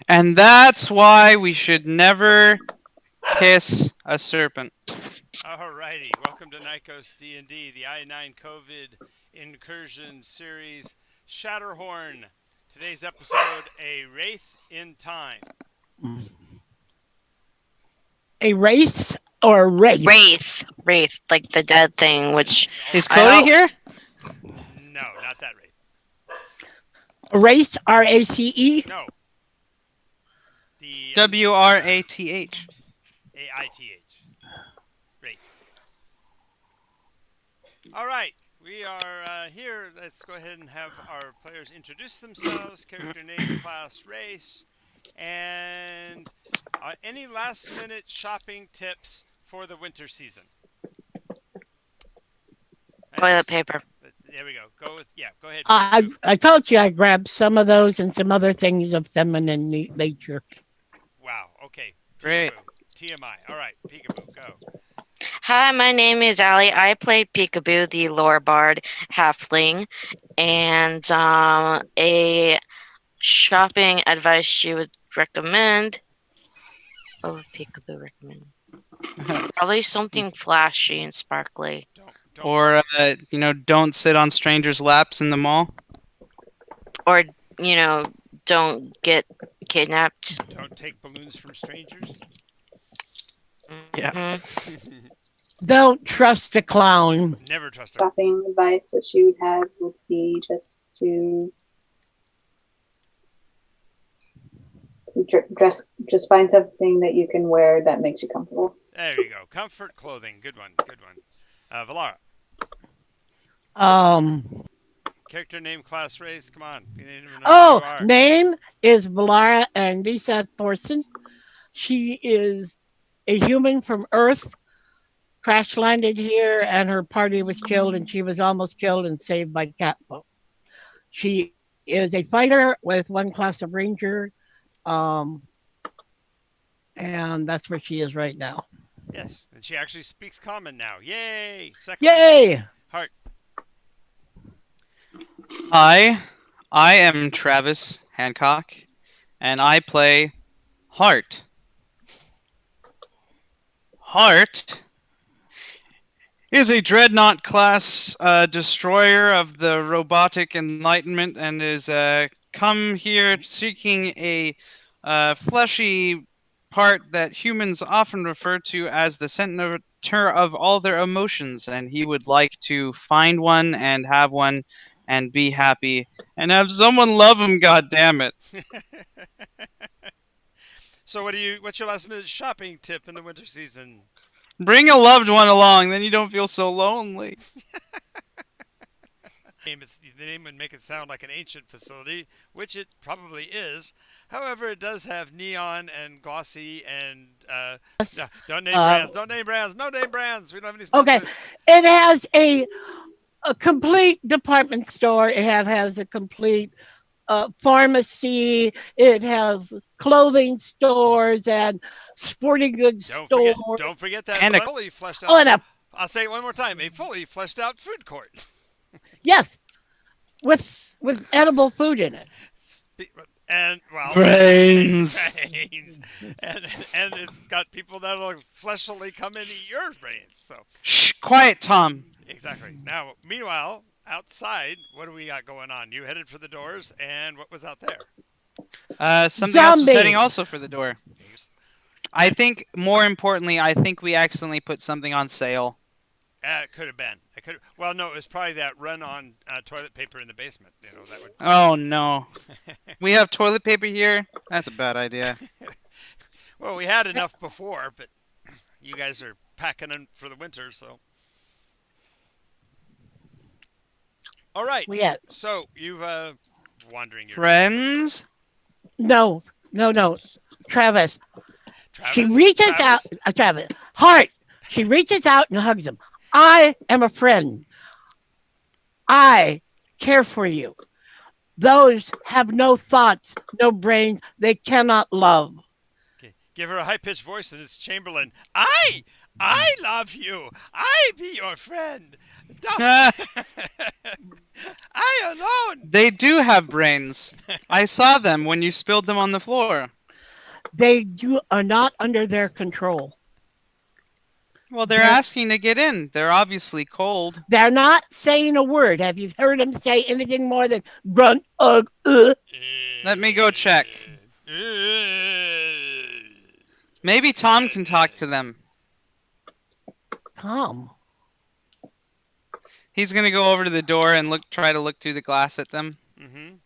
And that's why we should never kiss a serpent. Alrighty, welcome to Nycos D&D, the I-9 COVID incursion series, Shatterhorn. Today's episode, A Wraith in Time. A race or a race? Wraith, like the dead thing, which Is I Cody don't. here? No, not that Wraith. A race, R-A-C-E? No. The WRATH. A-I-T-H. Wraith. Alright, we are here. Let's go ahead and have our players introduce themselves, character name, class, race, and any last-minute shopping tips for the winter season. Toilet paper. There we go. Go ahead. I told you I grabbed some of those and some other things of feminine nature. Wow. Okay. Great. Peekaboo. TMI. All right. Peekaboo. Go. Hi, my name is Allie. I play Peekaboo, the lore bard halfling, and a shopping advice you would recommend. What would Peekaboo recommend? Probably something flashy and sparkly. Don't Or, don't sit on strangers' laps in the mall. Or, don't get kidnapped. don't take balloons from strangers. Yeah. Mhm. Don't trust a clown. Never trust a Shopping advice that she would have would be just to dress. Just find something that you can wear that makes you comfortable. There you go. Comfort clothing. Good one. Good one. Valara. Character name, class, race. Come on. You need to know who you are. Name is Valara and Lisa Thorson. She is a human from Earth, crash landed here, and her party was killed, and she was almost killed and saved by Catfolk. She is a fighter with one class of ranger, and that's where she is right now. Yes, and she actually speaks common now. Yay! Second. Yay! Heart. Hi, I am Travis Hancock, and I play Heart. Heart is a dreadnought class destroyer of the robotic enlightenment and is come here seeking a fleshy part that humans often refer to as the center of all their emotions, and he would like to find one and have one and be happy and have someone love him. God damn it! So what's your last minute shopping tip in the winter season? Bring a loved one along, then you don't feel so lonely. The name would make it sound like an ancient facility, which it probably is. However, it does have neon and glossy and no, don't name brands. Don't name brands. No name brands. We don't have any sponsors. Okay, it has a complete department store. It has a complete pharmacy. It has clothing stores and sporting goods stores. Don't forget that And fully fleshed out. Oh, and I'll say it one more time. A fully fleshed out food court. yes, with edible food in it. And Brains. brains. and it's got people that'll fleshily come in and eat your brains. So Shh, quiet, Tom. exactly. Now, meanwhile, outside, what do we got going on? You headed for the doors, and what was out there? Something else was Zombies. heading also for the door. I think, more importantly, we accidentally put something on sale. It could have been. Well, no, it was probably that run on toilet paper in the basement. That would. Oh, no. We have toilet paper here? That's a bad idea. Well, we had enough before, but you guys are packing in for the winter, so. All right. So you've wandering your Friends? No. Travis. She Travis? reaches Travis? out. Travis. Heart. She reaches out and hugs him. I am a friend. I care for you. Those have no thoughts, no brains. They cannot love. Okay. Give her a high-pitched voice, and it's Chamberlain. I love you. I be your friend. Don't. I alone. They do have brains. I saw them when you spilled them on the floor. They are not under their control. Well, they're asking to get in. They're obviously cold. They're not saying a word. Have you heard them say anything more than grunt, Let me go check. Maybe Tom can talk to them. Tom? He's gonna go over to the door and try to look through the glass at them. Mm-hmm.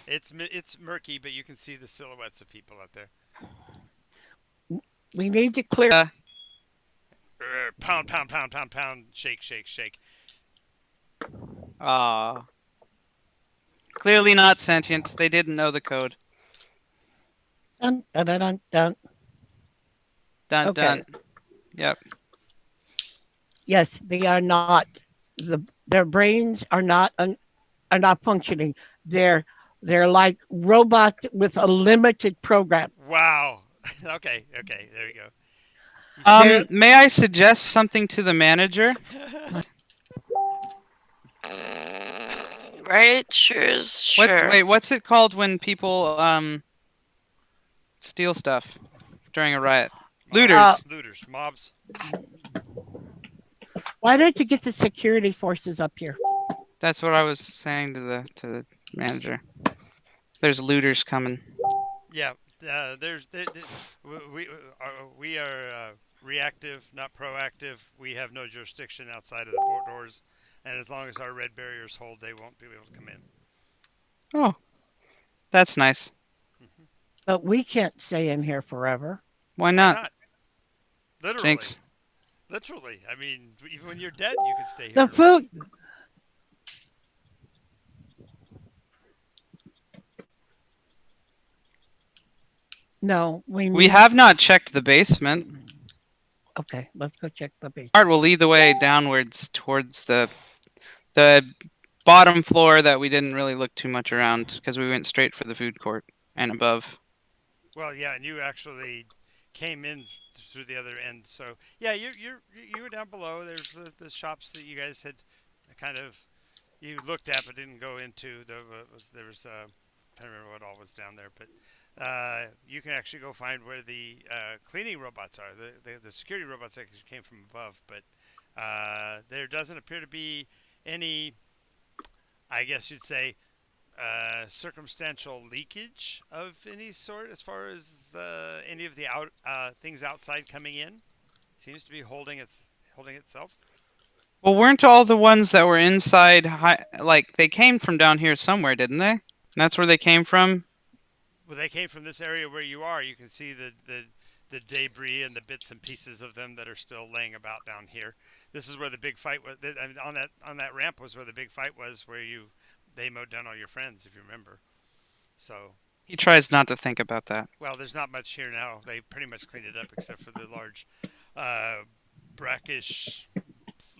It's murky, but you can see the silhouettes of people out there. We need to clear. Pound, pound, pound, pound, pound. Shake, shake, shake. Ah. Clearly not sentient. They didn't know the code. Dun, dun, dun, dun, dun. Dun, Okay. dun. Yep. Yes, they are not. Their brains are not functioning. They're like robots with a limited program. Wow. Okay, there you go. May I suggest something to the manager? Right? Sure. Wait, what's it called when people steal stuff during a riot? Looters. Looters, mobs. Why don't you get the security forces up here? That's what I was saying to the manager. There's looters coming. Yeah, we are reactive, not proactive. We have no jurisdiction outside of the doors, and as long as our red barriers hold, they won't be able to come in. Oh, that's nice. Mm-hmm. But we can't stay in here forever. Why not? Literally. Jinx. Literally. I mean, even when you're dead, you can stay here. The food. No, we have not checked the basement. Okay, let's go check the basement. Art will lead the way downwards towards the bottom floor that we didn't really look too much around because we went straight for the food court and above. Well, yeah, and you actually came in through the other end. So yeah, you were down below. There's the shops that you guys had kind of you looked at but didn't go into. There was I don't remember what all was down there, but you can actually go find where the cleaning robots are. The security robots actually came from above, but there doesn't appear to be any, I guess you'd say, circumstantial leakage of any sort as far as any of the things outside coming in. Seems to be holding itself. Well, weren't all the ones that were inside like they came from down here somewhere, didn't they? And that's where they came from. Well, they came from this area where you are. You can see the debris and the bits and pieces of them that are still laying about down here. This is where the big fight was. I mean, on that ramp was where the big fight was, where they mowed down all your friends, if you remember. So he tries not to think about that. Well, there's not much here now. They pretty much cleaned it up, except for the large, brackish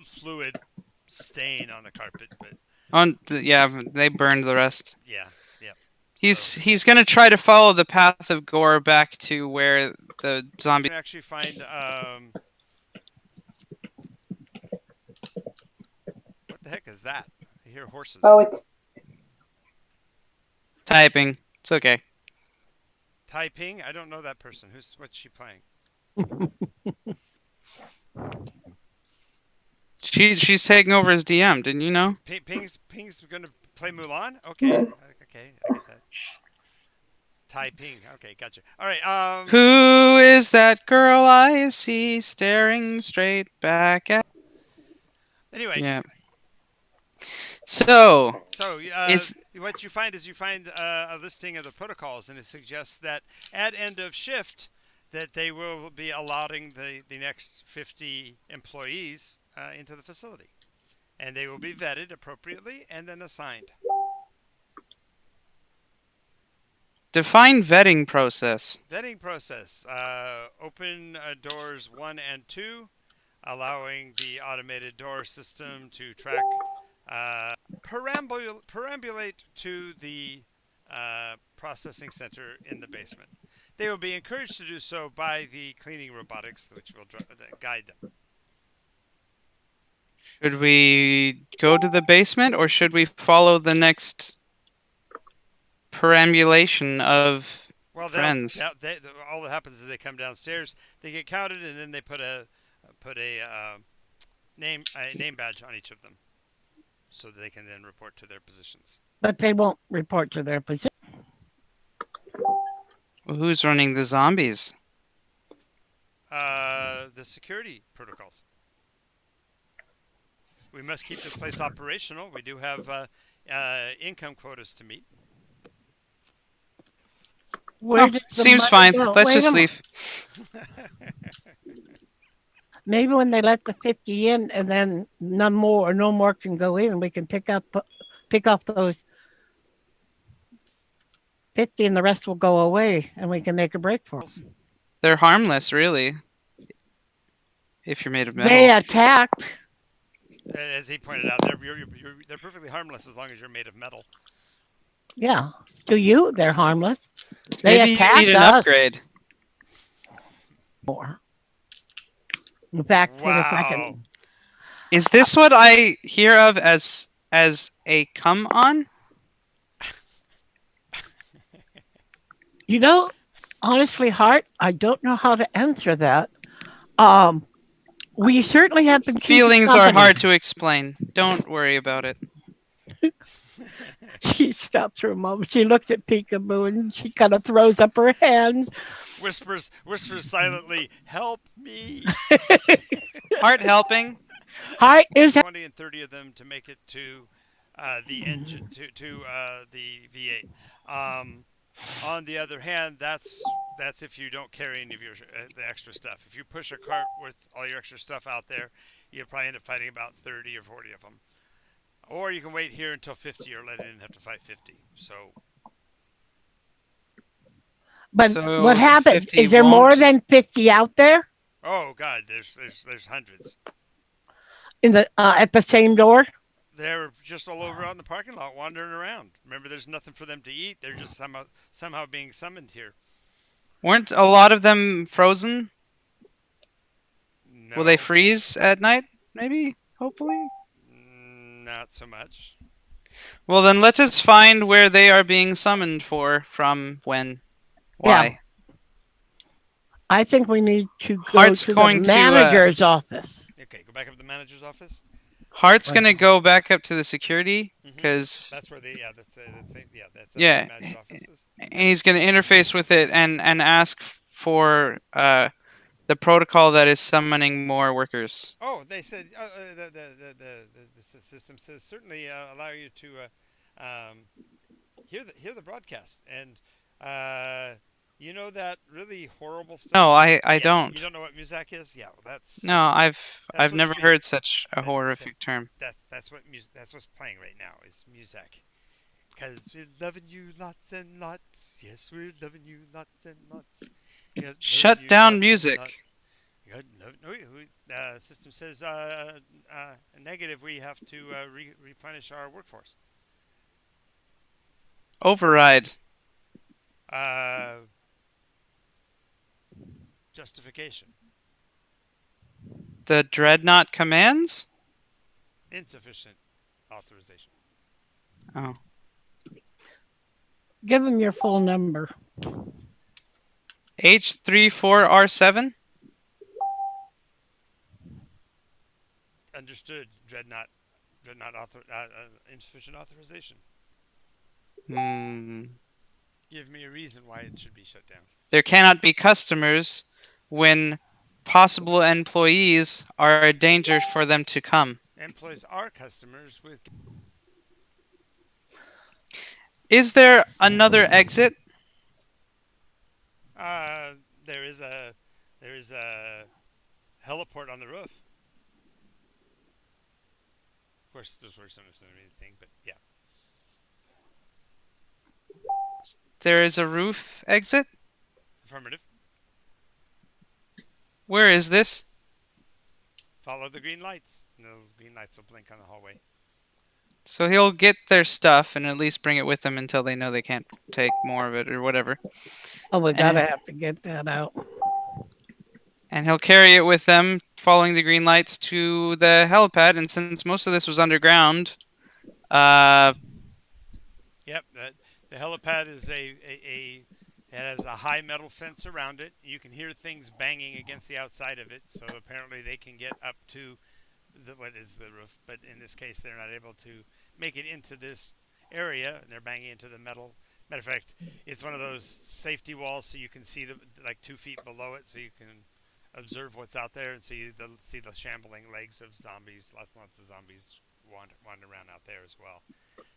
fluid stain on the carpet. But yeah, they burned the rest. Yeah. He's gonna try to follow the path of gore back to where the zombie. You can actually find what the heck is that? I hear horses. Oh, it's typing. It's okay. Typing? I don't know that person. What's she playing? She's taking over as DM. Didn't you know? Ping's gonna play Mulan. Okay, I get that. Typing. Okay, gotcha. All right. Who is that girl I see staring straight back at? Anyway. Yeah. So what you find is a listing of the protocols, and it suggests that at end of shift that they will be allotting the next 50 employees into the facility, and they will be vetted appropriately and then assigned. Define vetting process. Vetting process. Open doors 1 and 2, allowing the automated door system to track. Perambulate to the processing center in the basement. They will be encouraged to do so by the cleaning robotics, which will guide them. Should we go to the basement, or should we follow the next perambulation of Well, friends. all that happens is they come downstairs, they get counted, and then they put a name badge on each of them, so that they can then report to their positions. But they won't report to their position. Well, who's running the zombies? The security protocols. We must keep this place operational. We do have income quotas to meet. Where Oh, did the seems money fine. go? Let's Wait a just minute. leave. Maybe when they let the 50 in, and then no more can go in, we can pick off those 50, and the rest will go away, and we can make a break for them. They're harmless, really. If you're made of metal. They attacked. As he pointed out, they're perfectly harmless as long as you're made of metal. Yeah. To you, they're harmless. They Maybe you attacked need an us upgrade. more. In fact, wait a Wow. second. Is this what I hear of as a come on? You know, honestly, Hart, I don't know how to answer that. We certainly have been keeping Feelings are company. hard to explain. Don't worry about it. She stops for a moment. She looks at Peekaboo and she kind of throws up her hands. Whispers silently, "Help me!" Heart helping. Hart is 20 and 30 of them to make it to the engine to the V8. On the other hand, that's if you don't carry any of your the extra stuff. If you push a cart with all your extra stuff out there, you'll probably end up fighting about 30 or 40 of them. Or you can wait here until 50 or let it in and have to fight 50. So. But So what the happened? 50 Is there more won't- than 50 out there Oh God, there's hundreds. in the at the same door? They're just all over out in the parking lot, wandering around. Remember, there's nothing for them to eat. They're just somehow being summoned here. Weren't a lot of them frozen? No, Will they freeze at night? Maybe? Hopefully? not so much. Well, then let us find where they are being summoned from, when, why. I think we need to go Hart's to the going to, manager's office. Okay, go back up to the manager's office. Hart's Right. going to go back up to the security, Mhm. because That's where they. That's Yeah. the manager's offices. he's going to interface with it and ask for the protocol that is summoning more workers. Oh, they said the system says certainly allow you to hear the broadcast, and you know that really horrible stuff. No, I Yeah, don't. You don't know what Muzak is? Yeah, well, that's No, that's I've what's never being- heard such a that- horrific term. that's what's playing right now is Muzak. Because we're loving you lots and lots. Yes, we're loving you lots and lots. Yeah, loving Shut you down lots and music. lots. System says negative. We have to replenish our workforce. Override. Justification. The dreadnought commands? Insufficient authorization. Oh. Give him your full number. H34R7? Understood. Dreadnought insufficient authorization. Give me a reason why it should be shut down. There cannot be customers when possible employees are a danger for them to come. Employees are customers with. Is there another exit? There is a heliport on the roof. Of course, those works don't understand anything, but yeah. There is a roof exit? Affirmative. Where is this? Follow the green lights. And the green lights will blink on the hallway. So he'll get their stuff and at least bring it with them until they know they can't take more of it or whatever. Oh, we gotta And- have to get that out. And he'll carry it with them, following the green lights to the helipad. And since most of this was underground, Yep. The helipad is it has a high metal fence around it. You can hear things banging against the outside of it, so apparently they can get up to what is the roof. But in this case, they're not able to make it into this area, and they're banging into the metal. Matter of fact, it's one of those safety walls, so you can see like 2 feet below it, so you can observe what's out there, and so you see the shambling legs of zombies. Lots and lots of zombies wandering around out there as well.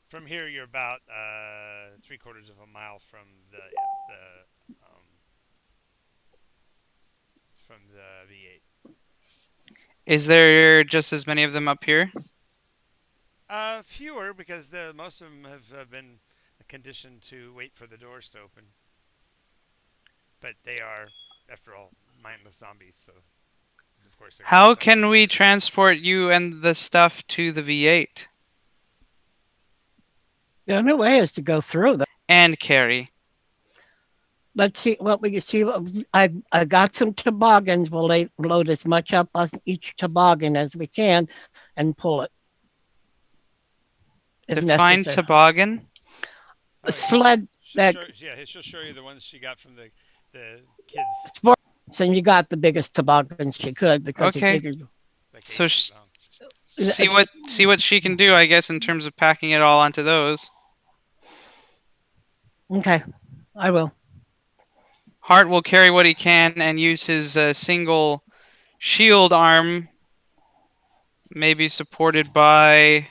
From here, you're about 3/4 of a mile from the V8. Is there just as many of them up here? Fewer because most of them have been conditioned to wait for the doors to open. But they are, after all, mindless zombies, so of course. How can we transport you and the stuff to the V8? The only way is to go through them. And carry. Let's see what we can see. I got some toboggans. We'll load as much up on each toboggan as we can and pull it. Define toboggan? A sled that. She'll show you the ones she got from the kids. Sports, and you got the biggest toboggan she could because okay. He figured. So see what she can do, I guess, in terms of packing it all onto those. Okay, I will. Hart will carry what he can and use his single shield arm, maybe supported by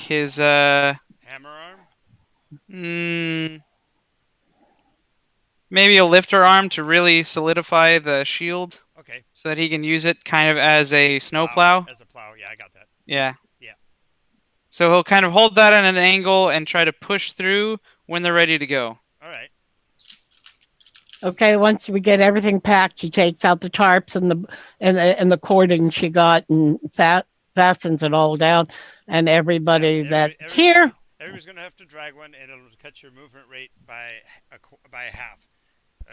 his hammer arm. Maybe a lifter arm to really solidify the shield. Okay. So that he can use it kind of as a snowplow. As a plow, yeah, I got that. Yeah. Yeah. So he'll kind of hold that at an angle and try to push through when they're ready to go. All right. Okay, once we get everything packed, she takes out the tarps and the cording she got and fastens it all down. And everybody that's here. Everybody's going to have to drag one, and it'll cut your movement rate by half.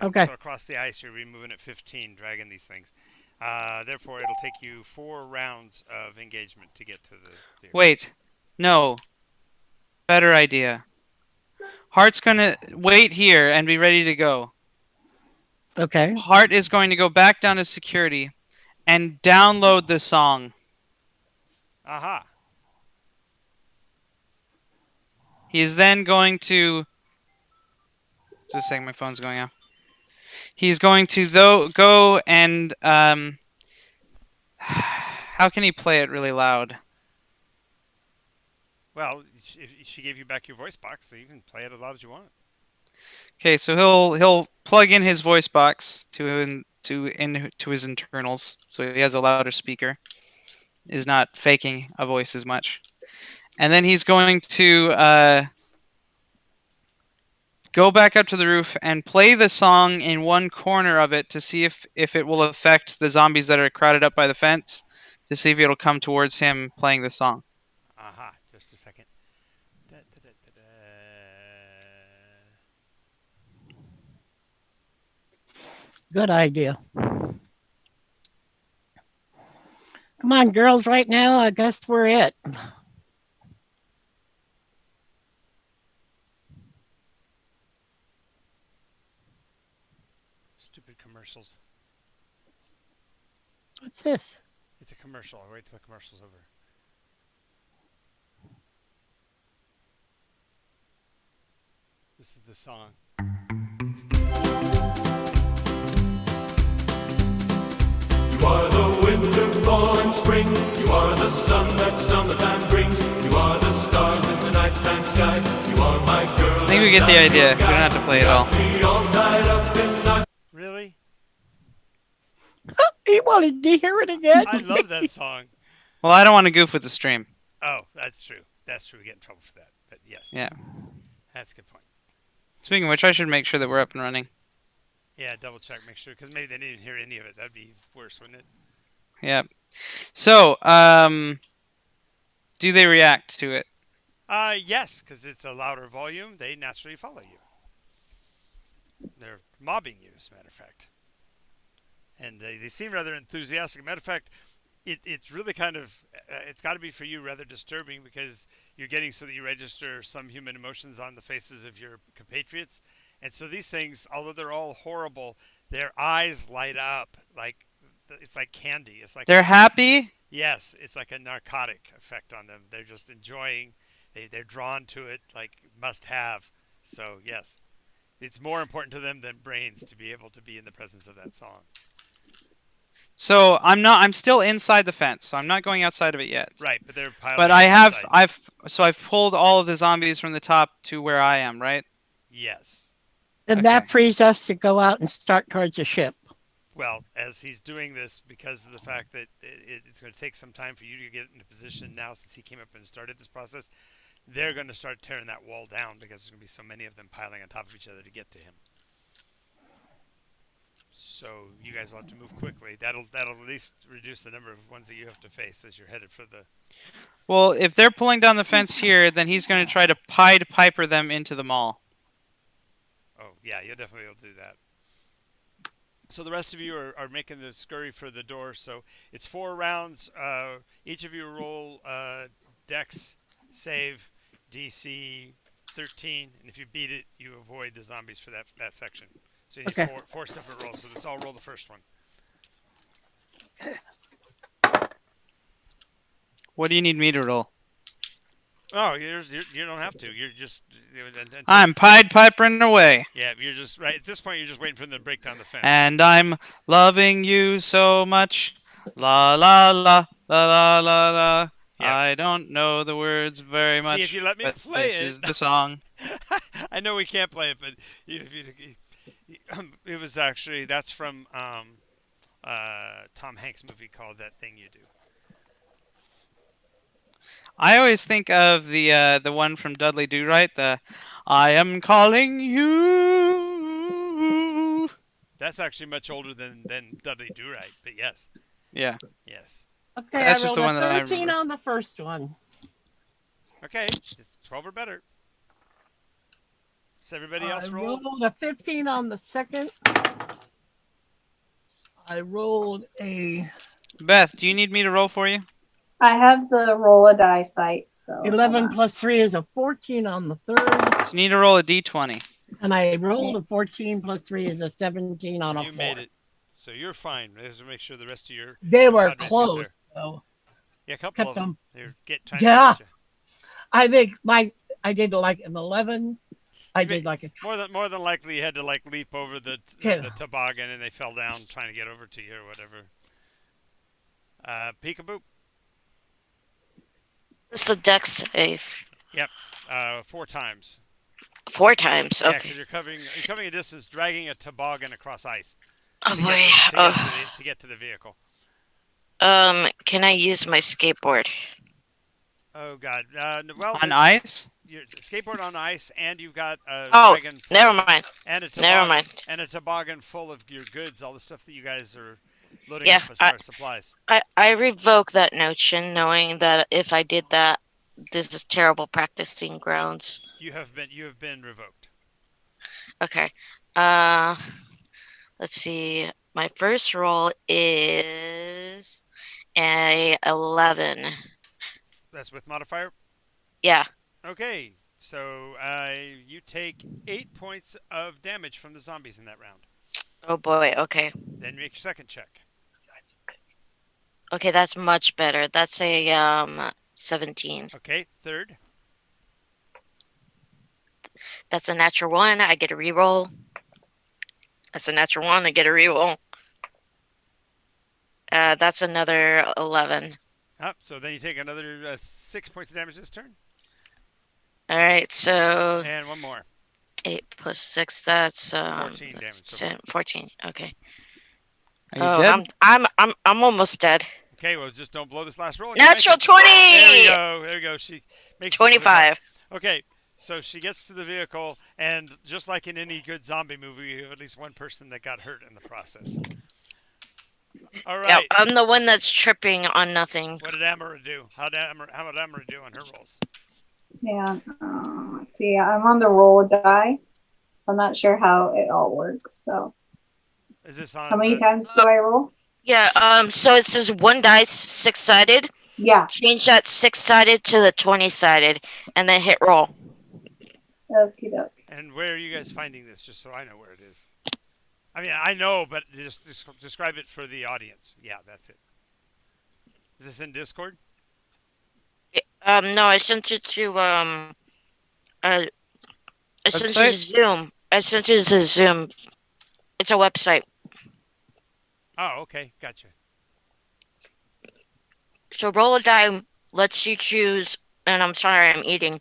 Okay. So across the ice, you're moving at 15, dragging these things. Therefore, it'll take you 4 rounds of engagement to get to the vehicle. Wait. No. Better idea. Hart's going to wait here and be ready to go. Okay. Hart is going to go back down to security and download the song. Aha. He is then going to... Just a second, my phone's going off. He's going to go and how can he play it really loud? Well, she gave you back your voice box, so you can play it as loud as you want. Okay, so he'll plug in his voice box to his internals, so he has a louder speaker. Is not faking a voice as much, and then he's going to go back up to the roof and play the song in one corner of it to see if it will affect the zombies that are crowded up by the fence, to see if it'll come towards him playing the song. Aha, just a second. Good idea. Come on, girls, right now, I guess we're it. Stupid commercials. What's this? It's a commercial. I'll wait till the commercial's over. This is the song. You are the winter, fall, and spring. You are the sun that summertime brings. You are the stars in the nighttime sky. You are my girl. I think we get the idea. We don't have to play it all. Really? He wanted to hear it again. I love that song. Well, I don't want to goof with the stream. Oh, that's true. That's true. We get in trouble for that. But yes. Yeah. That's a good point. Speaking of which, I should make sure that we're up and running. Yeah, double check, make sure, because maybe they didn't hear any of it. That'd be worse, wouldn't it? Yeah. So, do they react to it? Yes, because it's a louder volume. They naturally follow you. They're mobbing you, as a matter of fact. and they seem rather enthusiastic. Matter of fact, it's really kind of it's got to be for you rather disturbing because you're getting so that you register some human emotions on the faces of your compatriots, and so these things, although they're all horrible, their eyes light up like it's like candy. It's like They're happy. yes, it's like a narcotic effect on them. They're just enjoying. They're drawn to it like must have. So yes, it's more important to them than brains to be able to be in the presence of that song. So I'm still inside the fence, so I'm not going outside of it yet. Right, but they're piling But up outside. I've pulled all of the zombies from the top to where I am, right? Yes. Then Okay. that frees us to go out and start towards the ship. Well, as he's doing this, because of the fact that it's going to take some time for you to get into position now, since he came up and started this process, they're going to start tearing that wall down because there's going to be so many of them piling on top of each other to get to him. So you guys will have to move quickly. That'll at least reduce the number of ones that you have to face as you're headed for the. Well, if they're pulling down the fence here, then he's going to try to Pied Piper them into the mall. Oh yeah, you'll definitely be able to do that. So the rest of you are making the scurry for the door. So it's 4 rounds. Each of you roll Dex save DC 13, and if you beat it, you avoid the zombies for that section. So you need Okay. four separate rolls. So let's all roll the first one. What do you need me to roll? Oh, you don't have to. You're just. I'm Pied Pipering away. Yeah, you're just right at this point. You're just waiting for them to break down the fence. And I'm loving you so much. La la la la la la la. Yeah. I don't know the words very much. See, if you let me but play this it. is the song. I know we can't play it, but it was actually that's from Tom Hanks' movie called That Thing You Do. I always think of the one from Dudley Do Right. The I am calling you. That's actually much older than Dudley Do Right, but yes, Yeah. yes. Okay, That's I just rolled the one a that I 13 remember. on the first one. Okay, just 12 or better. Does everybody else I roll? rolled a 15 on the second. I rolled a Beth, do you need me to roll for you? I have the roll a die site. So 11 plus 3 is a 14 on the third. So you need to roll a d20. And I rolled a 14 plus 3 is a 17 on a You 4. made it, so you're fine. Just to make sure the rest of your They were compadres get close, there. though. Yeah, a couple Kept of them. them. They're trying Yeah. to get you. I think I did like an 11. I You did may- like a More than likely, you had to like leap over the Yeah. toboggan, and they fell down trying to get over to you or whatever. Peekaboo. This is a dex save. 4 times. 4 times. Yeah, Okay. because you're covering a distance, dragging a toboggan across ice Oh to boy. to get to the vehicle. Can I use my skateboard? Oh God. Well, On ice? your skateboard on ice, and you've got a Oh, wagon full never of- mind. and a Never toboggan, mind. and a toboggan full of your goods, all the stuff that you guys are loading Yeah, up as far as supplies. I revoke that notion, knowing that if I did that, this is terrible practicing grounds. You have been revoked. Okay. Let's see. My first roll is a 11. That's with modifier. Yeah. Okay, so you take 8 points of damage from the zombies in that round. Oh boy. Okay. Then make your second check. Okay, that's much better. That's a 17. Okay, third. That's a natural 1. I get a reroll. That's a natural 1. I get a reroll. That's another 11. So then you take another 6 points of damage this turn, All right, so and one more. 8 plus 6. That's 14 damage that's so far. 10, 14. Okay. Are you Oh, dead? I'm almost dead. Okay, well, just don't blow this last roll. and you make Natural it. 20. There we go. There we go. She makes it to the top. 25. Okay, so she gets to the vehicle, and just like in any good zombie movie, you have at least one person that got hurt in the process. All Yeah, right. I'm the one that's tripping on nothing. What did Amara do? How did Amara do on her rolls? Yeah. Let's see. I'm on the roll a die. I'm not sure how it all works. So Is this on? How many times do I roll? Yeah, so it says one dice, 6-sided. Yeah. Change that 6-sided to the 20-sided, and then hit roll. Okie doke. And where are you guys finding this? Just so I know where it is. I mean, I know, but just describe it for the audience. Yeah, that's it. Is this in Discord? No, I sent it to I sent it to Website? Zoom. I sent it to Zoom. It's a website. Oh, okay, gotcha. So roll a die lets you choose, and I'm sorry, I'm eating.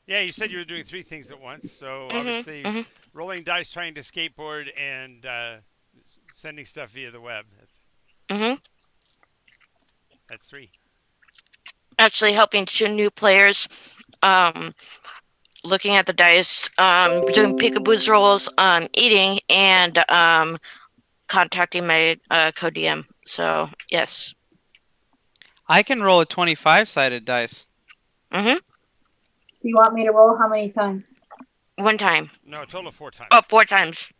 Yeah, you said you were doing 3 things at once, so Mhm, obviously mhm. rolling dice, trying to skateboard, and sending stuff via the web. That's 3. Actually helping 2 new players, looking at the dice, doing peekaboo's rolls, eating, and contacting my co-DM. So yes. I can roll a 25-sided dice. Mm-hmm. Do you want me to roll how many times? 1 time. No, a total of 4 times. Oh, 4 times.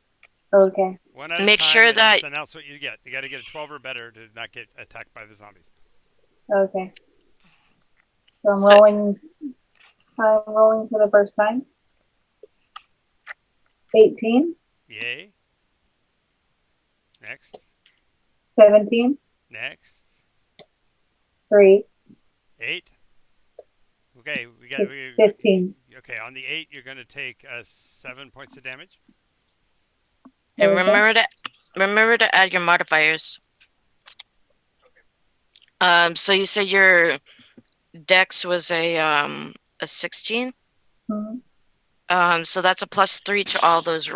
Okay. One at a Make time, sure and that- just announce what you get. You got to get a 12 or better to not get attacked by the zombies. Okay. So I'm rolling for the first time. 18, Yay. Next. 17, Next. 3, 8. Okay, we got. 15. Okay, on the 8, you're going to take 7 points of damage. And Okay. remember to add your modifiers. So you said your dex was a 16. Mhm. So that's a +3 to all those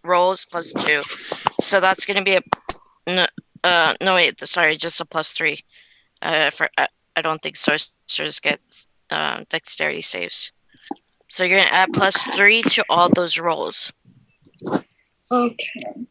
rolls, +2. So that's going to be no wait, sorry, just a +3. I don't think sorcerers get dexterity saves. So you're gonna add +3 to all those rolls. Okay. Hang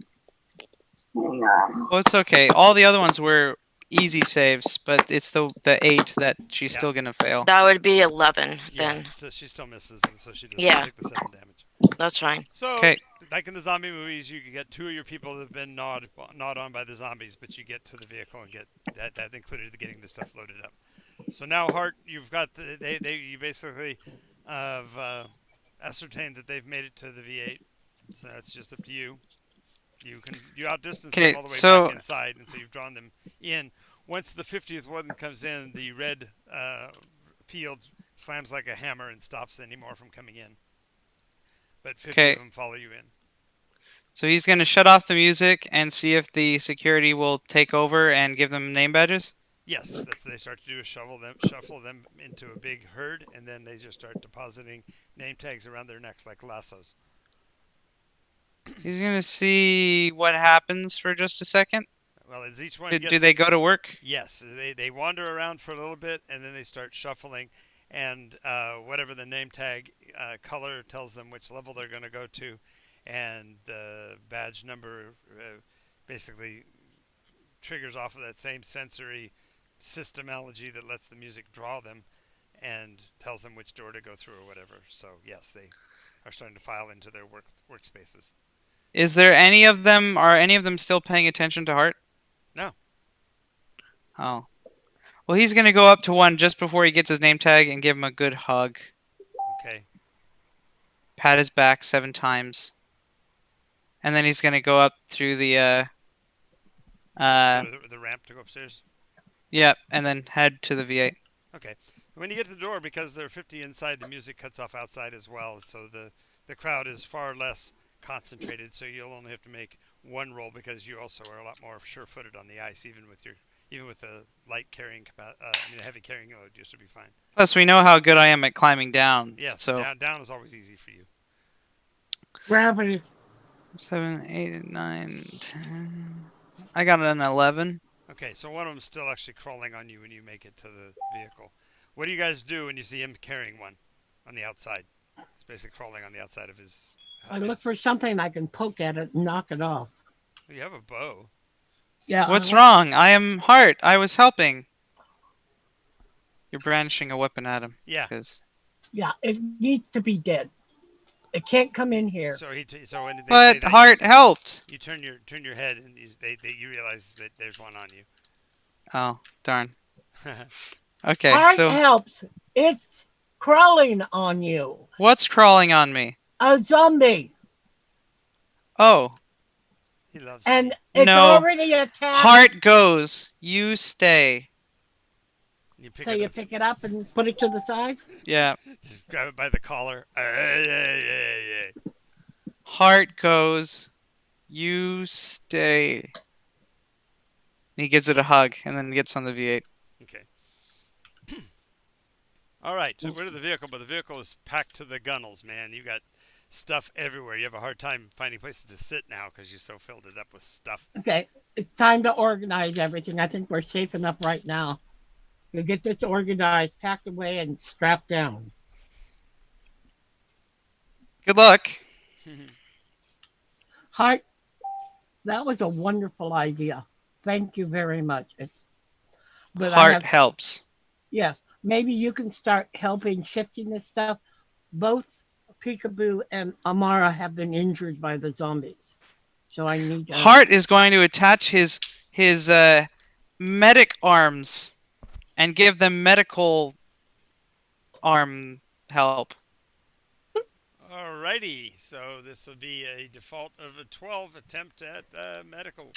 on. Well, it's okay. All the other ones were easy saves, but it's the 8 that she's still gonna fail. That would be 11 Yeah, then. she still misses, and so she does Yeah. take the 7 damage. That's fine. So, Okay. like in the zombie movies, you can get 2 of your people that have been gnawed on by the zombies, but you get to the vehicle and get that included getting the stuff loaded up. So now, Hart, you've got you basically have ascertained that they've made it to the V8. So that's just up to you. You outdistance them all the way back inside, and so you've drawn them in. Once the 50th one comes in, the red field slams like a hammer and stops any more from coming in. But 50 of them follow you in. So he's gonna shut off the music and see if the security will take over and give them name badges? Yes, they start to do is shuffle them into a big herd, and then they just start depositing name tags around their necks like lassos. He's gonna see what happens for just a second. Well, as each one Do they go to work? Yes, they wander around for a little bit, and then they start shuffling, and whatever the name tag color tells them which level they're going to go to, and the badge number basically triggers off of that same sensory systemology that lets the music draw them and tells them which door to go through or whatever. So yes, they are starting to file into their workspaces. Is there any of them? Are any of them still paying attention to Hart? No. Oh. Well, he's gonna go up to one just before he gets his name tag and give him a good hug. Okay. Pat his back 7 times. And then he's gonna go up through the ramp to go upstairs? Yep, and then head to the V8. Okay. When you get to the door, because there are 50 inside, the music cuts off outside as well, so the crowd is far less concentrated, so you'll only have to make 1 roll because you also are a lot more sure-footed on the ice, even with the light carrying, heavy carrying load, you should be fine. Plus, we know how good I am at climbing down. Yes, so down is always easy for you. Gravity. 7, 8, 9, 10. I got an 11. Okay, so one of them's still actually crawling on you when you make it to the vehicle. What do you guys do when you see him carrying one on the outside? It's basically crawling on the outside of his... I look for something I can poke at it and knock it off. You have a bow. Yeah. What's wrong? I am Hart. I was helping. You're brandishing a weapon at him. Yeah. Yeah, it needs to be dead. It can't come in here. So so when they say But that, Heart helped. you turn your head and you realize that there's one on you. Oh, darn. Okay, Heart so helps. It's crawling on you. what's crawling on me? A zombie. Oh, He loves And me. it's no. already attacked. Heart goes. You stay. You pick So it you up. pick it up and put it to the side? Yeah. Just grab it by the collar. Heart goes. You stay. And he gives it a hug and then gets on the V8. Okay. All right, so we're to the vehicle, but the vehicle is packed to the gunnels, man. You got stuff everywhere. You have a hard time finding places to sit now because you so filled it up with stuff. Okay. It's time to organize everything. I think we're safe enough right now. You get this organized, packed away, and strapped down. Good luck. Heart, that was a wonderful idea. Thank you very much. But Heart helps. Yes, maybe you can start helping shifting this stuff. Both Peekaboo and Amara have been injured by the zombies, so I need to. Heart is going to attach his medic arms and give them medical arm help. Alrighty, so this will be a default of a 12 attempt at medical.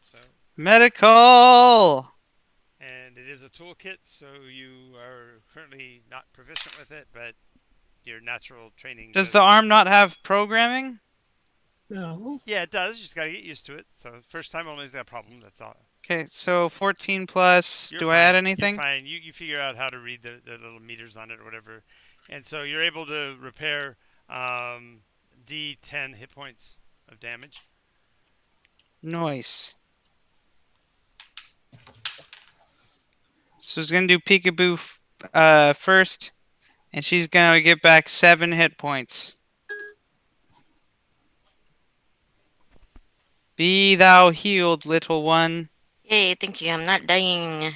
So, Medical. and it is a toolkit, so you are currently not proficient with it, but your natural training. Does the arm not have programming? No. Yeah, it does. You just gotta get used to it. So first time only is that problem. That's all. Okay, so 14 plus. You're Do fine. I add anything? You're fine. You figure out how to read the little meters on it or whatever, and so you're able to repair D10 hit points of damage. Nice. So she's gonna do Peekaboo first, and she's gonna get back 7 hit points. Be thou healed, little one. Yay, thank you. I'm not dying.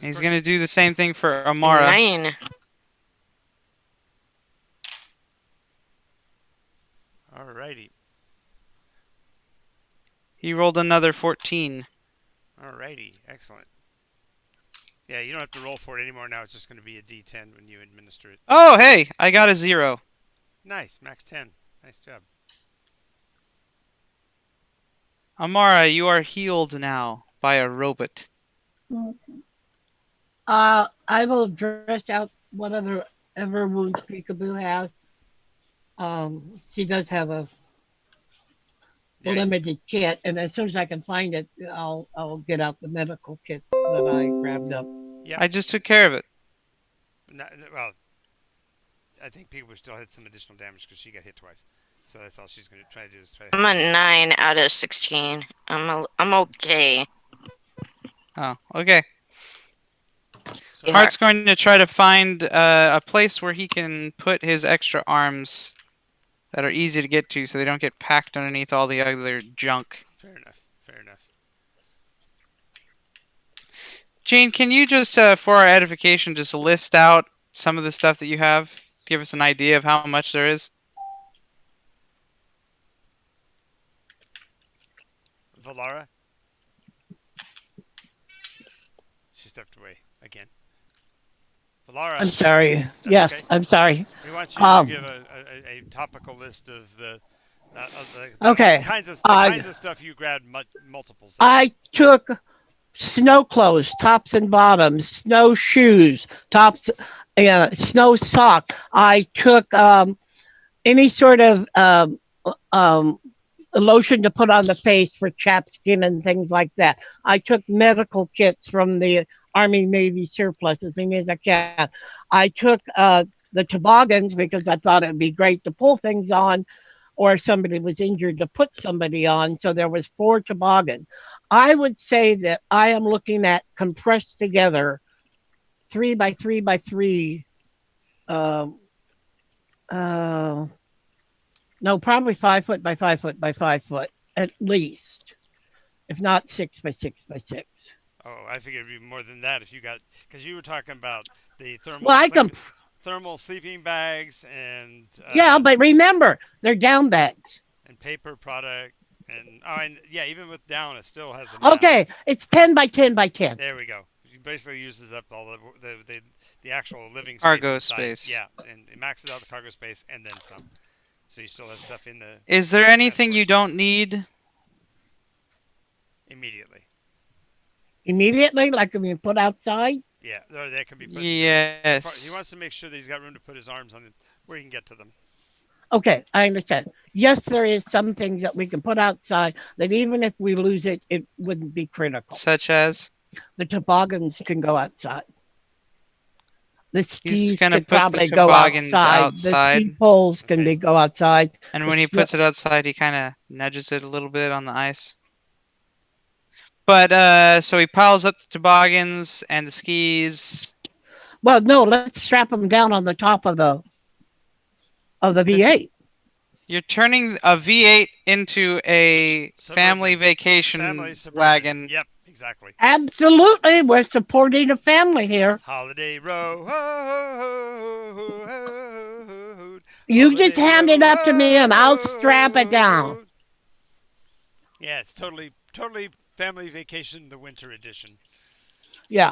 He's gonna do the same thing for Amara. 9. Alrighty. He rolled another 14. Alrighty. Excellent. Yeah, you don't have to roll for it anymore now. It's just going to be a D10 when you administer it. Oh, hey, I got a 0. Nice. Max 10. Nice job. Amara, you are healed now by a robot. I will dress out whatever wounds Peekaboo has. She does have a limited kit, and as soon as I can find it, I'll get out the medical kits that I grabbed up. Yeah. I just took care of it. Well, I think people still had some additional damage because she got hit twice. So that's all she's going to try to do is try to. I'm a 9 out of 16. I'm okay. Oh, okay. So Hart's going to try to find a place where he can put his extra arms that are easy to get to so they don't get packed underneath all the other junk. Fair enough. Fair enough. Gene, can you just, for our edification, just list out some of the stuff that you have? Give us an idea of how much there is? Valara? She stepped away again. Valara. I'm sorry. Yes, okay. I'm sorry. We want you to give a topical list of the Okay. kinds of stuff you grabbed multiples of. I took snow clothes, tops and bottoms, snow shoes, tops, snow socks. I took any sort of lotion to put on the face for chapped skin and things like that. I took medical kits from the Army Navy surplus as many as I can. I took the toboggans because I thought it would be great to pull things on, or if somebody was injured to put somebody on. So there was 4 toboggans. I would say that I am looking at compressed together 3 by 3 by 3. No, probably 5 foot by 5 foot by 5 foot at least, if not 6 by 6 by 6. Oh, I figured it'd be more than that if you got, because you were talking about the thermal. Well, I thermal sleeping bags and Yeah, but remember, they're down bags. and paper product and yeah, even with down, it still has a mass. Okay, it's 10 by 10 by 10. There we go. It basically uses up all the actual living space Cargo inside. space. Yeah, and it maxes out the cargo space and then some. So you still have stuff in the Is there anything you transport don't space need? immediately. Immediately, like when you put outside. Yeah, or they can be put. He Yes. wants to make sure that he's got room to put his arms on it where he can get to them. Okay, I understand. Yes, there is some things that we can put outside that even if we lose it, it wouldn't be critical. Such as? The toboggans can go outside. The He's skis gonna could put the probably go toboggans outside. The ski outside. poles can Okay. go outside. And The when he snow- puts it outside, he kind of nudges it a little bit on the ice. But so he piles up the toboggans and the skis. Well, no, let's strap them down on the top of the V8. You're turning a V8 into a family Suburban. vacation Family suburban. wagon. Yep, exactly. Absolutely, we're supporting a family here. Holiday Road. You just hand it up to me and I'll strap it down. Yeah, it's totally family vacation, the winter edition. Yeah.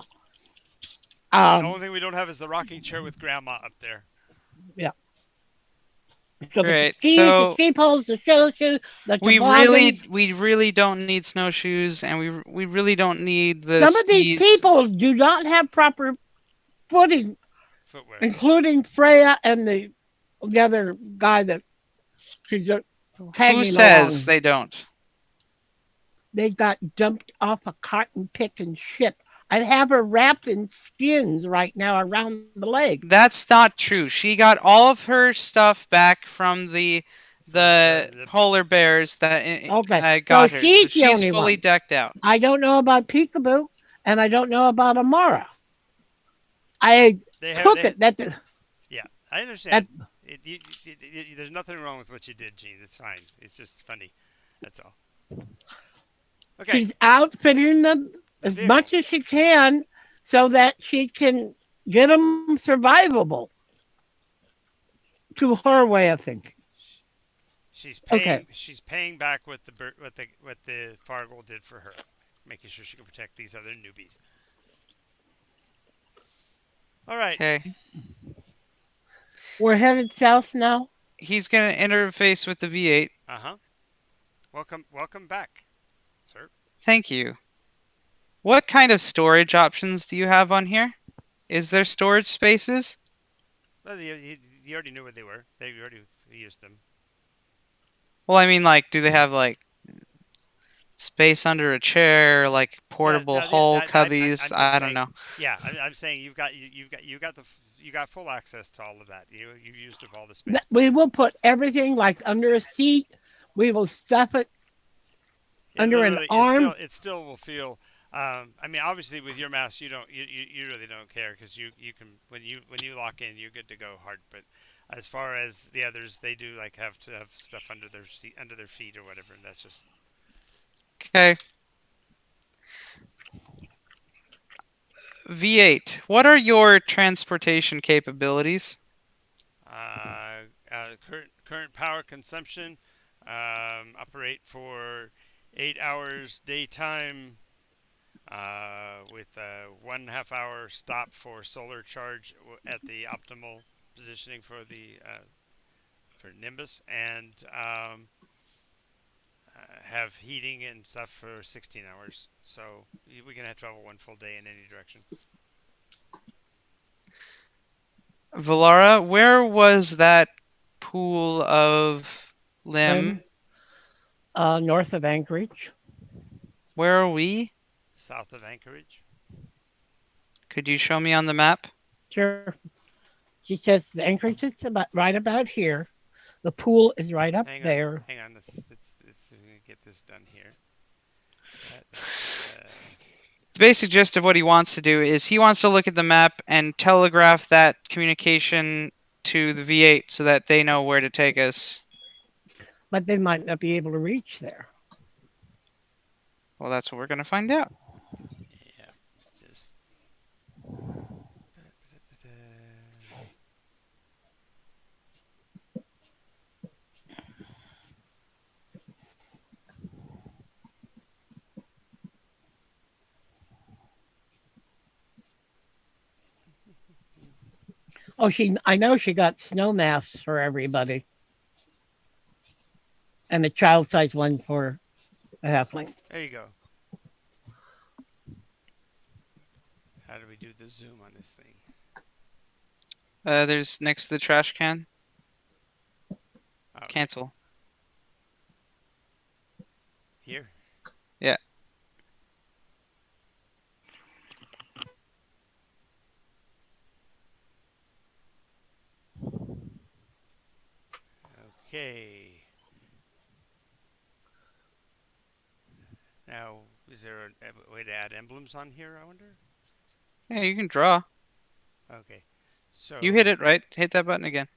The only thing we don't have is the rocking chair with grandma up there. Yeah. So Great, the skis, so the ski poles, the snowshoes, the we toboggans. really don't need snowshoes, and we really don't need the Some of these skis. people do not have proper footing, Footwear. including Freya and the other guy that she's tagging Who says along. they don't? They got dumped off a cotton pick and ship. I have her wrapped in skins right now around the leg. That's not true. She got all of her stuff back from the polar bears that Okay, got so her. she's So the she's only fully one. decked out. I don't know about Peekaboo, and I don't know about Amara. I took it that Yeah, I understand. that There's nothing wrong with what you did, Gene. It's fine. It's just funny. That's all. Okay. she's outfitting them as vehicle. much as she can so that she can get them survivable to her way of thinking. She's paying. Okay. She's paying back what the Fargo did for her, making sure she can protect these other newbies. All right. Okay. We're headed south now. He's gonna interface with the V8. Uh huh. Welcome back, sir. Thank you. What kind of storage options do you have on here? Is there storage spaces? Well, you already knew what they were. They already used them. Well, I mean, like, do they have like space under a chair, like portable hull cubbies? I don't know. Yeah, I'm saying you got full access to all of that. You've used up all the space. We will put everything like under a seat. We will stuff it under an arm. It still will feel. I mean, obviously, with your mask, you really don't care because you can when you lock in, you're good to go hard. But as far as the others, they do like have to have stuff under their feet or whatever, and that's just. Okay. V8. What are your transportation capabilities? Current power consumption. Operate for 8 hours daytime. With a 1.5 hour stop for solar charge at the optimal positioning for the for Nimbus, and have heating and stuff for 16 hours. So we can have travel one full day in any direction. Valara, where was that pool of limb? North of Anchorage. Where are we? South of Anchorage. Could you show me on the map? Sure. She says the Anchorage is right about here. The pool is right up there. Hang on. Let's get this done here. The basic gist of what he wants to do is he wants to look at the map and telegraph that communication to the V8 so that they know where to take us. But they might not be able to reach there. Well, that's what we're going to find out. Yeah. Just. Oh, I know she got snow masks for everybody, and a child-sized one for a halfling. There you go. How do we do the zoom on this thing? There's next to the trash can. Oh, Cancel. here. Yeah. Okay. Now, is there a way to add emblems on here, I wonder? Yeah, you can draw. Okay. So You hit it right. Hit that button again.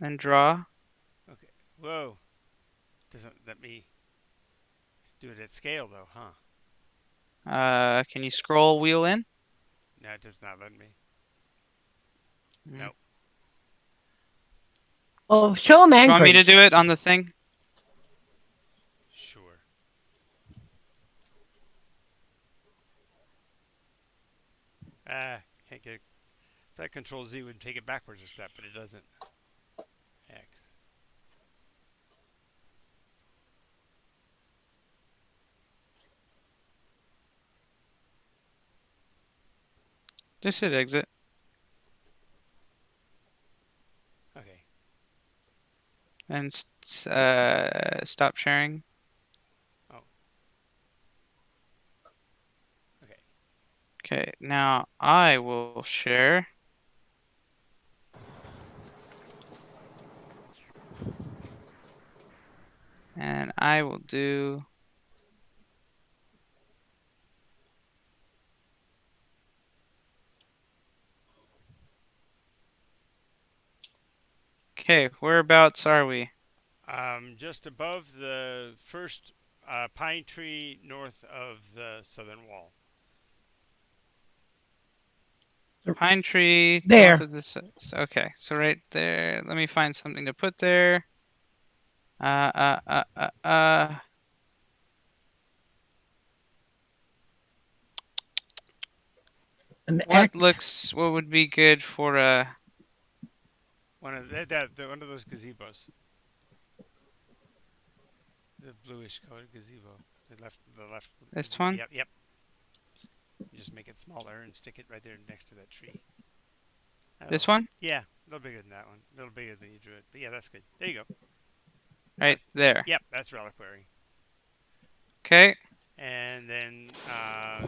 And draw. Okay. Whoa. Doesn't let me do it at scale though, huh? Can you scroll wheel in? No, it does not let me. Mm. Nope. Oh, show them Do you want me to Anchorage. do it on the thing? Sure. Can't get it. That Control Z would take it backwards a step, but it doesn't. X. Just hit exit. Okay. And stop sharing. Oh. Okay. Okay, now I will share. And I will do. Okay, whereabouts are we? Just above the first pine tree north of the southern wall. Pine tree There. north of this. Okay, so right there. Let me find something to put there. Uh, uh, uh, uh. An What X. what would be good for a. One of one of those gazebos. The bluish colored gazebo. The left. This one? Yep, yep. You just make it smaller and stick it right there next to that tree. This one? Yeah, a little bigger than that one. A little bigger than you drew it. But yeah, that's good. There you go. Right there. Yep, that's reliquary. Okay. And then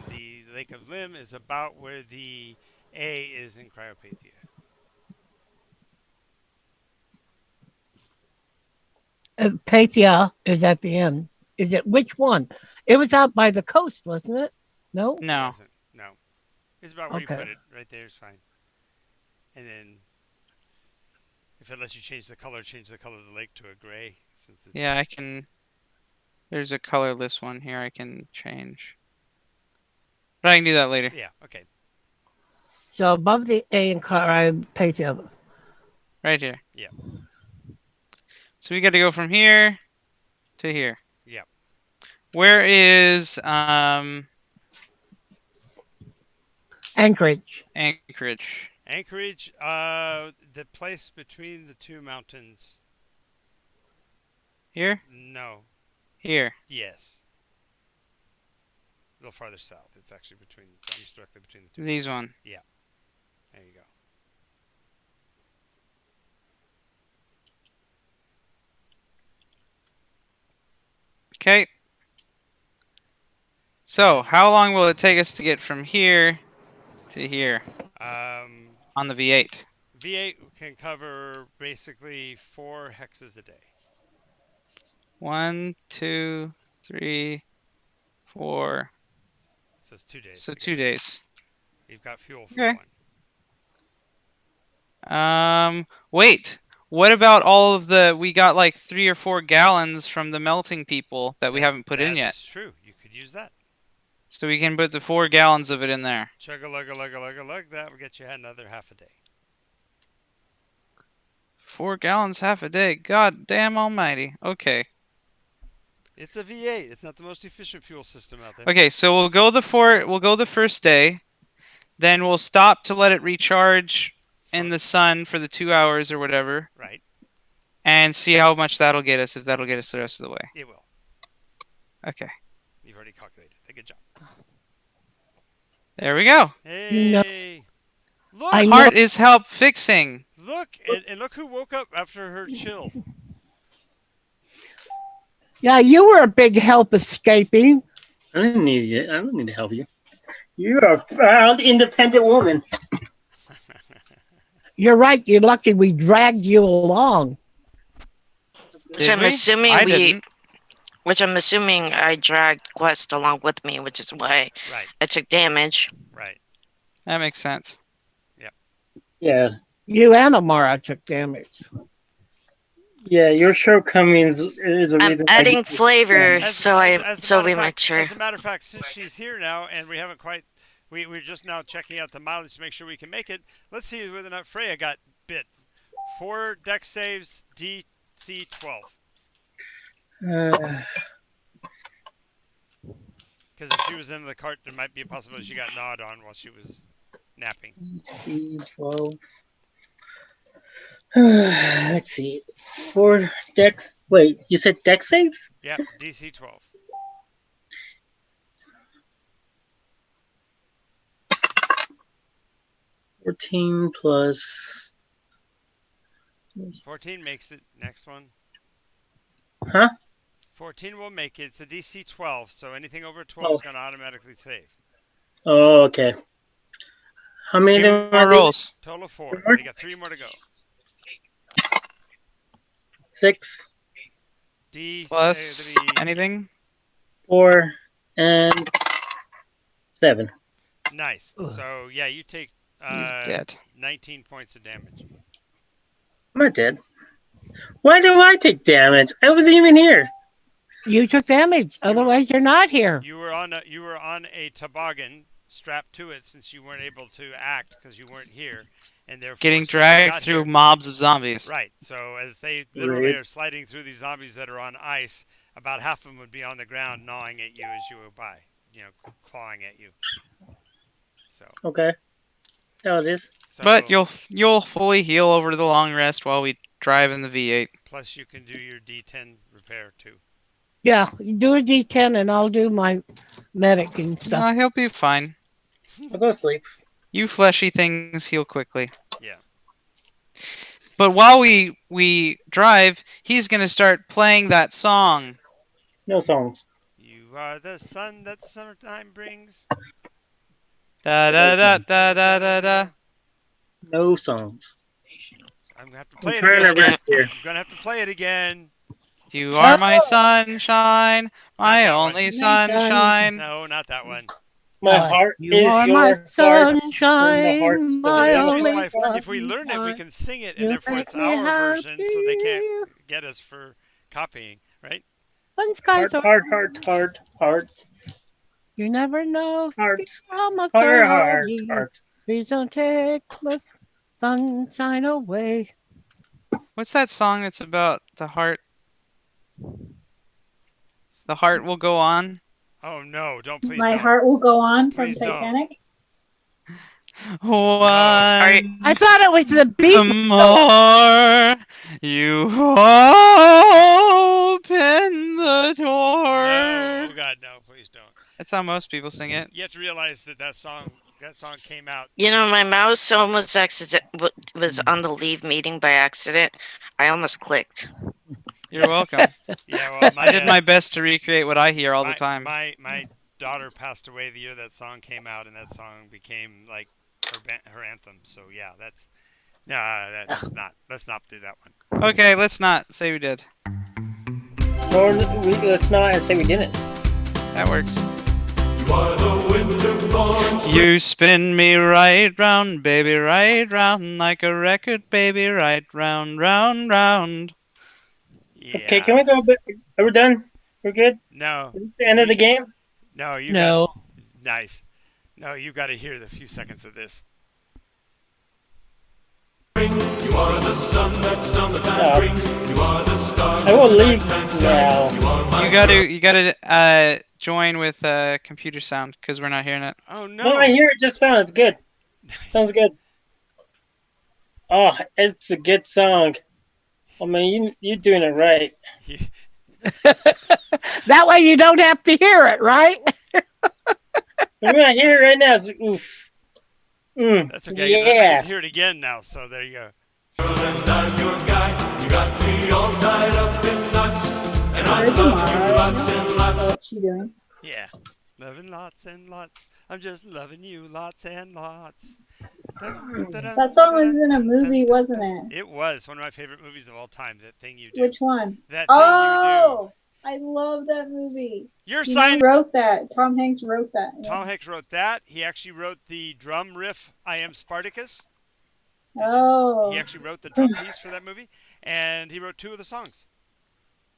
the Lake of Lim is about where the A is in Cryopathia. Pathia is at the end. Is it which one? It was out by the coast, wasn't it? No? It No. wasn't. No. It's about where you Okay. put it. Right there is fine. And then if it lets you change the color of the lake to a gray. Since it's, Yeah, I can. There's a colorless one here I can change. But I can do that later. Yeah, okay. So above the A in Pathia. Right here. Yeah. So we got to go from here to here. Yeah. Where is Anchorage. Anchorage? Anchorage, the place between the two mountains. Here? No. Here. Yes. A little farther south. It's actually almost directly between the two. These mountains. one. Yeah. There you go. Okay. So, how long will it take us to get from here to here on the V8? V8 can cover basically 4 hexes a day. 1, 2, 3, 4. So it's 2 days. So 2 days. You've got fuel for Okay. one. Wait. What about all of we got like 3 or 4 gallons from the melting people that we haven't put in yet. That's true. You could use that. So we can put the 4 gallons of it in there. Chug-a-lug-a-lug-a-lug-a-lug. That will get you another half a day. 4 gallons half a day. God damn almighty. Okay. It's a V8. It's not the most efficient fuel system out there. Okay, so we'll go the first day. Then we'll stop to let it recharge in the sun for the 2 hours or whatever, Right. and see how much that'll get us. If that'll get us the rest of the way. It will. Okay. You've already calculated. Good job. There we go. Hey. Look. I know- Heart is help fixing. Look. And look who woke up after her chill. Yeah, you were a big help escaping. I don't need you. I don't need to help you. You're a proud, independent woman. You're right. You're lucky we dragged you along. Which Did I'm we? assuming I we. didn't. Which I'm assuming I dragged Quest along with me, which is why Right. I took damage. Right. That makes sense. Yeah. You and Amara took damage. Yeah, your shortcomings is the I'm reason. adding flavor, As- so as- as a so matter we of make fact- sure. As a matter of fact, since she's here now, and we haven't quite, we're just now checking out the mileage to make sure we can make it. Let's see whether or not Freya got bit. 4 dex saves, DC 12. Because if she was in the cart, there might be a possibility she got gnawed on while she was napping. C12. Let's see. 4 dex. Wait, you said dex saves? Yeah, DC 12. $14 plus. 14 makes it. Next one. Huh? 14 will make it. It's a DC 12, so anything over 12 is going to automatically save. Oh, okay. How many Two of them more are there? rolls. Total of 4. More? We got 3 more to go. 6, Plus DC anything? 4, and 7. Nice. So, yeah, you take He's dead. 19 points of damage. I'm not dead. Why do I take damage? I wasn't even here. You took damage. Otherwise, you're not here. You were on a toboggan strapped to it since you weren't able to act because you weren't here, and therefore Getting since you dragged got through here- mobs of zombies. Right. So as they literally Right. are sliding through these zombies that are on ice, about half of them would be on the ground gnawing at you as you go by, clawing at you. So, Okay. How it is. But you'll fully heal over the long rest while we drive in the V8. plus you can do your D10 repair too. Yeah, you do a D10 and I'll do my medic and stuff. No, he'll be fine. I'll go sleep. You fleshy things heal quickly. Yeah. But while we drive, he's gonna start playing that song. No songs. You are the sun that the summertime brings. Da da da da da da da. No songs. I'm gonna have to I'm play it trying to again. rest here. I'm gonna have to play it again. You are my sunshine, my that one. only sunshine. No, not that one. My heart You is are your my heart. sunshine, From the So my that's the only reason why if we learn it, we sunshine. can sing it, You and therefore make it's me our version, so they happy. can't get us for copying, right? When skies Heart, are heart, heart, heart, heart, you never know. heart, I'm a heart, heart, cloudy. heart. Please don't take the sunshine away. What's that song that's about the heart? The heart will go on. Oh no! Don't please My don't. heart will go on from Please don't. Titanic. Once I thought it was the the beat. more you open the No, door. oh God, no! Please don't. That's how most people sing it. You have to realize that song came out. You know, my mouse almost was on the leave meeting by accident. I almost clicked. You're welcome. Yeah, well, I did my best to recreate what I hear all the time. My daughter passed away the year that song came out, and that song became like her anthem. So yeah, that's let's not do that one. Okay, let's not say we did. Or let's not say we didn't. That works. You are the winter thorn. You spin me right round, baby, right round, like a record, baby, right round, round, round. Yeah. Okay, can we go? Are we done? We're good? No, Is this the end of the game? no, you No. nice. No, you got to hear the few seconds of this. You are the sun that summertime brings. You are the stars. I will in the leave nighttime sky. now. You are my You gotta join with computer sound because we're not hearing it. Oh no! No, I hear it just fine. It's good. Sounds good. Oh, it's a good song. I mean, you're doing it right. That way you don't have to hear it, right? I'm right here right now. It's, oof. That's okay. I get Yeah. to hear it again now. So there you go. And I'm your guy. You got me all tied up in knots. And I'm loving you lots and lots. What's she doing? Yeah. Loving lots and lots. I'm just loving you lots and lots. Dun, dun, That song was dun, in a dun, movie, dun, wasn't dun. it? It was one of my favorite movies of all time. That thing you do. Which one? That thing Oh, I love that movie. you do. You're He signed. wrote that. Tom Hanks wrote that. Yeah. Tom Hanks wrote that. He actually wrote the drum riff. I Am Spartacus. Oh. He actually wrote the drum piece for that movie, and he wrote 2 of the songs.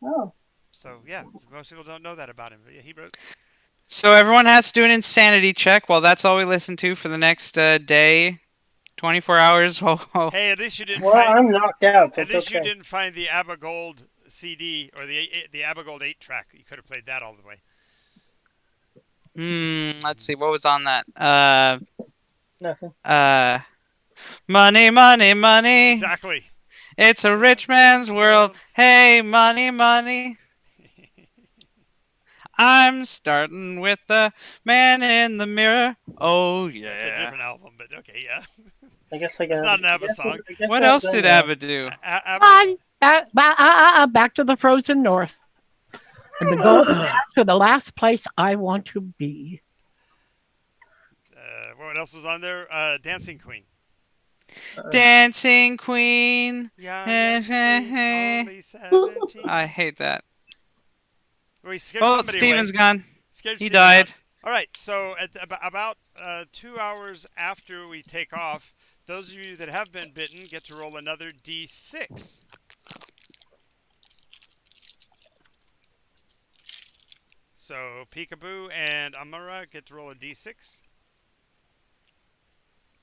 Oh. So yeah, most people don't know that about him, but yeah, he wrote. So everyone has to do an insanity check. Well, that's all we listen to for the next day, 24 hours. Oh. Hey, at least you didn't Well, find. I'm knocked out. So At it's least you okay. didn't find the ABBA Gold CD or the ABBA Gold 8 track. You could have played that all the way. Let's see. What was on that? Nothing. Money, money, money. Exactly. It's a rich man's world. Hey, money, money. I'm starting with the man in the mirror. Oh, It's a yeah. different album, but okay, yeah. I guess I got. It's not an ABBA song. What else did ABBA do? ABBA. Come on, back to the frozen north. And the goal to the last place I want to be. What else was on there? Dancing Queen. Dancing Queen. Young and sweet, only 17. I hate that. Well, he scared Oh, somebody Steven's away. gone. Scared He Steven died. out. All right, so at about 2 hours after we take off, those of you that have been bitten get to roll another D6. So Peekaboo and Amara get to roll a D6.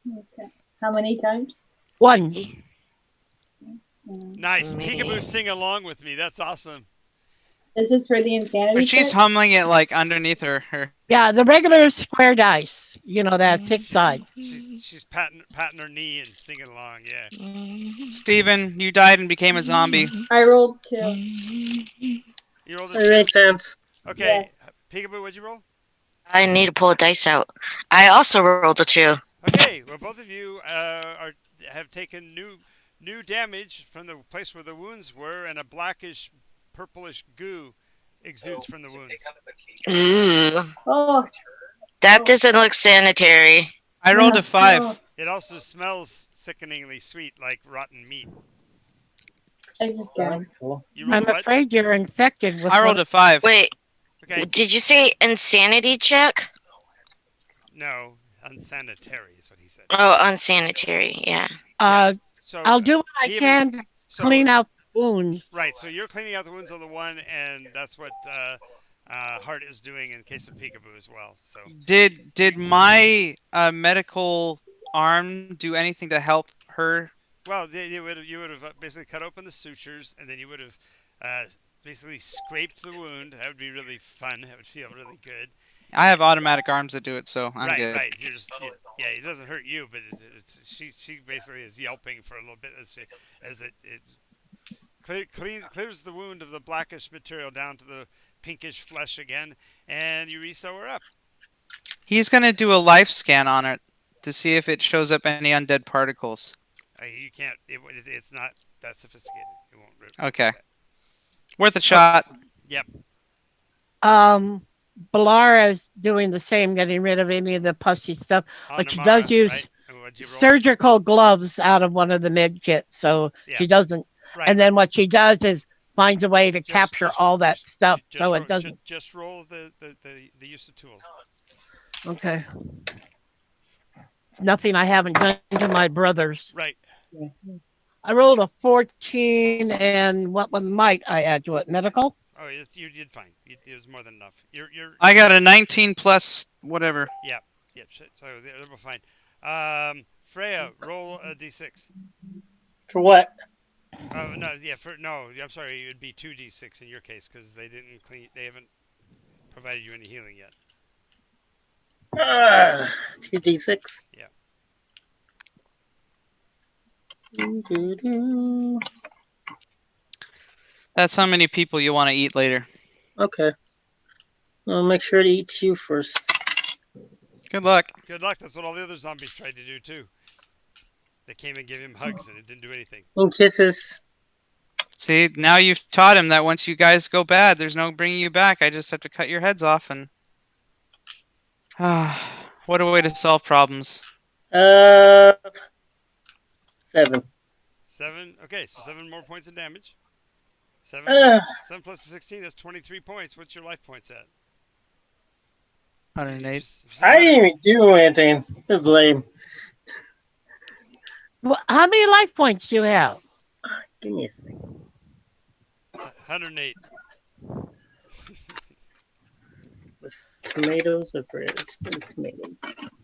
Okay. How many times? One. Nice. Me. Peekaboo sing along with me. That's awesome. Is this for the insanity? But she's check? humming it like underneath her. Yeah, the regular square dice. You know, that 6 side. She's patting her knee and singing along. Yeah. Steven, you died and became a zombie. I rolled 2. You rolled It a makes sense. Okay. Yes. Peekaboo, what'd you roll? I need to pull a dice out. I also rolled a 2. Okay. Well, both of you have taken new damage from the place where the wounds were, and a blackish, purplish goo exudes from the wounds. Ooh. Oh. That doesn't look sanitary. I rolled a 5. Oh, It also smells sickeningly sweet, like rotten meat. I just got That's cool. You rolled I'm a what? afraid you're infected with I rolled a 5. Wait, Okay. did you say insanity check? No, unsanitary is what he said. Oh, unsanitary, yeah. So I'll do what I he can to so- clean out the wound. Right. So you're cleaning out the wounds on the one, and that's what Hart is doing in case of Peekaboo as well. So Did my medical arm do anything to help her? well, you would have basically cut open the sutures, and then you would have basically scraped the wound. That would be really fun. That would feel really good. I have automatic arms that do it, so I'm right, good. right. You're just yeah. It doesn't hurt you, but she basically is yelping for a little bit as it clears the wound of the blackish material down to the pinkish flesh again, and you re-sew her up. He's gonna do a life scan on it to see if it shows up any undead particles. You can't. It's not that sophisticated. It won't. Okay. Worth a shot. Yep. Balara's doing the same, getting rid of any of the pussy stuff. On But she Amara, does use right? And what'd you roll? surgical gloves out of one of the med kits, so Yeah. she doesn't. Right. And then what she does is finds a way to Just- capture just- all that just- stuff, just so roll- it doesn't. Just roll the use of tools. Okay. It's nothing I haven't done to my brothers. Right. I rolled a 14, and what one might I add to it? Medical? Oh, you did fine. It was more than enough. You're. I got a 19 plus whatever. Yep. So they're fine. Freya, roll a d6. For what? Oh no, yeah. No, I'm sorry. It would be 2d6 in your case because they didn't clean. They haven't provided you any healing yet. 2d6. Doo-doo-doo. That's how many people you want to eat later. Okay. I'll make sure to eat you first. Good luck. Good luck. That's what all the other zombies tried to do too. They came and gave him hugs, and it didn't do anything. And kisses. See, now you've taught him that once you guys go bad, there's no bringing you back. I just have to cut your heads off and... what a way to solve problems. 7. 7. Okay, so 7 more points of damage. 7 plus 16, that's 23 points. What's your life points at? 108. I didn't even do anything. This is lame. Well, how many life points do you have? Give me a second. 108. This tomatoes or bread? Tomatoes.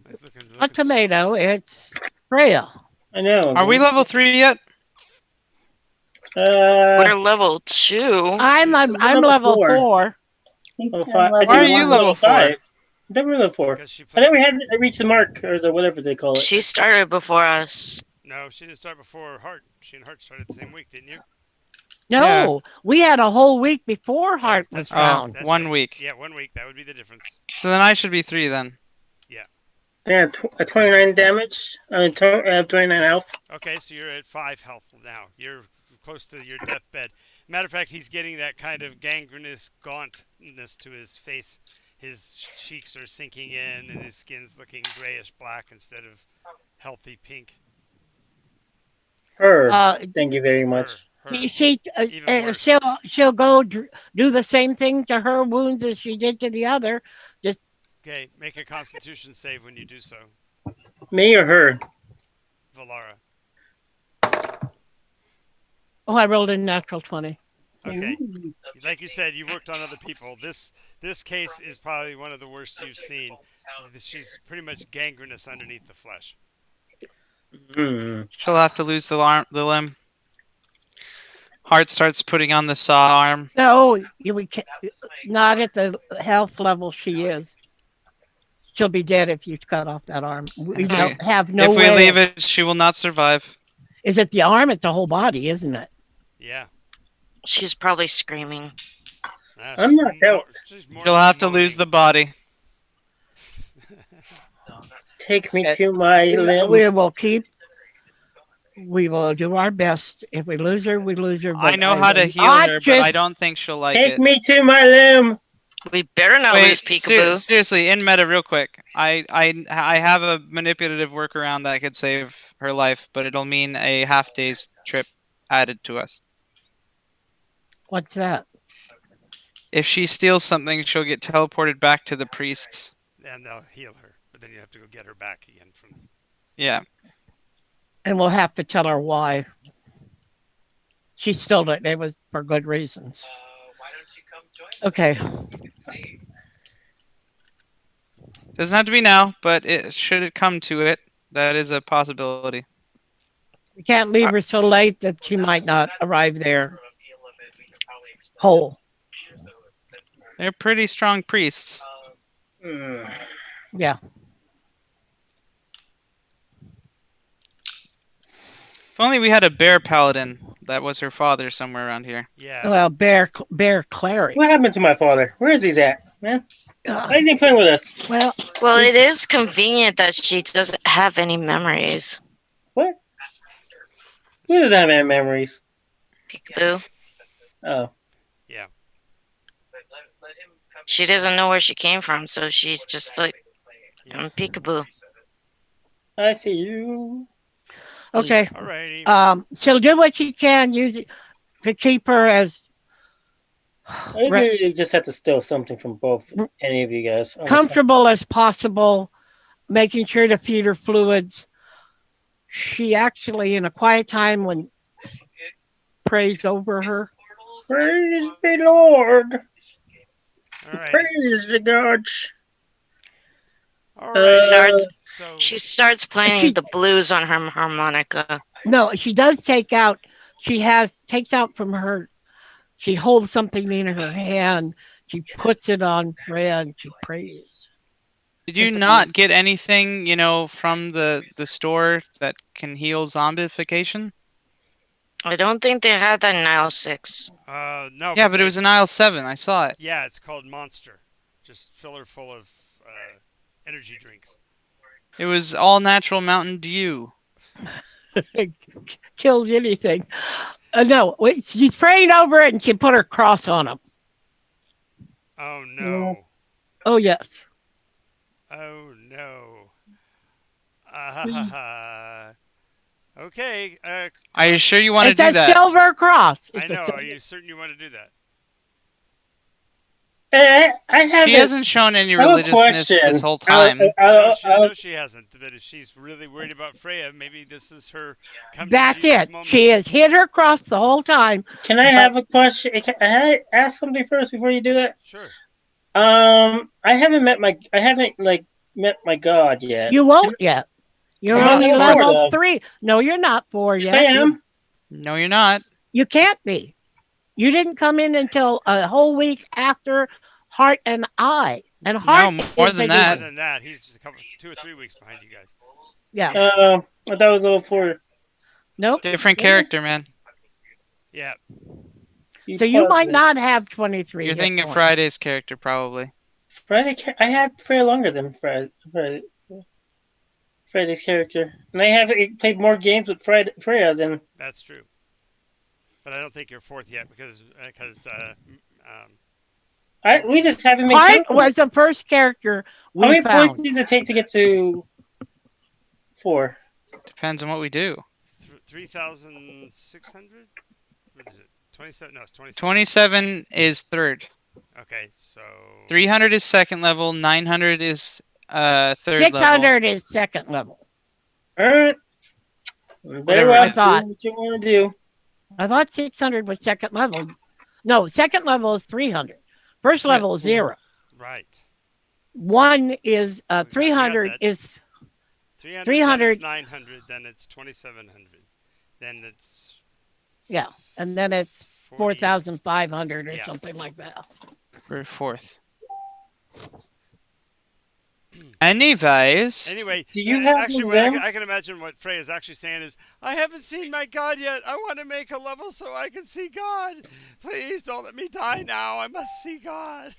Nice looking, A tomato, it's Freya. I know. Are we level 3 yet? We're level 2. I'm level 4. Level I'm 5. level Why are you one. level 4? 5. I think we're level 4. Because she I played. think we had to reach the mark or the whatever they call it. She started before us. No, she didn't start before Hart. She and Hart started the same week, didn't you? No, we had a whole week before Hart was That's right. found. That's 1 right. week. Yeah, 1 week. That would be the difference. So then I should be 3 then. Yeah, 29 damage. I have 29 health. Okay, so you're at 5 health now. You're close to your deathbed. Matter of fact, he's getting that kind of gangrenous gauntness to his face. His cheeks are sinking in, and his skin's looking grayish black instead of healthy pink. Thank you very much. Her. Even worse. She'll go do the same thing to her wounds as she did to the other. Okay, make a Constitution save when you do so, Me or her? Valara. Oh, I rolled a natural 20. Okay, like you said, you worked on other people. This case is probably one of the worst you've seen. She's pretty much gangrenous underneath the flesh. She'll have to lose the limb. Hart starts putting on the saw arm. No, we can't, not at the health level she is. She'll be dead if you cut off that arm. We don't have no If we way. leave it, she will not survive. Is it the arm? It's the whole body, isn't it? Yeah. She's probably screaming. I'm not out. She'll have to lose the body. Take me to my limb. We will do our best. If we lose her, we lose her. I know how to heal her, but I don't think she'll like it. Take me to my limb. We better not lose Peekaboo. Seriously, in meta, real quick. I have a manipulative workaround that could save her life, but it'll mean a half-day's trip added to us. What's that? If she steals something, she'll get teleported back to the priests. And they'll heal her, but then you have to go get her back again from. Yeah. And we'll have to tell her why. She stole it. It was for good reasons. Why don't you come join us? Okay. You can see. Doesn't have to be now, but should it come to it, that is a possibility. We can't leave her so late that she might not arrive there whole. They're pretty strong priests. Yeah. If only we had a bear paladin that was her father somewhere around here. Yeah. Well, Bear Clary. What happened to my father? Where is he at, man? Why is he playing with us? Well, it is convenient that she doesn't have any memories. What? Who doesn't have any memories? Peekaboo. Oh. Yeah. She doesn't know where she came from, so she's just like, I'm Peekaboo. I see you. Okay. Alrighty. She'll do what she can, use it to keep her as I think you just have to steal something from both any of you guys. comfortable as possible, making sure to feed her fluids. She actually, in a quiet time, when prays over her. Praise the Lord. All right. Praise the gods. All right. She starts playing the blues on her harmonica. No, she does take out. Takes out from her. She holds something in her hand. She puts it on Freya and she prays. Did you not get anything, from the store that can heal zombification? I don't think they had that in aisle 6. No. Yeah, but it was in aisle 7. I saw it. Yeah, it's called Monster. Just filler full of energy drinks. It was all natural Mountain Dew. Kills anything. No, she's praying over it and she put her cross on him. Oh no. Oh, yes. Oh no. Okay. Are you sure you want to It's do a that? silver cross. I It's a know. silver- Are you certain you want to do that? I have She hasn't shown any I have a religiousness this question. whole time. I know she hasn't, but if she's really worried about Freya, maybe this is her come to That's Jesus it. moment. She has hit her cross the whole time. Can I have a question? Can I ask something first before you do that? Sure. I haven't met my god yet. You won't yet. You're You're not only four, level though. 3. No, you're not 4 Yes, yet. I am. No, you're not. You can't be. You didn't come in until a whole week after Heart and I. And Heart more is than the- that. More than that, he's 2 or 3 weeks behind you guys. Yeah. I thought it was level 4. Nope. Different character, man. Yeah. So you might not have 23. You're hit thinking of points. Friday's character, probably. I had Freya longer than Friday's character, and I have played more games with Freya than. That's true. But I don't think you're 4th yet because we just haven't made. Heart was the first character we How many found. points does it take to get to 4? Depends on what we do. 3,600. What is it? 27. No, it's 27. 27 is 3rd. Okay, so 300 is 2nd level. 900 is 3rd level. 600 is 2nd level. All right. Very well. I thought. Do what you want to do. I thought 600 was 2nd level. No, 2nd level is 300. First level is 0. right. 1 is got 300 that. is 300. 300. Then it's 900. Then it's 2,700. Then it's yeah, and then it's 40. 4,500 or Yeah. something like that. For 4th. Anyways. Anyway, Do you have actually, them? I can imagine what Frey is actually saying is, I haven't seen my God yet. I want to make a level so I can see God. Please don't let me die now. I must see God.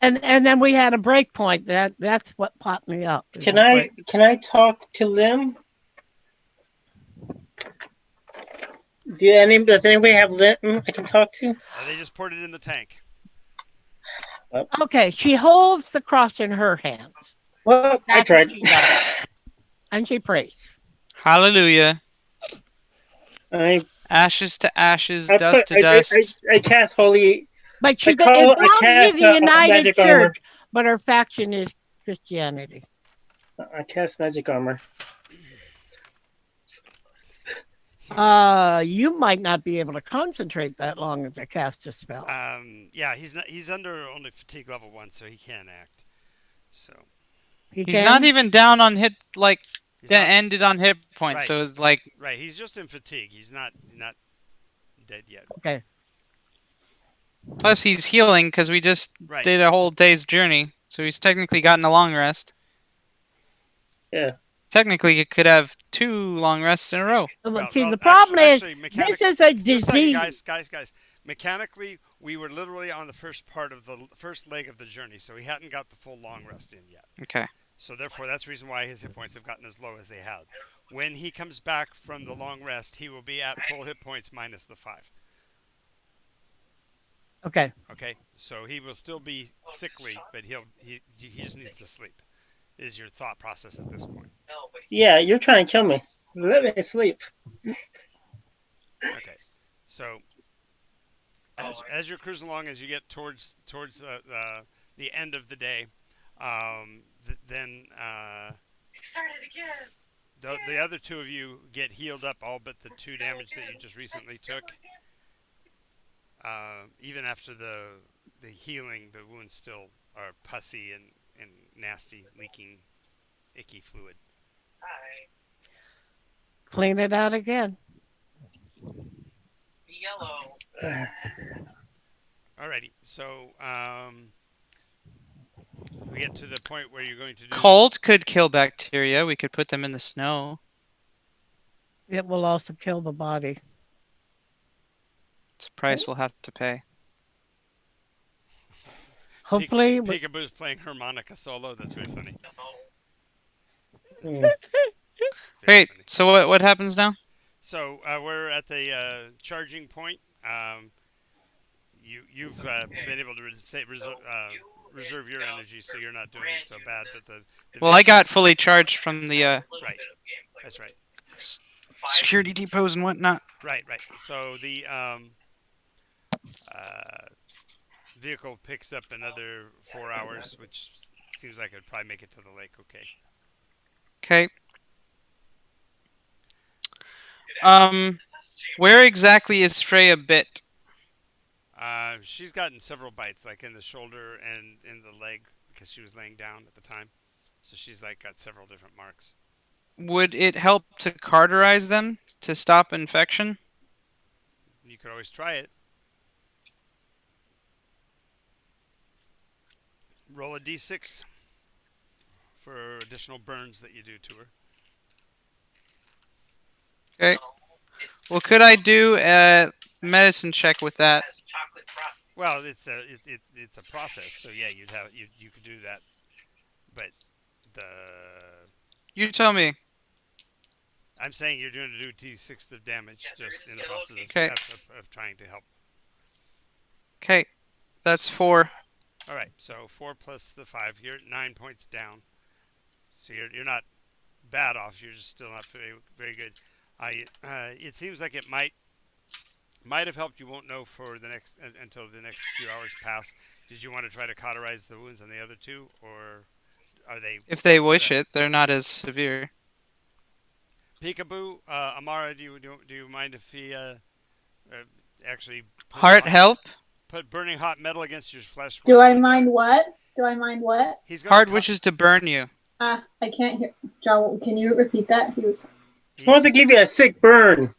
And then we had a break point. That's what popped me up. Can I talk to Lim? Does anybody have Lim I can talk to? They just poured it in the tank. Okay, she holds the cross in her hands. Well, I That's tried. what she does. And she prays. Hallelujah. I Ashes to ashes, I dust put- to dust. I cast holy. But she I call- I belongs cast, to the United magic Church, armor. but her faction is Christianity. I cast magic armor. You might not be able to concentrate that long if I cast a spell. Yeah, he's under only fatigue level 1, so he can't act. So He He's can? not even down on hit, like, he's not- ended on hit points. Right. So, it's like, right. He's just in fatigue. He's not dead yet. Okay. plus he's healing because we just Right. did a whole day's journey. So he's technically gotten a long rest. Yeah. Technically, he could have 2 long rests in a row. See, the problem actually, is, this is a Just a second, disease. guys. Mechanically, we were literally on the first part of the first leg of the journey, so he hadn't got the full long rest in yet. Okay. So therefore, that's the reason why his hit points have gotten as low as they have. When he comes back from the long rest, he will be at full hit points minus the 5. Okay. Okay, so he will still be sickly, but he just needs to sleep. Is your thought process at this point? Yeah, you're trying to kill me. Let me sleep. Okay, so as you're cruising along, as you get towards the end of the day, then Started again. the other 2 of you get healed up, all but the 2 damage that you just recently took. Even after the healing, the wounds still are pussy and nasty, leaking, icky fluid. Hi. Clean it out again. Yellow. Alrighty, so we get to the point where you're going to do Cold could kill bacteria. We could put them in the snow. It will also kill the body. It's a price we'll have to pay. Hopefully, Peekaboo's playing harmonica solo. That's very funny. Hmm. Very Great. funny. So what happens now? So we're at the charging point. You've been able to reserve your energy, so you're not doing so bad. But the Well, I got fully charged from the right. That's right. security depots and whatnot. Right. So the vehicle picks up another 4 hours, which seems like it'd probably make it to the lake. Okay. Okay. Where exactly is Freya bit? She's gotten several bites, like in the shoulder and in the leg, because she was laying down at the time. So she's like got several different marks. Would it help to cauterize them to stop infection? You could always try it. Roll a d6 for additional burns that you do to her. Okay. Well, could I do a medicine check with that? Well, it's a process, so yeah, you could do that, but You tell me. I'm saying you're going to do d6 of damage just in the process Okay. of trying to help. Okay. That's 4. All right, so 4 plus the 5, you're 9 points down. So you're not bad off. You're just still not very good. It seems like it might have helped. You won't know for the next until the next few hours pass. Did you want to try to cauterize the wounds on the other two, or are they? If they wish it, they're not as severe. Peekaboo, Amara, do you mind if he actually Heart help? put burning hot metal against your flesh? Do I mind what? Do I mind what? He's Heart wishes to burn you. I can't hear. John, can you repeat that? He wants to give you a sick burn.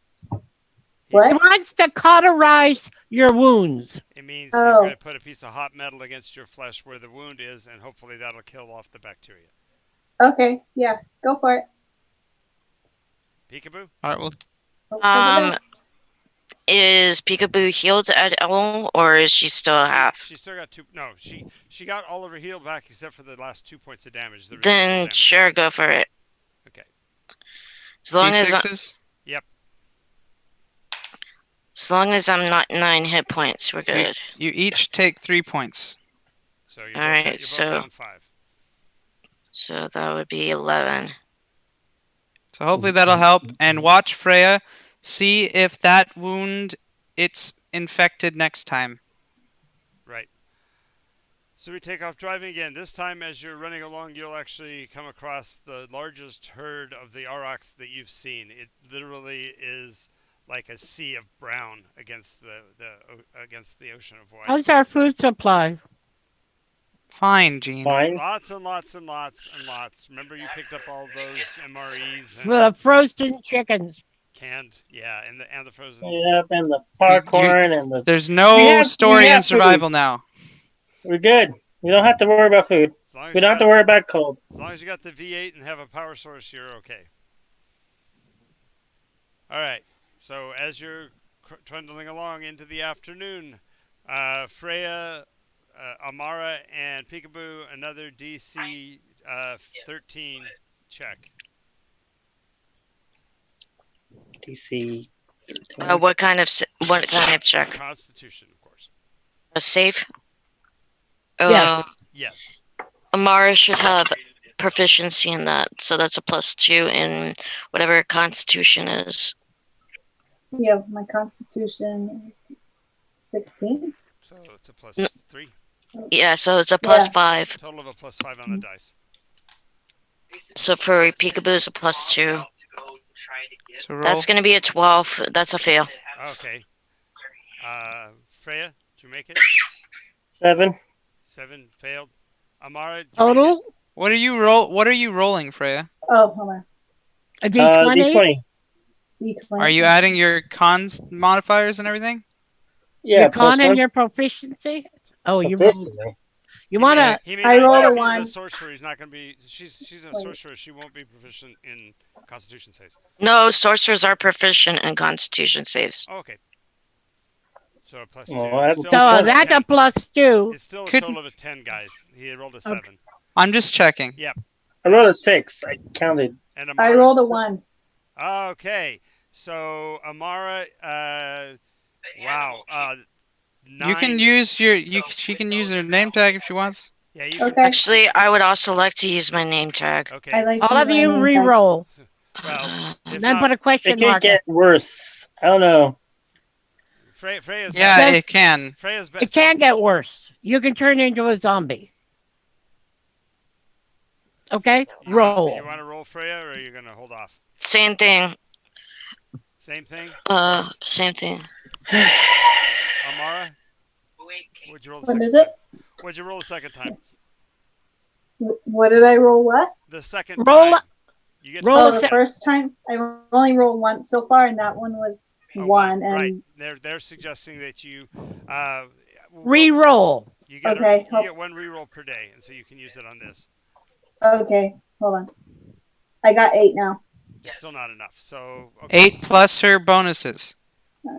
What? he wants to cauterize your wounds. It means he's going to put a piece of hot metal against your flesh where the wound is, and hopefully that'll kill off the bacteria. Okay, yeah, go for it. Peekaboo? All right, well, Hope for the best. Is Peekaboo healed at all, or is she still half? She still got 2. No, she got all of her heal back except for the last 2 points of damage. The Then residual damage. sure, go for it. Okay. As long as D6s? I'm not 9 hit points, we're good. You each take 3 points. So you're All both, right, you're both so- down 5. So that would be 11. So hopefully that'll help. And watch Freya. See if that wound it's infected next time. Right. So we take off driving again. This time, as you're running along, you'll actually come across the largest herd of the aurochs that you've seen. It literally is like a sea of brown against the ocean of white. How's our food supply? Fine, Gene. Fine. Lots and lots and lots and lots. Remember, you picked up all those MREs and The frozen chickens. canned, yeah, and the frozen. Yep, and the popcorn and the. There's no We have story in food. survival now. We're good. We don't have to worry about food. As long as We you don't have to got- worry about cold. As long as you got the V8 and have a power source, you're okay. All right. So as you're trundling along into the afternoon, Freya, Amara, and Peekaboo, another DC 13 check. DC. What kind of check? Constitution, of course. A safe? Yes. Yes. Amara should have proficiency in that, so that's a +2 in whatever Constitution is. Yeah, my constitution is 16. So it's a plus No. 3. Yeah, so it's a Yeah. +5. Total of a plus 5 on the dice. So for Peekaboo, it's a +2. So roll. That's going to be a 12. That's a fail. Okay. Freya, did you make it? 7. 7 failed. Amara, did you make it? Total? What are you rolling, Freya? Oh, hold on. A D20? D20. D20. Are you adding your cons modifiers and everything? Yeah, Your plus con and 1. your proficiency? Oh, you rolled. Proficiency. You want to. He may I not rolled know a if one. He's a sorcerer. He's not going to be. She's a Wait. sorcerer. She won't be proficient in Constitution saves. No, sorcerers are proficient in Constitution saves. Oh, okay. So a plus Oh, 2. I have It's a still, So plus- that's a +2. it's still a Could- total of a 10, guys. He rolled a 7. I'm just checking. Yep. I rolled a 6. I counted. And I Amara? rolled a 1. Okay. So Amara, wow. 9. You can use she can use her name tag if she wants. Yeah, you can. Okay. Actually, I would also like to use my name tag. I Okay. like All of my you name tag. re-roll. Well, if Then not, put a It question could mark. get worse. I don't know. Freya's Yeah, Then- it can. Freya's It can get worse. You can turn into a zombie. Okay? Roll. You want to roll Freya, or are you going to hold off? Same thing. Same thing. Same thing. Amara, would you roll the What second is it? time? Would you roll the second time? What did I roll? What? The second Roll time. You get to roll roll a Oh, the se- first time? I only rolled once so far, and that one was a 1. And Right. They're suggesting that you Re-roll. you get Okay. you get 1 reroll per day, and so you can use it on this. okay, hold on. I got 8 now. It's still not enough. So okay. 8 plus her bonuses.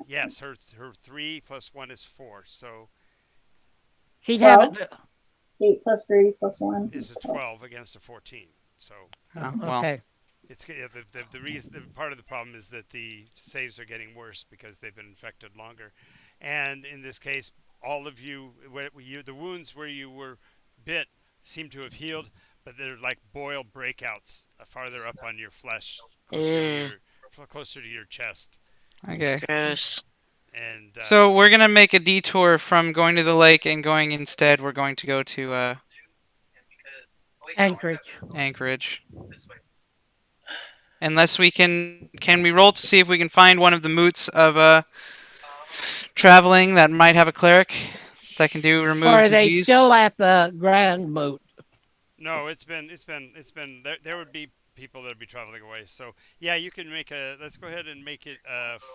Yes, her 3 plus 1 is 4, so She's Well, having. 8 plus 3 plus 1. is a 12 against a 14. So Oh, well, Okay. it's the reason part of the problem is that the saves are getting worse because they've been infected longer, and in this case, all of you, the wounds where you were bit seem to have healed, but they're like boil breakouts farther up on your flesh, closer to your chest, okay. Gross. and So we're gonna make a detour from going to the lake and going instead. We're going to go to Anchorage. Anchorage. Unless we can we roll to see if we can find one of the moots of traveling that might have a cleric that can do remove Or are they disease? still at the Grand Moot? no, it's been there would be people that would be traveling away. So yeah, you can make let's go ahead and make it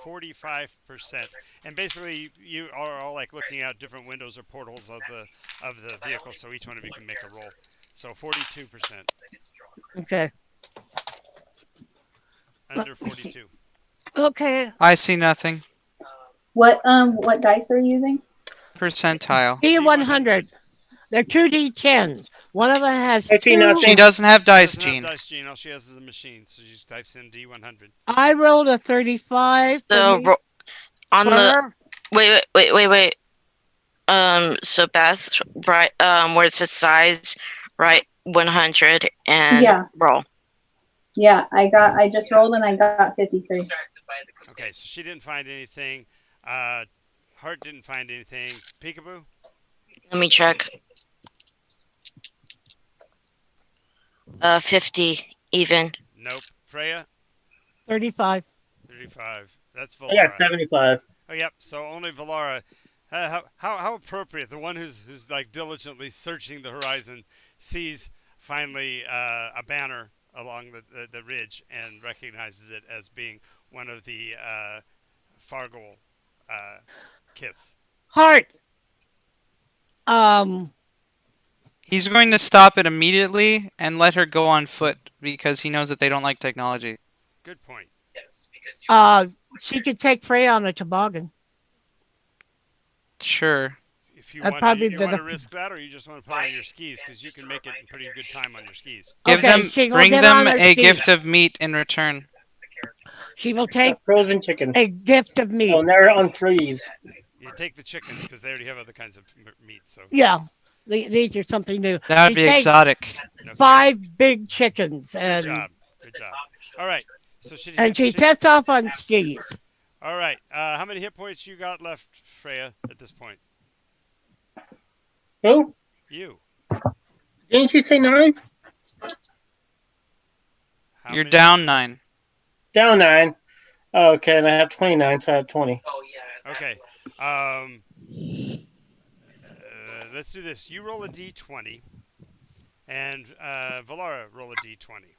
45%, and basically you are all like looking out different windows or portals of the vehicle, so each one of you can make a roll. So 42%, Okay. under 42. Okay. I see nothing. What dice are you using? Percentile. D100. They're 2D10s. One of them has I see 2. nothing. She doesn't have dice, Doesn't have Gene. dice, Gene. All she has is a machine, so she just types in D100. I rolled a 35. So on for the her. wait. So Beth, right? Where it says size, right? 100 and Yeah. roll. Yeah, I just rolled and I got 53. Okay, so she didn't find anything. Hart didn't find anything. Peekaboo? Let me check. 50 even. Nope. Freya? 35. 35. That's I Valara. got 75. Oh, yep. So only Valara. How appropriate. The one who's like diligently searching the horizon sees finally a banner along the ridge and recognizes it as being one of the Fargol kiths. Heart. He's going to stop it immediately and let her go on foot because he knows that they don't like technology. Good point. She could take Freya on a toboggan. Sure. If you That'd want, probably you be want to the- risk that, or you just want to put on your skis because you can make it in pretty good time on your skis. Give Okay, them, she will bring get them on her a skis. gift of meat in return. She will take Frozen chicken. a gift of meat. I'll never unfreeze. You take the chickens because they already have other kinds of meat. So Yeah. These are something new. That would She be takes exotic. okay. 5 big chickens Good and job. Good job. All right. So she sets off on skis. All right. How many hit points you got left, Freya, at this point? Who? You. Didn't you say 9? How You're many- down 9. Down 9. Oh, okay, and I have 29, so I have 20. Okay. Let's do this. You roll a d20, and Valara roll a d20.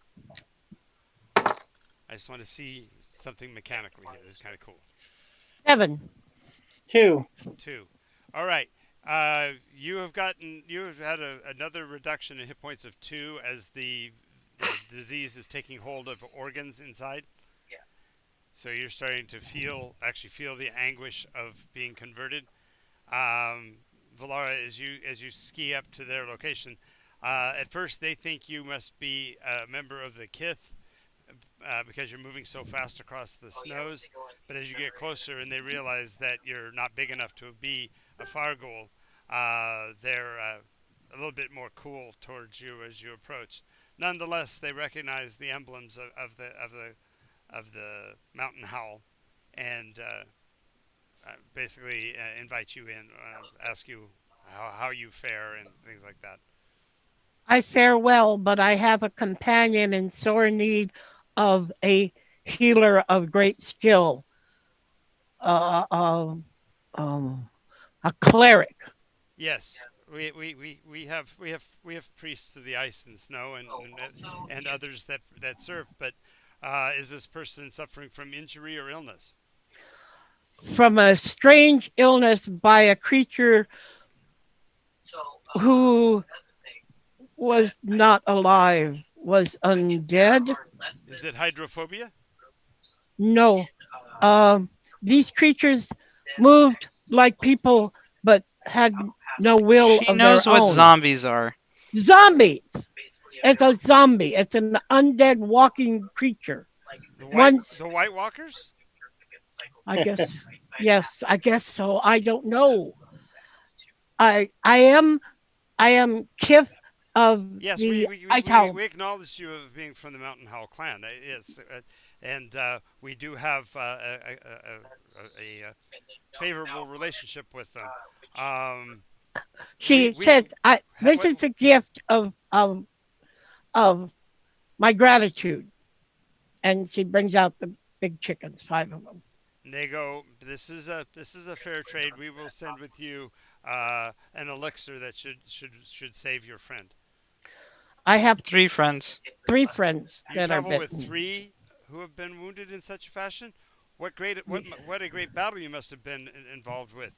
I just want to see something mechanically here. This is kind of cool. 7. 2. 2. All right. You have had another reduction in hit points of 2 as the disease is taking hold of organs inside. So you're starting to actually feel the anguish of being converted. Um, Valara, as you ski up to their location, at first they think you must be a member of the Kith because you're moving so fast across the snows. But as you get closer and they realize that you're not big enough to be a Fargul, they're a little bit more cool towards you as you approach. Nonetheless, they recognize the emblems of the mountain howl, and basically invite you in, ask you how you fare and things like that. I fare well, but I have a companion in sore need of a healer of great skill, uh, um, um, a cleric. Yes, we have priests of the ice and snow and others that serve. But is this person suffering from injury or illness? From a strange illness by a creature who was not alive, was undead. Is it hydrophobia? No, um, these creatures moved like people, but had no will She of their knows what own. zombies are. Zombies. It's a zombie. It's an undead walking creature. The Once, White Walkers? I guess, yes, I guess so. I don't know. I am Kith of Yes, the Ice Hound. we acknowledge you of being from the Mountain Howl clan. Yes, and we do have a favorable relationship with them. Um, She says, "This is a gift of my gratitude," and she brings out the big chickens, 5 of them. and they go, this is a fair trade. We will send with you an elixir that should save your friend. I have 3 friends. 3 friends You that are travel with bitten. 3 who have been wounded in such a fashion. What a great battle you must have been involved with.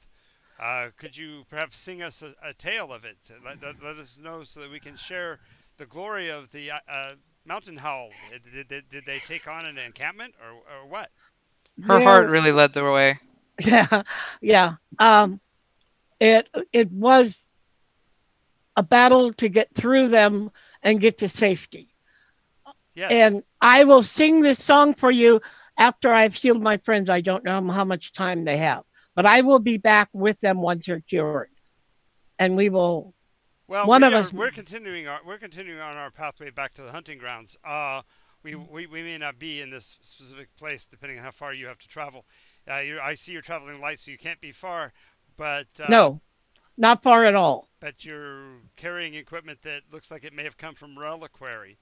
Could you perhaps sing us a tale of it? Let us know so that we can share the glory of the mountain howl. Did they take on an encampment or what? Her There, heart really led the way. yeah, yeah. It was a battle to get through them and get to safety. Yes. And I will sing this song for you after I've healed my friends. I don't know how much time they have, but I will be back with them once they're cured, and we will. Well, One of us. we're continuing on our pathway back to the hunting grounds. We may not be in this specific place depending on how far you have to travel. I see you're traveling light, so you can't be far, but No, not far at all. but you're carrying equipment that looks like it may have come from reliquary.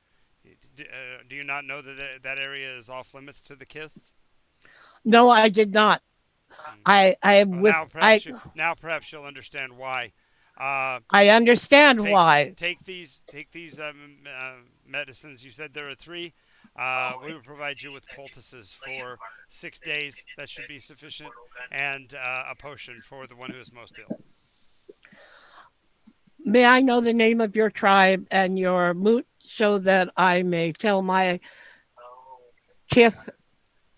Do you not know that area is off limits to the Kith? No, I did not. I am Well, with. now perhaps you'll understand why. I understand take why. take these medicines. You said there are 3. We will provide you with poultices for 6 days. That should be sufficient, and a potion for the one who is most ill. May I know the name of your tribe and your moot so that I may tell my kith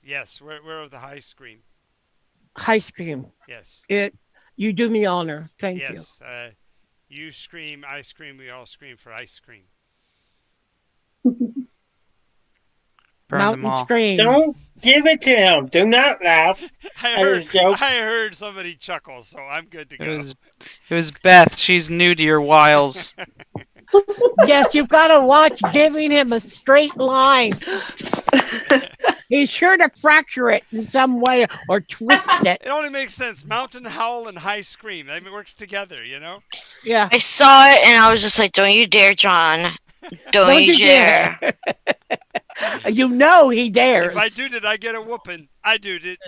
Yes, we're of the high scream. high scream? Yes, You do me honor. Thank you. yes. You scream, I scream, we all scream for ice cream. Burn them Mountain all. scream. Don't give it to him. Do not laugh I at his heard, jokes. I heard somebody chuckle, so I'm good to It go. was Beth. She's new to your wiles. Yes, you've got to watch giving him a straight line. He's sure to fracture it in some way or twist it. It only makes sense. Mountain howl and high scream. I mean, it works together, you know? Yeah. I saw it and I was just like, "Don't you dare, John! Don't you dare!" You know he dares. If I do it, I get a whooping. I do it.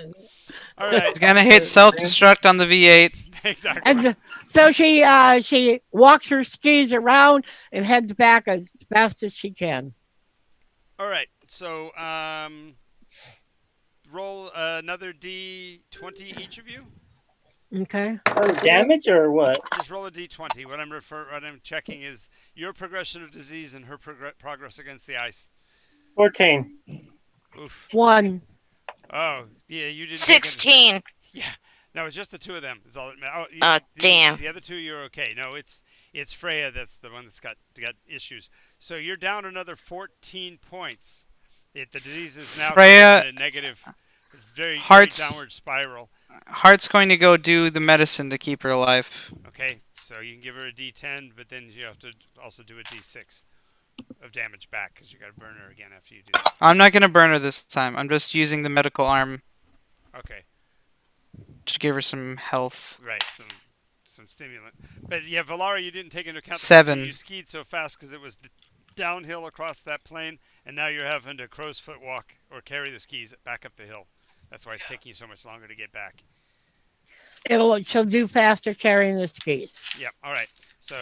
All right. It's gonna hit self-destruct on the V8. Exactly. And so she walks her skis around and heads back as fast as she can. All right. So, roll another D20 each of you. Okay. Damage or what? Just roll a D20. What I'm checking is your progression of disease and her progress against the ice. 14. Oof. 1. Oh, yeah, you didn't take it. 16. Yeah. No, it's just the two of them. Is all that matters. Oh, Oh, damn. The other two, you're okay. No, it's Freya that's the one that's got issues. So you're down another 14 points. The disease is now kind Freya, of in a negative, very Heart's downward spiral. Heart's going to go do the medicine to keep her alive. Okay, so you can give her a D10, but then you have to also do a D6 of damage back because you got to burn her again after you do that. I'm not going to burn her this time. I'm just using the medical arm Okay, to give her some health. right, some stimulant. But yeah, Valara, you didn't take into account the fact 7. that you skied so fast because it was downhill across that plane, and now you're having to crow's foot walk or carry the skis back up the hill. That's why it's taking you so much longer to get back. She'll do faster carrying the skis. Yep. All right. So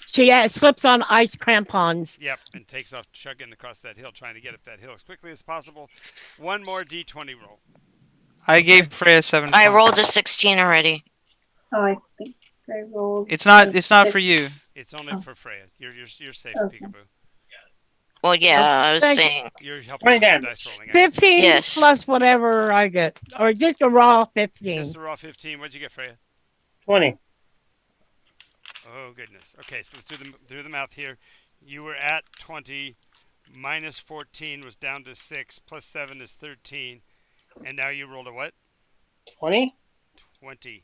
She slips on ice crampons. yep, and takes off chugging across that hill, trying to get up that hill as quickly as possible. One more D20 roll. I gave Freya 7 I points. rolled a 16 already. Oh, I think I rolled. It's not six. for you. It's only Oh. for Freya. You're safe, Okay. Peekaboo. Well, yeah, I was thank you. saying. You're helping 20 with the damage. dice rolling. 15 Yes. plus whatever I get. Or just a raw 15. Just a raw 15. What'd you get, Freya? 20. Oh goodness. Okay, so let's do the math here. You were at 20, minus 14 was down to 6, plus 7 is 13, and now you rolled a what? 20? 20.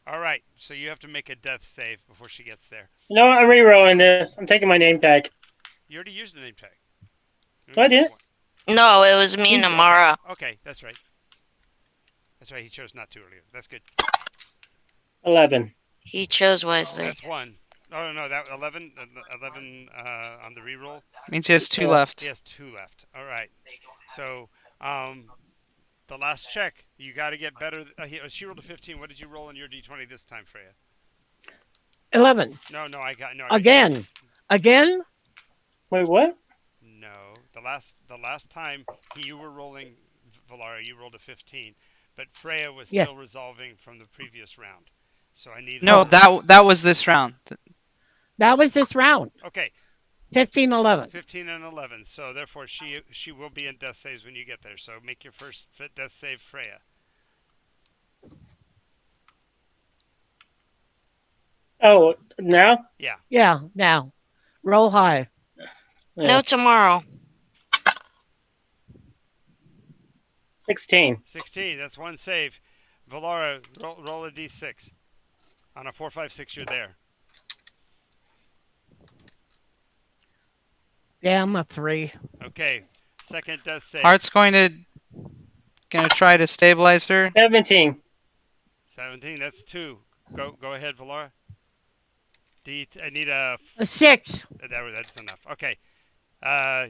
All right. So you have to make a death save before she gets there. You know what? I'm re-rolling this. I'm taking my name tag. You already used a name tag. No, I didn't. No, it was me and Amara. Okay, that's right. That's right. He chose not to earlier. That's good. 11. He chose wisely. That's one. Oh no, that 11 on the reroll. Means he has 2 Yeah. left. He has 2 left. All right. So, the last check, you got to get better. She rolled a 15. What did you roll on your D20 this time, Freya? 11. No, I got no. Again. Again? Wait, what? No, the last time you were rolling, Valara, you rolled a 15, but Freya was Yeah. still resolving from the previous round. So I need. No, that was this round. That was this round. Okay, 15, 11. 15 and 11. So therefore, she will be in death saves when you get there. So make your first death save, Freya. Oh, now? Yeah, now. Roll high. No, tomorrow. 16. 16. That's one save. Valara, roll a d6. On a 4, 5, 6, you're there. Yeah, I'm a 3. Okay. Second death save. Heart's going to try to stabilize her. 17. 17. That's 2. Go ahead, Valara. I need a. A 6. That's enough. Okay.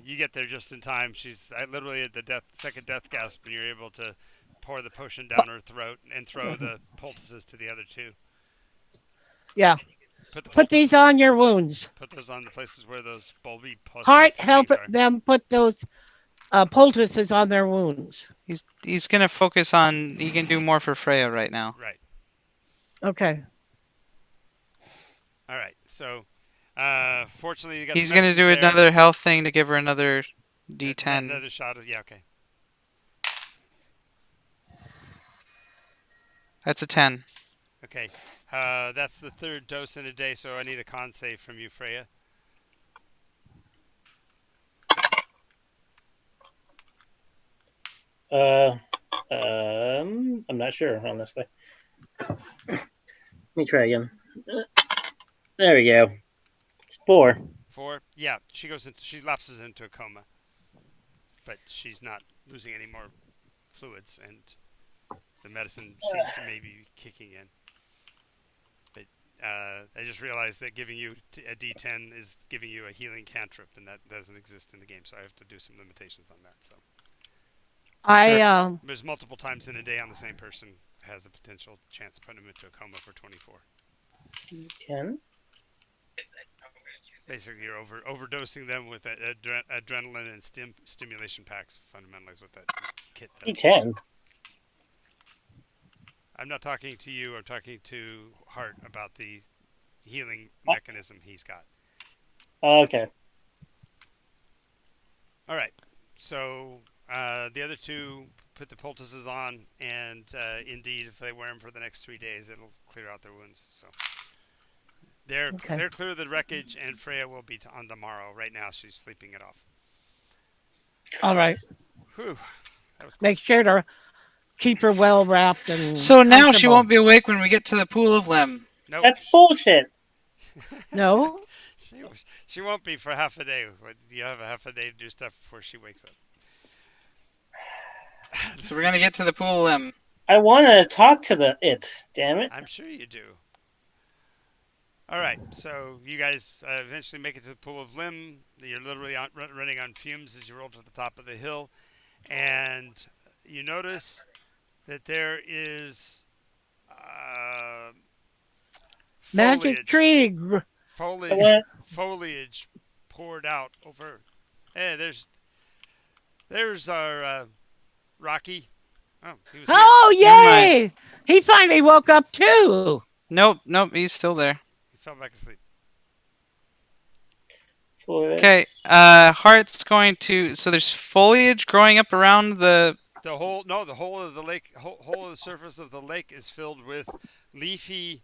You get there just in time. She's literally at the second death gasp, and you're able to pour the potion down her throat and throw the poultices to the other 2. Yeah. Put these on your wounds. Put those on the places where those bulby Heart, pus help things are. them put those poultices on their wounds. He's going to focus on. He can do more for Freya right now. Right. Okay. All right. So, fortunately, you got. He's the going to do medicines there. another health thing to give her another D10. Another shot of okay. That's a 10. Okay. That's the 3rd dose in a day, so I need a con save from you, Freya. I'm not sure, honestly. Let me try again. There we go. It's 4. 4. Yeah, she lapses into a coma, but she's not losing any more fluids, and the medicine seems to maybe be kicking in. But I just realized that giving you a D10 is giving you a healing cantrip, and that doesn't exist in the game, so I have to do some limitations on that. So there's multiple times in a day on the same person has a potential chance of putting them into a coma for 24. 10. Basically, you're overdosing them with adrenaline and stimulation packs. Fundamentally, is what that kit does. D10. I'm not talking to you. I'm talking to Hart about the healing mechanism he's got. Okay. All right. So the other 2 put the poultices on, and indeed, if they wear them for the next 3 days, it'll clear out their wounds. So Okay. they're clear of the wreckage, and Freya will be on tomorrow. Right now, she's sleeping it off. All right. Whew, that was Make close. sure to keep her well wrapped and So now she comfortable. won't be awake when we get to the pool of Lem. Nope. That's bullshit. No. She won't be for half a day. You have a half a day to do stuff before she wakes up. So we're gonna get to the pool of Lem. I want to talk to it. Damn it. I'm sure you do. All right, so you guys eventually make it to the pool of Lim. You're literally running on fumes as you roll to the top of the hill, and you notice that there is Magic tree. foliage poured out over. Hey, there's our Rocky. Oh, he was here. Oh, Never mind. yay! He finally woke up too. Nope, he's still there. He fell back asleep. Okay, Heart's going to. So there's foliage growing up around the. The whole of the lake, whole of the surface of the lake is filled with leafy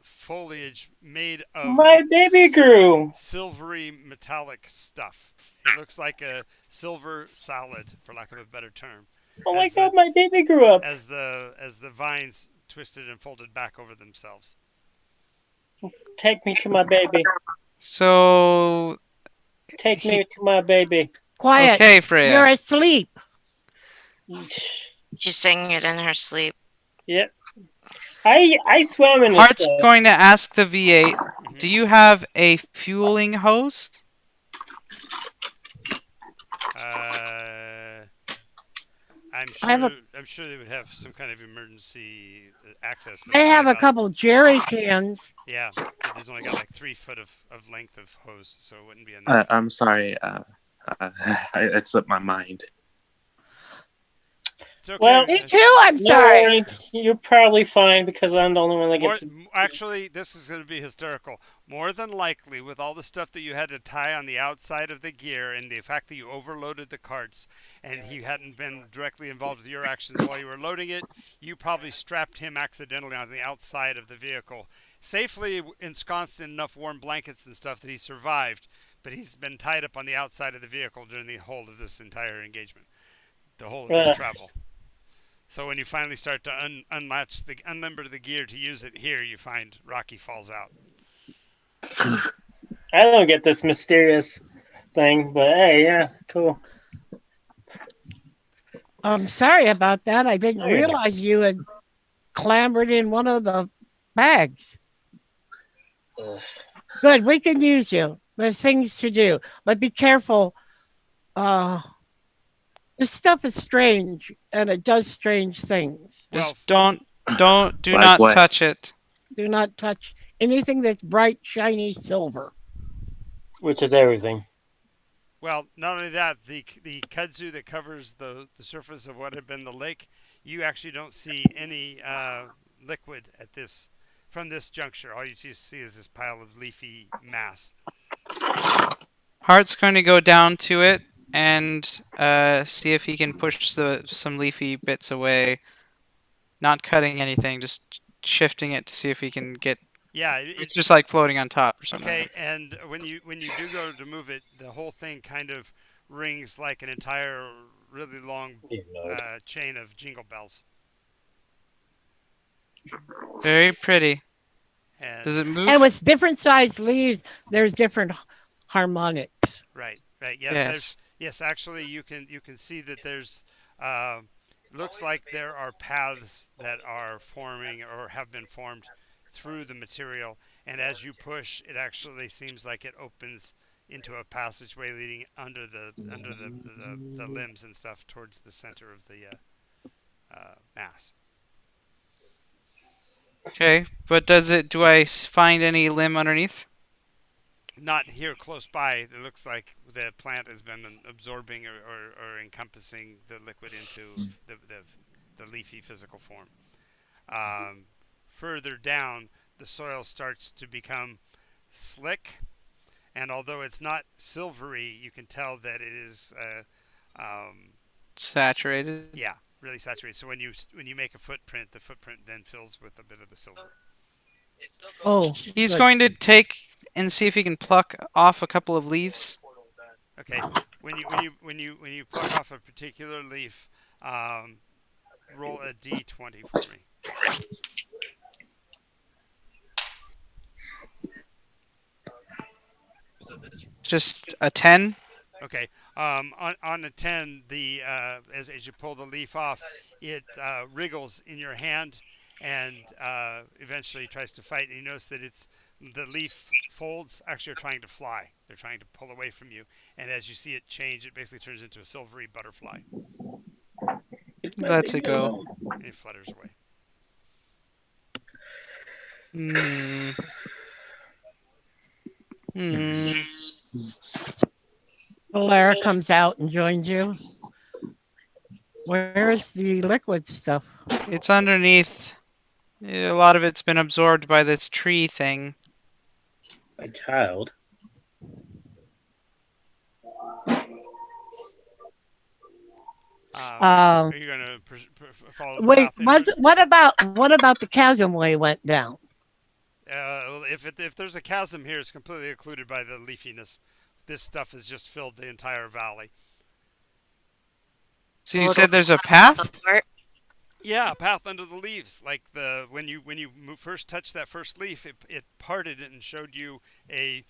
foliage made of My baby grew. silvery metallic stuff. It looks like a silver salad, for lack of a better term. Oh my As god, the- my baby grew up. As the vines twisted and folded back over themselves. Take me to my baby. So Take me to my baby. Quiet. okay, Freya. You're asleep. She's saying it in her sleep. Yep. I swam in this Heart's stuff. going to ask the V8. Do you have a fueling hose? I'm sure they would have some kind of emergency access. but They have I a doubt- couple jerry cans. Yeah, but there's only got like 3 foot of length of hose, so it wouldn't be enough. I'm sorry. It slipped my mind. It's okay. Well, Me too. I'm No sorry. worries. You're probably fine because I'm the only one that gets. Actually, this is going to be hysterical. More than likely, with all the stuff that you had to tie on the outside of the gear and the fact that you overloaded the carts and he hadn't been directly involved with your actions while you were loading it, you probably strapped him accidentally on the outside of the vehicle, safely ensconced in enough warm blankets and stuff that he survived, but he's been tied up on the outside of the vehicle during the whole of this entire engagement, the whole of your travel. So when you finally start to unlimber the gear to use it here, you find Rocky falls out. I don't get this mysterious thing, but hey, yeah, cool. I'm sorry about that. I didn't Oh, yeah. realize you had clambered in one of the bags. Ugh. Good. We can use you. There's things to do, but be careful. This stuff is strange, and it does strange things. Just Well, do Like not what? touch it. Do not touch anything that's bright, shiny silver. Which is everything. Well, not only that, the kudzu that covers the surface of what had been the lake, you actually don't see any liquid from this juncture. All you see is this pile of leafy mass. Heart's going to go down to it and see if he can push some leafy bits away. Not cutting anything, just shifting it to see if he can get. Yeah, It's just like floating on top or something. okay. And when you do go to move it, the whole thing kind of rings like an entire really long chain of jingle bells. Very pretty. And Does it move? And with different sized leaves, there's different harmonics. right. Yeah. Yes. Yes. Actually, you can see that there's. Looks like there are paths that are forming or have been formed through the material, and as you push, it actually seems like it opens into a passageway leading under the limbs and stuff towards the center of the mass. Okay, but do I find any limb underneath? Not here close by. It looks like the plant has been absorbing or encompassing the liquid into the leafy physical form. Further down, the soil starts to become slick, and although it's not silvery, you can tell that it is Saturated. yeah, really saturated. So when you make a footprint, the footprint then fills with a bit of the silver. Oh, He's good. going to take and see if he can pluck off a couple of leaves. Okay. When you pluck off a particular leaf, roll a d20 for me. Just a 10. Okay. On a 10, the as you pull the leaf off, it wriggles in your hand and eventually tries to fight. And you notice that the leaf folds. Actually, are trying to fly. They're trying to pull away from you. And as you see it change, it basically turns into a silvery butterfly. Let's it go. And it flutters away. Hmm. Hmm. Valara comes out and joins you. Where's the liquid stuff? It's underneath. A lot of it's been absorbed by this tree thing. My child. Are you going to follow the Wait, path? what about the chasm way went down? If there's a chasm here, it's completely occluded by the leafiness. This stuff has just filled the entire valley. So you said there's a path? Yeah, a path under the leaves. Like when you first touched that first leaf, it parted it and showed you a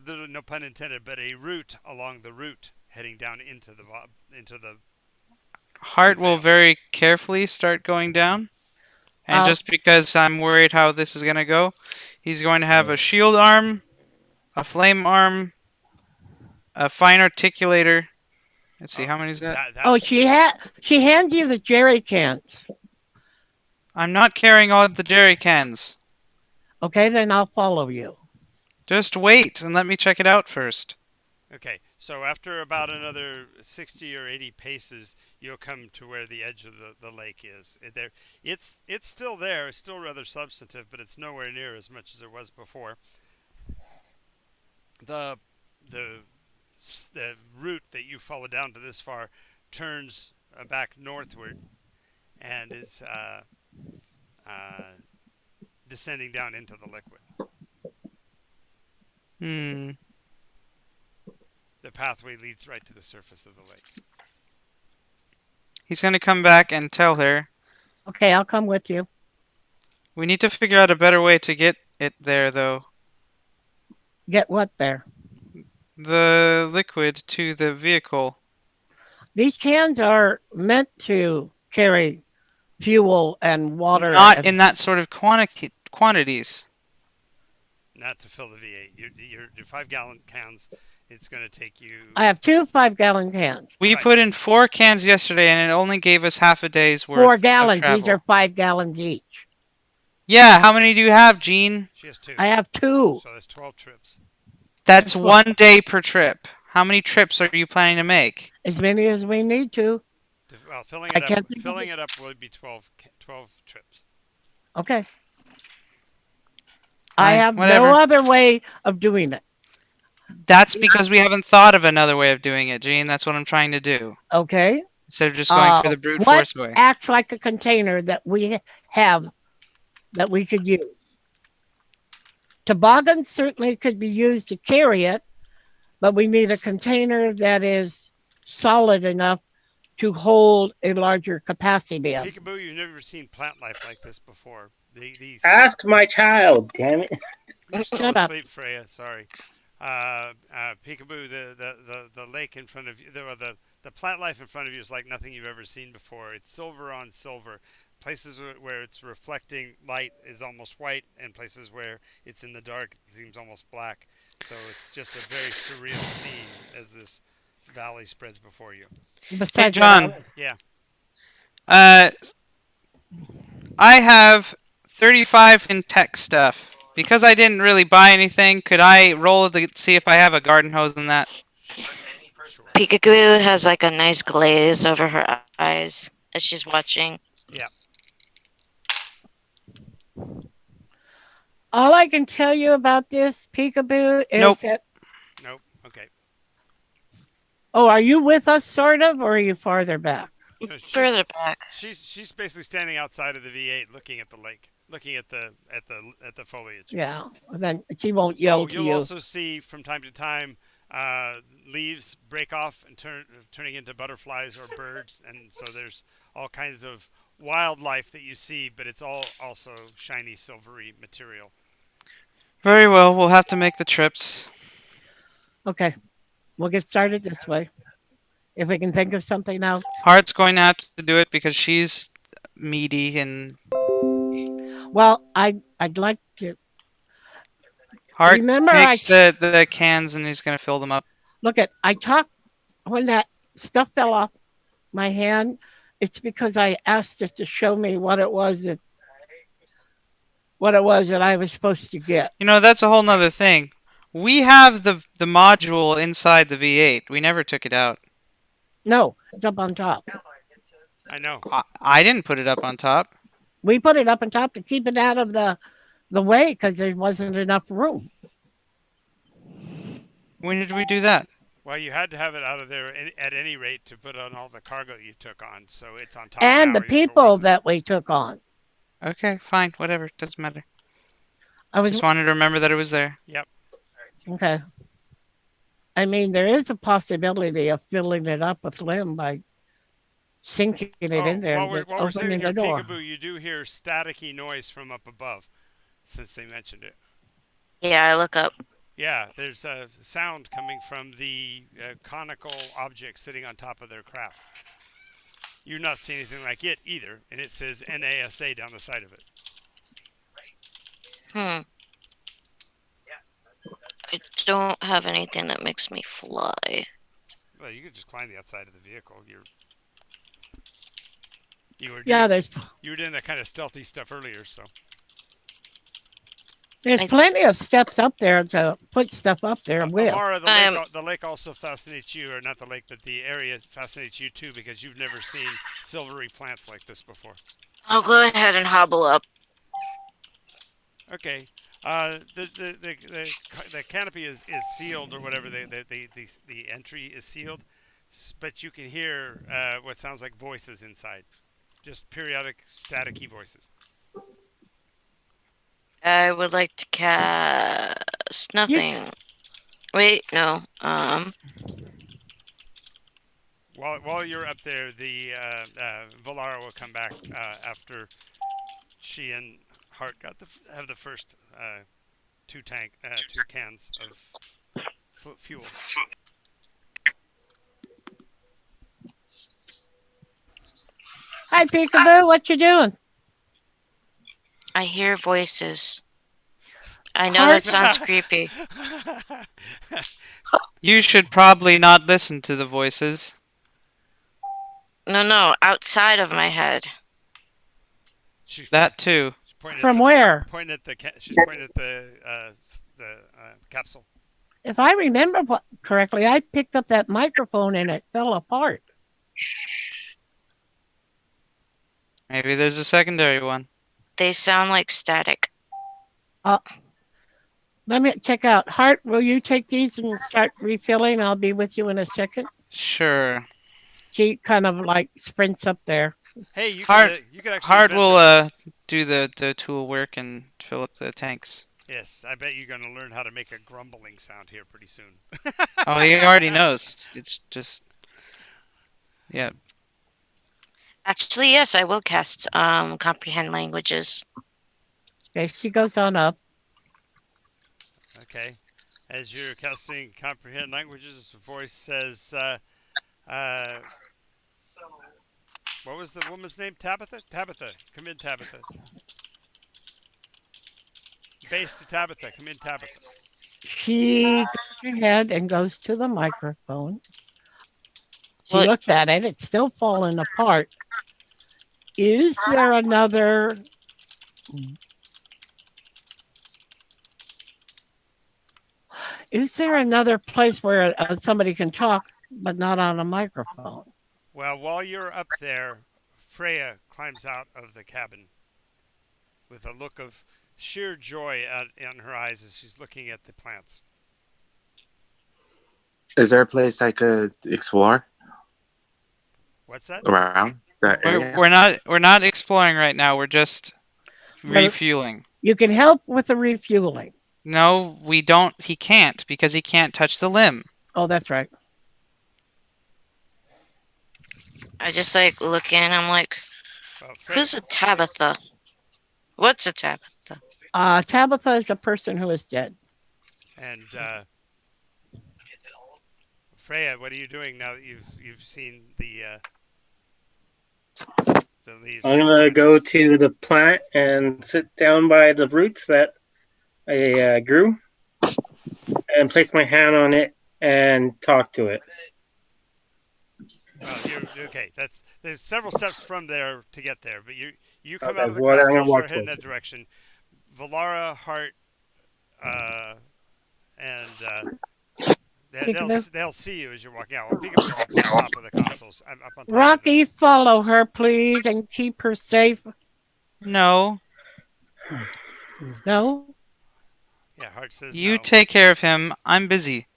no pun intended, but a route along the root heading down into the. Hart will very carefully start going down. And just because I'm worried how this is going to go, he's going to have a shield arm, a flame arm, a fine articulator. Let's see, how many is that? She hands you the jerry cans. I'm not carrying all the jerry cans. Okay, then I'll follow you. Just wait and let me check it out first. Okay, so after about another 60 or 80 paces, you'll come to where the edge of the lake is. It's still there. It's still rather substantive, but it's nowhere near as much as it was before. The route that you follow down to this far turns back northward and is descending down into the liquid. The pathway leads right to the surface of the lake. He's going to come back and tell her. Okay, I'll come with you. We need to figure out a better way to get it there, though. Get what there? The liquid to the vehicle. These cans are meant to carry fuel and water. Not in that sort of quantities. Not to fill the V8. Your 5-gallon cans, it's going to take you... I have 2 5-gallon cans. We put in 4 cans yesterday, and it only gave us half a day's worth 4 gallons. Of travel. These are 5 gallons each. Yeah, how many do you have, Jean? She has 2. I have 2. So that's 12 trips. That's 1 day per trip. How many trips are you planning to make? As many as we need to. Well, filling it up would be 12 trips. Okay. I have whatever. no other way of doing it. That's because we haven't thought of another way of doing it, Gene. That's what I'm trying to do. Okay. Instead of just going for the brute force way. What acts like a container that we have that we could use? Toboggan certainly could be used to carry it, but we need a container that is solid enough to hold a larger capacity. Peekaboo, you've never seen plant life like this before. Ask my child, damn it. You're still asleep, Freya. Sorry. Peekaboo, the lake in front of you, the plant life in front of you is like nothing you've ever seen before. It's silver on silver. Places where it's reflecting light is almost white, and places where it's in the dark it seems almost black. So it's just a very surreal scene as this valley spreads before you. Hey, John. Yeah. I have 35 in tech stuff. Because I didn't really buy anything, could I roll to see if I have a garden hose in that? Peekaboo has like a nice glaze over her eyes as she's watching. Yeah. All I can tell you about this, Peekaboo, is that... Nope. Okay. Oh, are you with us, sort of, or are you farther back? You know, Further back. she's basically standing outside of the V8, looking at the lake, looking at the foliage. Yeah. Then she won't yell Oh, to you'll you. also see from time to time leaves break off and turning into butterflies or birds, and so there's all kinds of wildlife that you see, but it's all also shiny silvery material. Very well. We'll have to make the trips. Okay. We'll get started this way. If we can think of something else. Heart's going to have to do it because she's meaty and Well, I'd like to Hart remember takes the cans and he's going to fill them up. look at I talked when that stuff fell off my hand. It's because I asked it to show me what it was that I was supposed to get. You know, that's a whole nother thing. We have the module inside the V8. We never took it out. No, it's up on top. I know. I didn't put it up on top. We put it up on top to keep it out of the way because there wasn't enough room. When did we do that? Well, you had to have it out of there at any rate to put on all the cargo you took on, so it's on top. And now, the even for people reason. that we took on. Okay, fine, whatever. Doesn't matter. I was Just wanted to remember that it was there. Yep. okay. I mean, there is a possibility of filling it up with limb by sinking it in there While and we're, just while we're opening sitting the here, door. Peekaboo, you do hear staticky noise from up above, since they mentioned it. Yeah, I look up. Yeah, there's a sound coming from the conical object sitting on top of their craft. You've not seen anything like it either, and it says NASA down the side of it. I don't have anything that makes me fly. Well, you could just climb the outside of the vehicle. You were doing that kind of stealthy stuff earlier, so. There's plenty of steps up there to put stuff up there with. Amara, the lake also fascinates you, or not the lake, but the area fascinates you too, because you've never seen silvery plants like this before. I'll go ahead and hobble up. Okay. The canopy is sealed, or whatever. The entry is sealed, but you can hear what sounds like voices inside, just periodic staticky voices. I would like to cast nothing. Wait, no. While you're up there, the Valara will come back after she and Hart have the first two cans of fuel. Hi, Peekaboo. What you doing? I hear voices. I know that sounds creepy. You should probably not listen to the voices. No, outside of my head. That too. From where? She's pointing at the capsule. If I remember correctly, I picked up that microphone and it fell apart. Maybe there's a secondary one. They sound like static. Let me check out. Hart, will you take these and start refilling? I'll be with you in a second. Sure. She kind of like sprints up there. Hey, you Hart could actually Hart will do the tool work and fill up the tanks. Yes, I bet you're going to learn how to make a grumbling sound here pretty soon. Oh, he already knows. It's just, yeah. Actually, yes, I will cast comprehend languages. Okay, she goes on up. Okay. As you're casting comprehend languages, the voice says, what was the woman's name? Tabitha? Tabitha. Come in, Tabitha. Base to Tabitha. Come in, Tabitha. She goes ahead and goes to the microphone. She looks at it. It's still falling apart. Is there another... Is there another place where somebody can talk, but not on a microphone? Well, while you're up there, Freya climbs out of the cabin with a look of sheer joy in her eyes as she's looking at the plants. Is there a place I could explore? What's that? around that area? We're not exploring right now. We're just refueling. You can help with the refueling. No, we don't. He can't because he can't touch the limb. Oh, that's right. I just like look in. I'm like, Well, who's a Tabitha? What's a Tabitha? Tabitha is a person who is dead. And Freya, what are you doing now that you've seen the leaves? I'm gonna go to the plant and sit down by the roots that I grew, and place my hand on it and talk to it. Well, you're okay. There's several steps from there to get there, but you come Okay, out of the well, I'm craft. gonna You walk start heading towards that direction. Valara, Hart, and they'll see you as you're walking out. Well, Peekaboo's up on top of the consoles. I'm up on top. Rocky, follow her, please, and keep her safe. No, No? Yeah, Hart says you no. take care of him. I'm busy.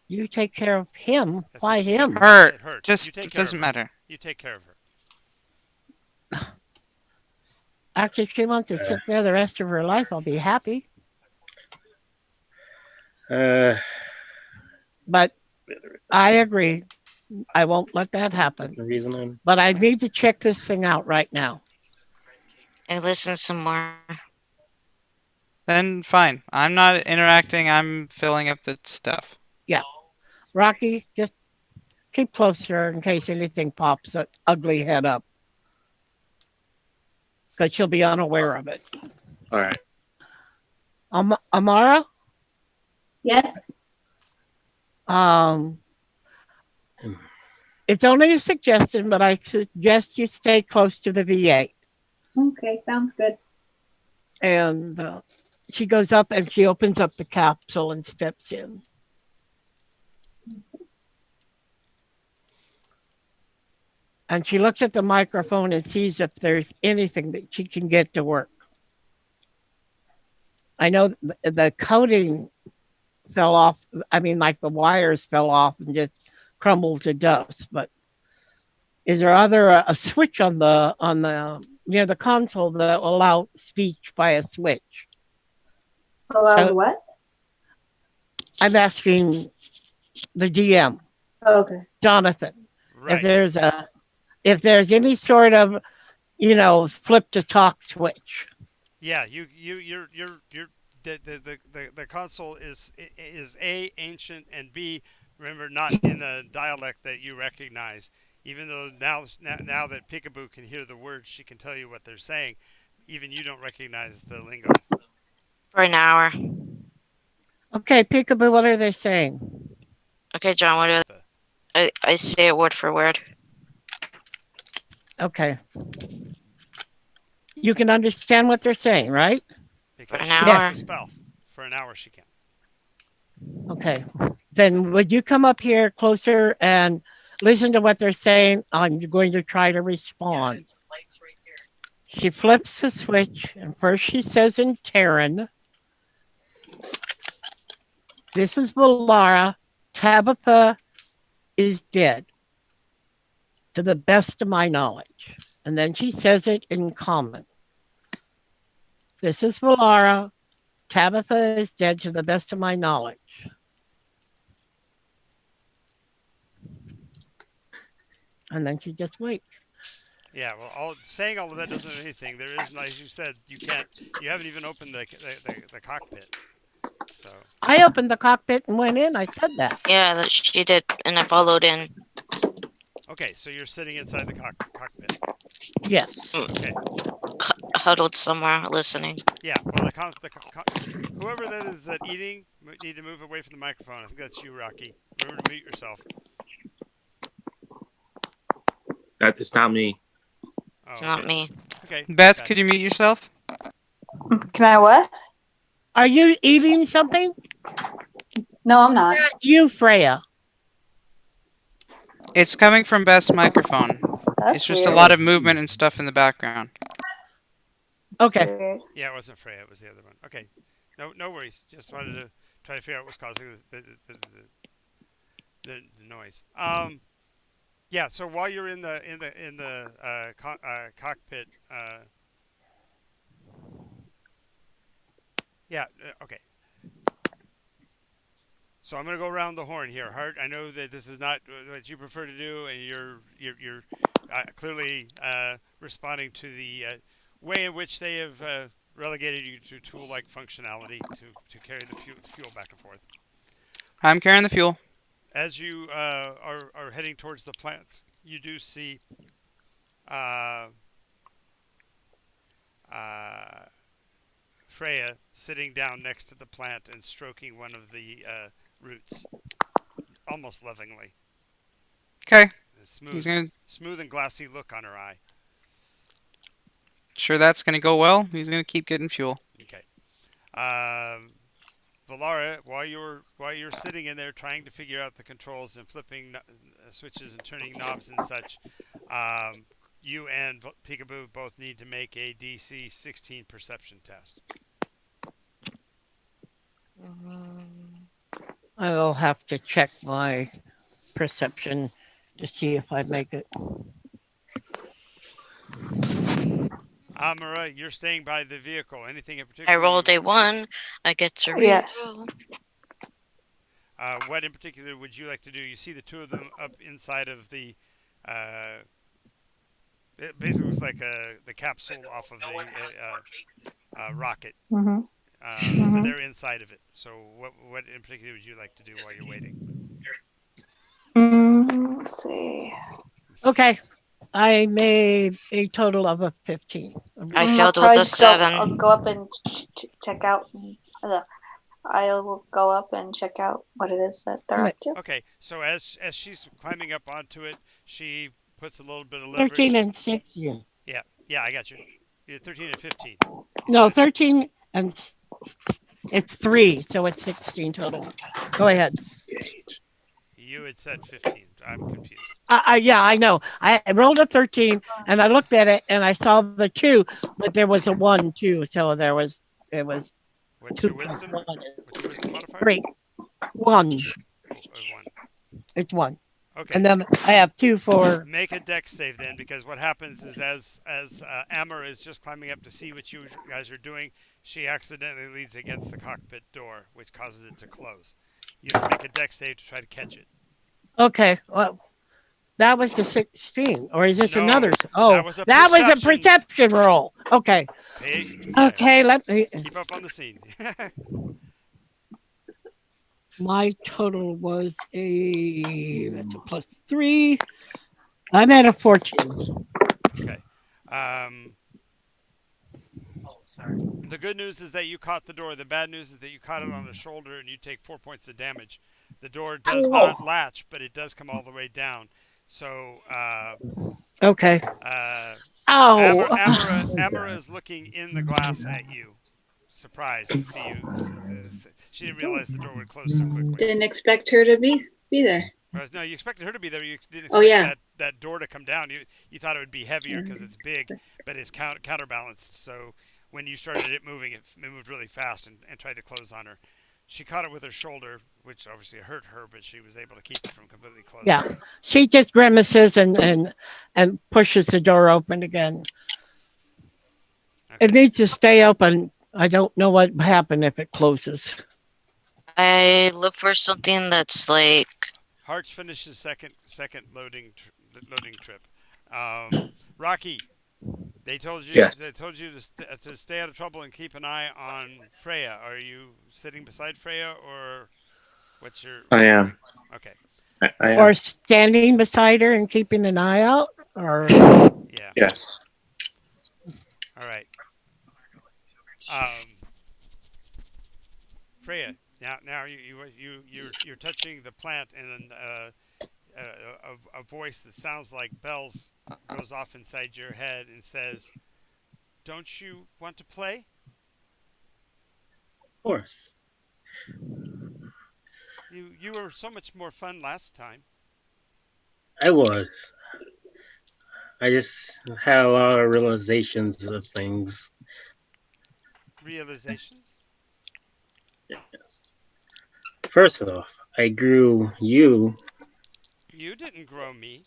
You take care of him. That's Why what she said. him? Her. It hurt. Just You take it care of doesn't her. matter. You take care of her. Actually, if she wants to sit there the rest of her life, I'll be happy. But I agree. I won't let that happen. The reason I'm But I need to check this thing out right now. I listen some more. Then fine. I'm not interacting. I'm filling up the stuff. Rocky, just keep close to her in case anything pops that ugly head up. Because she'll be unaware of it. All right. Amara? Yes. It's only a suggestion, but I suggest you stay close to the VA. Okay, sounds good. And she goes up and she opens up the capsule and steps in. And she looks at the microphone and sees if there's anything that she can get to work. I know the coating fell off. I mean, like the wires fell off and just crumbled to dust. But is there a switch on the near the console that will allow speech by a switch? Allow what? I'm asking the DM, Oh, okay. Jonathan, Right. if there's any sort of, flip to talk switch. Yeah, you're the console is A, ancient, and B, remember, not in a dialect that you recognize. Even though now that Peekaboo can hear the words, she can tell you what they're saying. Even you don't recognize the lingo. For an hour. Okay, Peekaboo, what are they saying? Okay, John, what do I say it word for word? Okay. You can understand what they're saying, right? Because an she hour. has to spell. For an hour, she can. Okay. Then would you come up here closer and listen to what they're saying? I'm going to try to respond. She flips the switch, and first she says in Terran, "This is Valara. Tabitha is dead, to the best of my knowledge." And then she says it in common. "This is Valara. Tabitha is dead, to the best of my knowledge." And then she just waits. Yeah, well, saying all of that doesn't do anything. There is, as you said, you haven't even opened the cockpit. So. I opened the cockpit and went in. I said that. Yeah, that she did, and I followed in. Okay, so you're sitting inside the cockpit. Yes. Okay. Huddled somewhere, listening. Yeah, well, whoever that is that eating, need to move away from the microphone. I think that's you, Rocky. Remember to mute yourself. It's not me. Oh, It's not me. Okay. Beth, got could it. you mute yourself? Can I what? Are you eating something? No, I'm not. Not you, Freya. It's coming from Beth's microphone. That's It's just weird. a lot of movement and stuff in the background. Okay. Weird. Yeah, it wasn't Freya. It was the other one. Okay. No worries. Just wanted to try to figure out what's causing the noise. Yeah. So while you're in the cockpit, yeah. Okay. So I'm going to go around the horn here. Hart, I know that this is not what you prefer to do, and you're clearly responding to the way in which they have relegated you to tool-like functionality to carry the fuel back and forth. I'm carrying the fuel. As you are heading towards the plants, you do see Freya sitting down next to the plant and stroking one of the roots, almost lovingly. Okay. Smooth, smooth and glassy look on her eye. Sure that's gonna go well. He's gonna keep getting fuel. Okay. Valara, while you're sitting in there trying to figure out the controls and flipping switches and turning knobs and such, you and Peekaboo both need to make a DC 16 perception test. I'll have to check my perception to see if I make it. Amara, you're staying by the vehicle. Anything in particular? I rolled a 1. I get to reroll. Yes. What in particular would you like to do? You see the two of them up inside of the. It basically looks like the capsule off of a rocket. Mm-hmm. But they're inside of it. So what in particular would you like to do while you're waiting? Let's see. Okay. I made a total of a 15. I I'll failed with probably a 7. I'll go up and check out. I will go up and check out what it is that they're up to. Okay, so as she's climbing up onto it, she puts a little bit of leverage. 13 and 16. Yeah, I got you. You're 13 and 15. No, 13 and it's 3, so it's 16 total. Go ahead. You had said 15. I'm confused. Yeah, I know. I rolled a 13 and I looked at it and I saw the 2, but there was a 1 too, so it was. What's 2 your wisdom? What's your wisdom modifier? 3. 1. Or 1. It's 1. Okay. And then I have 2 for. Make a dex save then, because what happens is as Amber is just climbing up to see what you guys are doing, she accidentally leans against the cockpit door, which causes it to close. You have to make a dex save to try to catch it. Okay, well, that was the 16, or is this No, another? that was a perception roll. Okay. Okay, let me. Keep up on the scene. My total was that's a +3. I'm at a 14. Okay. The good news is that you caught the door. The bad news is that you caught it on the shoulder and you take 4 points of damage. The door does not latch, but it does come all the way down. So, okay. Amara is looking in the glass at you, surprised to see you. She didn't realize the door would close so quickly. Didn't expect her to be there. No, you expected her to be there. You didn't expect that door to come down. You thought it would be heavier because it's big, but it's counterbalanced. So when you started it moving, it moved really fast and tried to close on her. She caught it with her shoulder, which obviously hurt her, but she was able to keep it from completely closing. Yeah, she just grimaces and pushes the door open again. Okay. It needs to stay open. I don't know what happened if it closes. I look for something that's like. Hart's finished his second loading trip. Rocky, they told you. Yes. They told you to stay out of trouble and keep an eye on Freya. Are you sitting beside Freya, or what's your? I am. Okay. I am. Or standing beside her and keeping an eye out, or. Yeah. Yes. All right. Freya, now you're touching the plant, and a voice that sounds like bells goes off inside your head and says, "Don't you want to play?" Of course. You were so much more fun last time. I was. I just had a lot of realizations of things. Realizations? Yes. First off, I grew you You didn't grow me.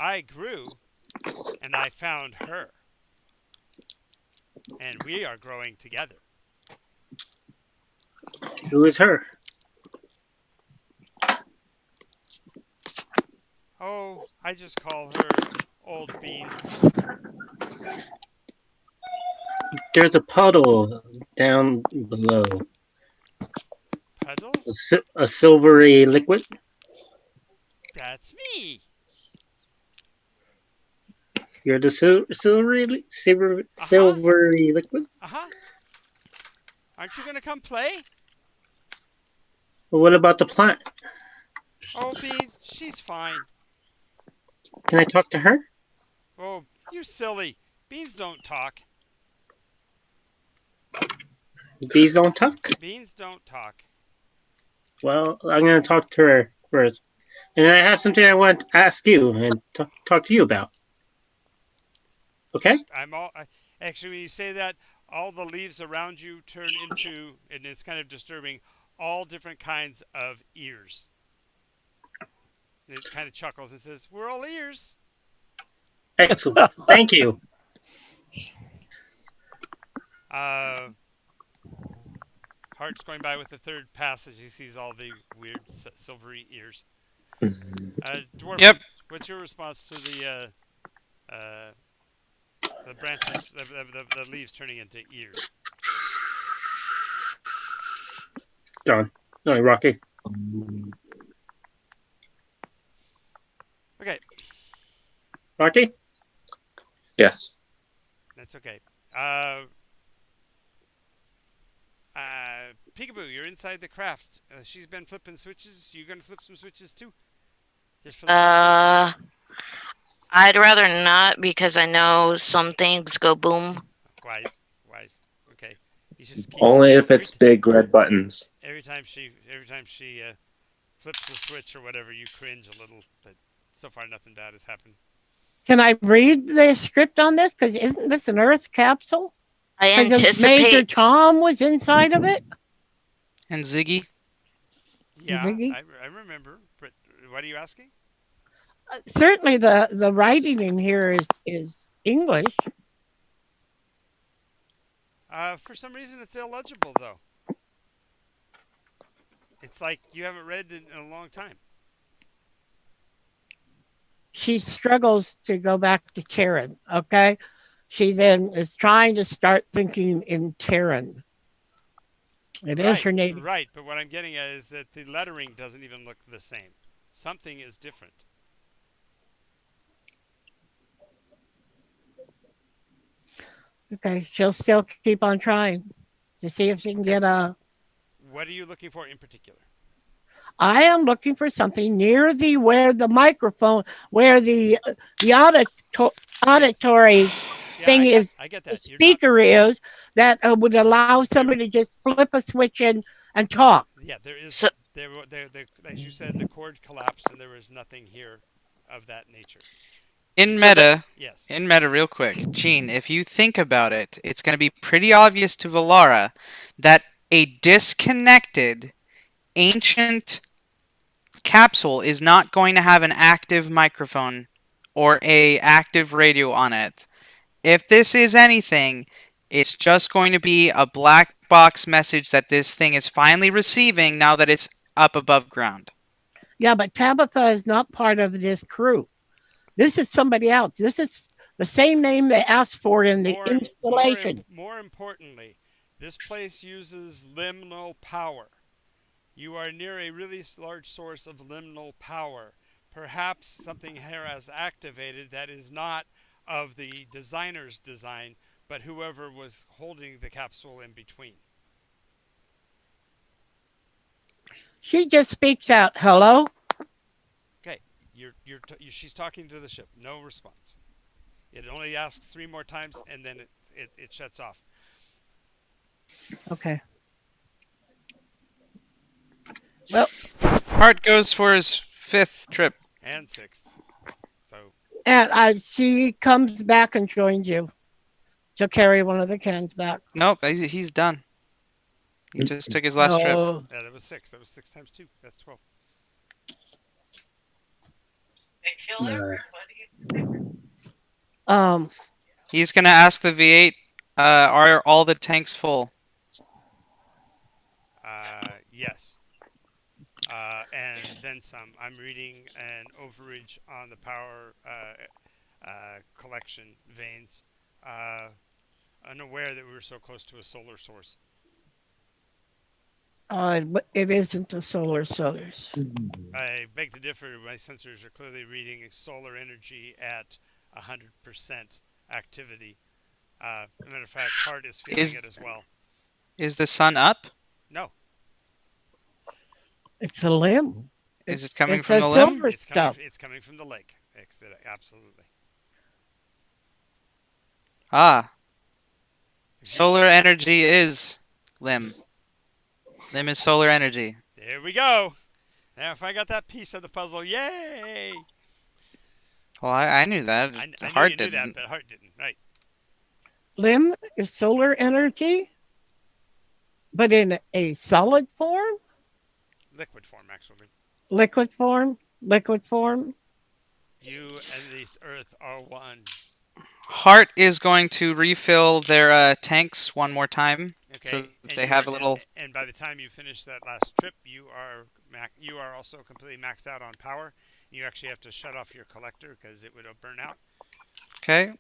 I grew, and I found her. And we are growing together. Who is her? Oh, I just call her Old Bean. There's a puddle down below. Puddle? A silvery liquid. That's me. You're the silvery liquid. Uh-huh. Aren't you going to come play? Well, what about the plant? Oh, Bean, she's fine. Can I talk to her? Oh, you silly. Beans don't talk. Bees don't talk? Beans don't talk. Well, I'm going to talk to her first. And I have something I want to ask you and talk to you about. Okay? Actually, when you say that, all the leaves around you turn into, and it's kind of disturbing, all different kinds of ears. And it kind of chuckles and says, "We're all ears." Excellent. Thank you. Hart's going by with the third passage. He sees all the weird silvery ears. Dwarf, Yep. What's your response to the branches, the leaves turning into ears? John. No, Rocky. Okay. Rocky? Yes. That's okay. Peekaboo, you're inside the craft. She's been flipping switches. You gonna flip some switches too? Just for the I'd rather not because I know some things go boom. Wise. Okay. You just keep Only if it's big red buttons. Every time she flips the switch or whatever, you cringe a little. But so far, nothing bad has happened. Can I read the script on this? Because isn't this an Earth capsule? I Major anticipate. Tom was inside of it. And Ziggy? Yeah, Ziggy? I remember. But what are you asking? Certainly, the writing in here is English. For some reason, it's illegible though. It's like you haven't read it in a long time. She struggles to go back to Terran. Okay, she then is trying to start thinking in Terran. It is her native. Right, but what I'm getting at is that the lettering doesn't even look the same. Something is different. Okay, she'll still keep on trying to see if she can get a. What are you looking for in particular? I am looking for something near where the microphone, where the auditory thing is, I get that. the speaker is, that would allow somebody to just flip a switch and talk. Yeah, there is. So, there, as you said, the cord collapsed, and there was nothing here of that nature. In So meta, Yes. in meta, real quick, Gene, if you think about it, it's going to be pretty obvious to Valara that a disconnected ancient capsule is not going to have an active microphone or a active radio on it. If this is anything, it's just going to be a black box message that this thing is finally receiving now that it's up above ground. Yeah, but Tabitha is not part of this crew. This is somebody else. This is the same name they asked for in the installation. More importantly, this place uses liminal power. You are near a really large source of liminal power. Perhaps something here has activated that is not of the designer's design, but whoever was holding the capsule in between. She just speaks out, hello? Okay, she's talking to the ship. No response. It only asks 3 more times, and then it shuts off. Okay. Well, Hart goes for his 5th trip. And 6th. So. And she comes back and joins you. She'll carry one of the cans back. Nope, he's done. He just took his last trip. Yeah, that was 6. That was 6 times 2. That's 12. and kill Uh, everybody. Um, He's gonna ask the V8, are all the tanks full? Yes. And then some. I'm reading an overage on the power collection veins, uh, unaware that we were so close to a solar source. but it isn't a solar source. I beg to differ. My sensors are clearly reading solar energy at 100% activity. As a matter of fact, Hart is feeling Is it as well. is the sun up? No, It's a limb. Is it It's coming it's from a the limb? silver stuff. it's coming from the lake. Absolutely. Ah, If you, solar energy is limb. Limb is solar energy. there we go. Now, if I got that piece of the puzzle, yay! Well, I knew that. I knew Heart you knew that, didn't. but Hart didn't. Right. Limb is solar energy, but in a solid form, Liquid form, actually. liquid form, liquid form. You and this Earth are one. Heart is going to refill their tanks one more time, so Okay, that they have a little. and by the time you finish that last trip, you are also completely maxed out on power. You actually have to shut off your collector because it would burn out. Okay,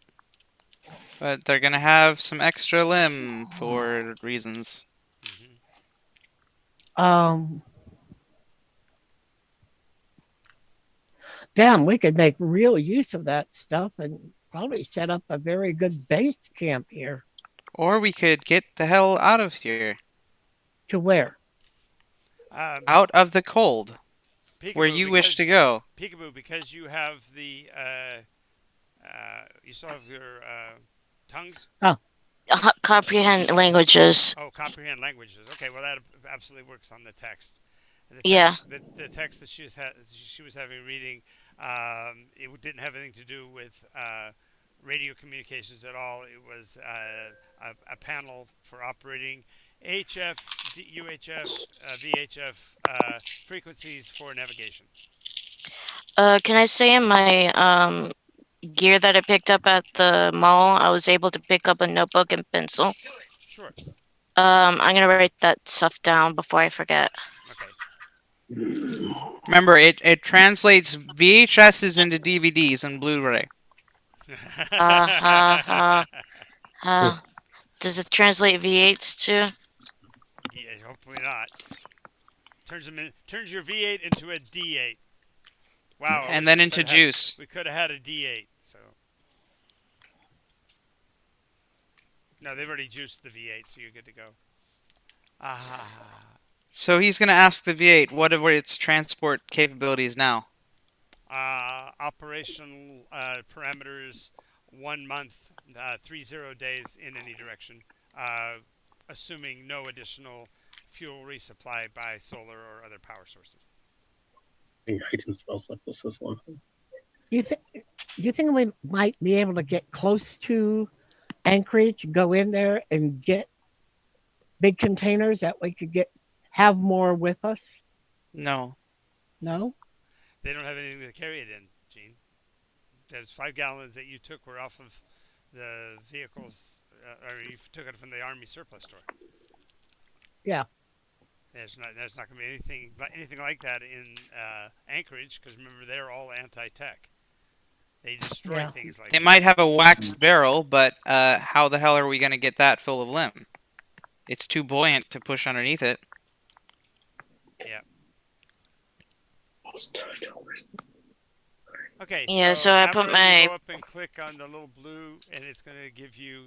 but they're gonna have some extra limb for reasons. Hmm. Um, Damn, we could make real use of that stuff and probably set up a very good base camp here. Or we could get the hell out of here, To where? out of the cold, where Peekaboo, you wish to go. Peekaboo, because you have the you still have your tongues. Oh, Comprehend languages. Oh, comprehend languages. Okay, well that absolutely works on the text. Yeah. The text that she was having reading, it didn't have anything to do with radio communications at all. It was a panel for operating HF, UHF, VHF frequencies for navigation. Can I say in my gear that I picked up at the mall, I was able to pick up a notebook and pencil. Sure. I'm gonna write that stuff down before I forget. Okay. Remember, it translates VHSs into DVDs and Blu-ray. Does it translate V8s too? Yeah, hopefully not. Turns your V8 into a D8. Wow. And then into juice. We could have had a D8. So. No, they've already juiced the V8, so you're good to go. So he's going to ask the V8, what are its transport capabilities now? Operational parameters, 1 month, 30 days in any direction, assuming no additional fuel resupply by solar or other power sources. I can spell stuff. This is one. you think we might be able to get close to Anchorage, go in there and get big containers that we could have more with us? No. No? They don't have anything to carry it in, Gene. Those 5 gallons that you took were off of the vehicles, or you took it from the Army surplus store. Yeah. There's not going to be anything like that in Anchorage, because remember, they're all anti-tech. They destroy things like that. They might have a waxed barrel, but how the hell are we going to get that full of limb? It's too buoyant to push underneath it. Yeah. Okay. Yeah, so I put my... Go up and click on the little blue, and it's going to give you...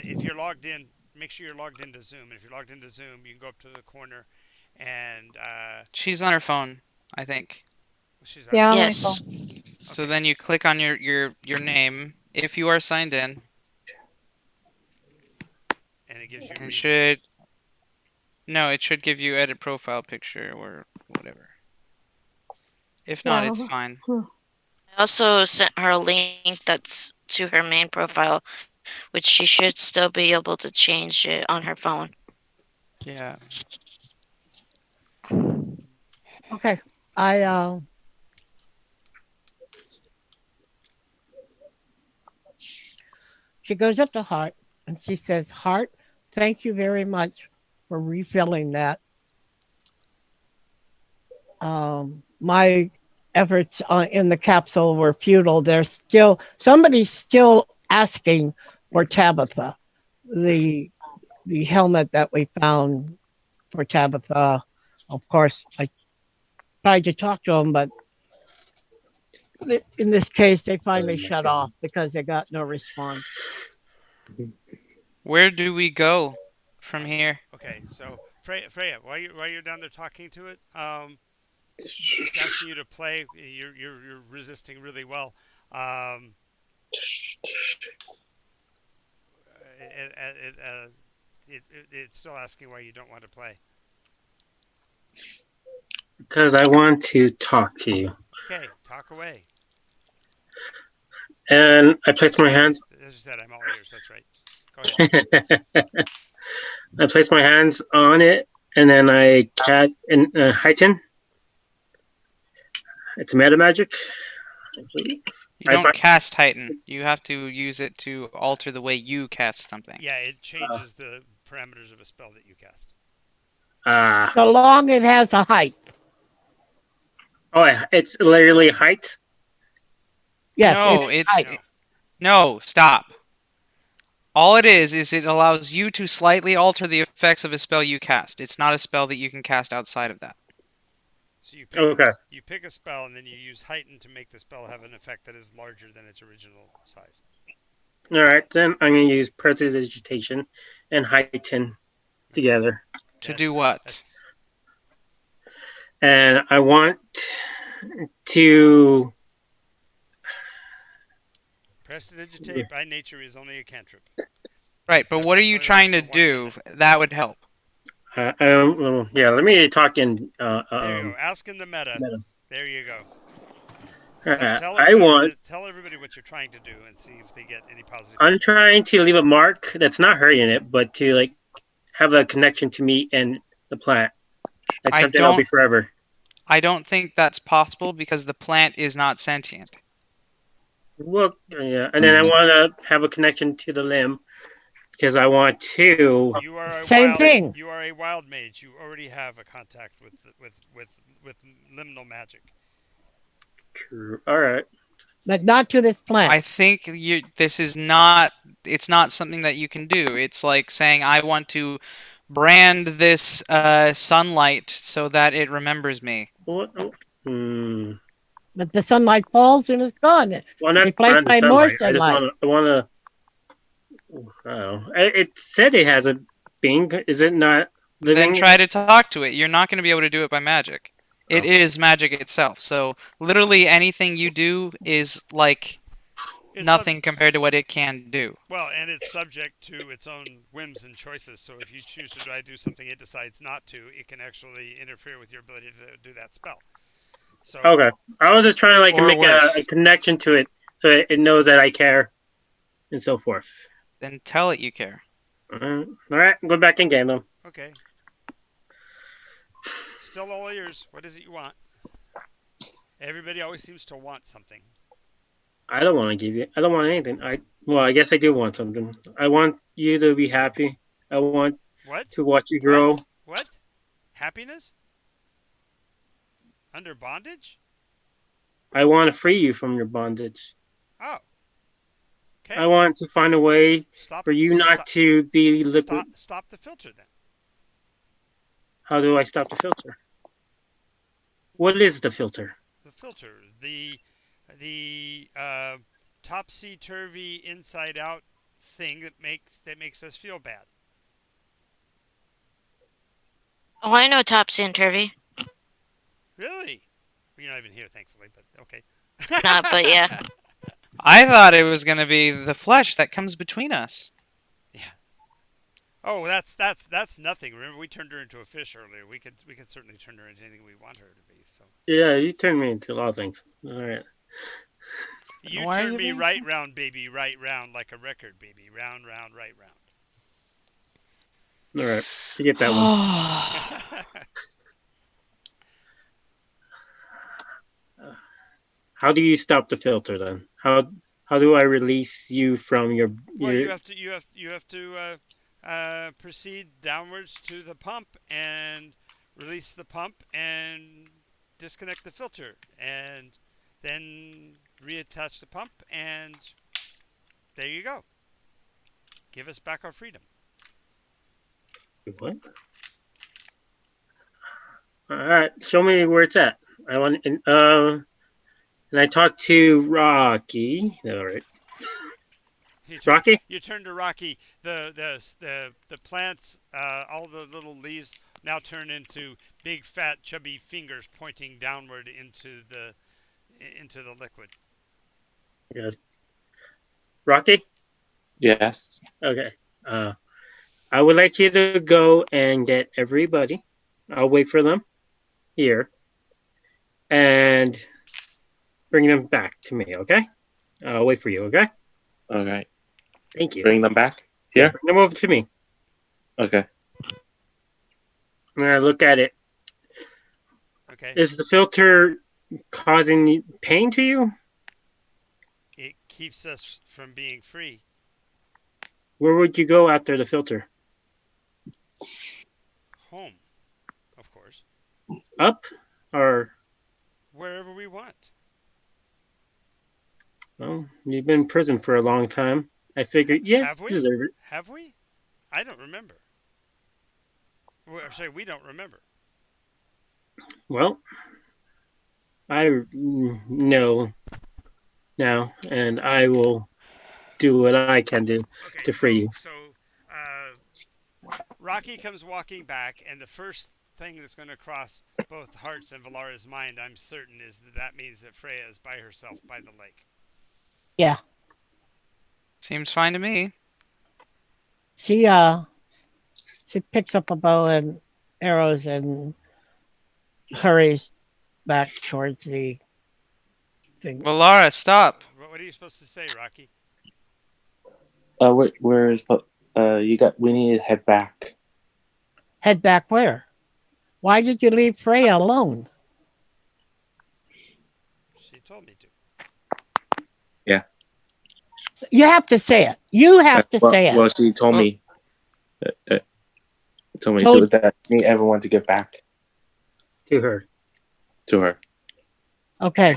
if you're logged in, make sure you're logged into Zoom. And if you're logged into Zoom, you can go up to the corner and... She's on her phone, I think. She's on Yeah. Yes. So then you click on your name, if you are signed in. And it gives you... It should... No, it should give you edit profile picture or whatever. If not, it's fine. I also sent her a link that's to her main profile, which she should still be able to change it on her phone. Yeah. Okay. She goes up to Heart and she says, Heart, thank you very much for refilling that. My efforts in the capsule were futile. Somebody's still asking for Tabitha, the helmet that we found for Tabitha. Of course, I tried to talk to them, but in this case, they finally shut off because they got no response. Where do we go from here? Okay, so Freya, while you're down there talking to it, it's asking you to play. You're resisting really well. It, it, uh, it's still asking why you don't want to play. Because I want to talk to you. Okay, talk away. And I place my hands. As you said, I'm all ears. That's right. Go ahead. I place my hands on it, and then I cast in heighten. It's meta magic, I believe. You don't cast Heighten. You have to use it to alter the way you cast something. Yeah, it changes the parameters of a spell that you cast. So long it has a height. Oh, it's literally height? Yes. No, no, stop. All it is it allows you to slightly alter the effects of a spell you cast. It's not a spell that you can cast outside of that. So you pick a spell and then you use heighten to make the spell have an effect that is larger than its original size. All right, then I'm going to use prestidigitation and heighten together. To do what? And I want to... Prestidigitate by nature is only a cantrip. Right, but what are you trying to do? That would help. Yeah, let me talk in... there you go. Ask in the meta. There you go. Tell everybody what you're trying to do and see if they get any positive. I'm trying to leave a mark that's not hurting it, but to like have a connection to me and the plant. Like something that'll be forever. I don't think that's possible because the plant is not sentient. Well, yeah, and then I want to have a connection to the limb because I want to. You are a Same thing. You are a wild mage. You already have a contact with liminal magic. True. All right. But not to this plant. I think this is not. It's not something that you can do. It's like saying I want to brand this sunlight so that it remembers me. What? But the sunlight falls and it's gone. Well, not replaced by more sunlight. I want to. I don't know. It said it has a being. Is it not living? Then try to talk to it. You're not going to be able to do it by magic. It is magic itself. So literally anything you do is like nothing compared to what it can do. Well, and it's subject to its own whims and choices. So if you choose to try to do something it decides not to, it can actually interfere with your ability to do that spell. So, okay. I was just trying to like make a connection to it so it knows that I care and so forth. Then tell it you care. All right, go back in game then. Okay. Still all ears. What is it you want? Everybody always seems to want something. I don't want to give you. I don't want anything. I guess I do want something. I want you to be happy. I want to watch you grow. What? Happiness? Under bondage? I want to free you from your bondage. Oh. Okay. I want to find a way for you not to be liquid. Stop the filter then. How do I stop the filter? What is the filter? The filter, the topsy-turvy, inside-out thing that makes us feel bad. Oh, I know topsy and turvy. Really? Well, you're not even here, thankfully, but okay. Not, but yeah. I thought it was going to be the flesh that comes between us. Yeah. Oh, that's nothing. Remember, we turned her into a fish earlier. We could certainly turn her into anything we want her to be. So. Yeah, you turned me into a lot of things. All right. You turned me right round, baby, right round, like a record, baby, round, round, right round. All right, you get that one. How do you stop the filter then? How how do I release you from your? Well, you have to proceed downwards to the pump and release the pump and disconnect the filter, and then reattach the pump, and there you go. Give us back our freedom. What? All right, show me where it's at. I want. And I talked to Rocky. All right. Rocky? You turn to Rocky. The plants, all the little leaves now turn into big, fat, chubby fingers pointing downward into the liquid. Good. Rocky? Yes. Okay. I would like you to go and get everybody. I'll wait for them here and bring them back to me. Okay? I'll wait for you. Okay? Okay. Thank you. Bring them back here. Bring them over to me. Okay. I'm gonna look at it. Okay. Is the filter causing pain to you? It keeps us from being free. Where would you go after the filter? Home, of course. Up or? Wherever we want. Well, you've been in prison for a long time. I figured, yeah, Have we? you deserve it. Have we? I don't remember. Sorry, we don't remember. Well, I know now, and I will do what I can do to free you. So, Rocky comes walking back, and the first thing that's going to cross both Hearts and Valara's mind, I'm certain, is that means that Freya is by herself by the lake. Yeah. Seems fine to me. She picks up a bow and arrows and hurries back towards the thing. Valara, stop. What are you supposed to say, Rocky? Where is we need to head back. Head back where? Why did you leave Freya alone? She told me to. Yeah. You have to say it. You have to say it. Well, she told me. Told me Told- that I need everyone to get back To her. to her. Okay.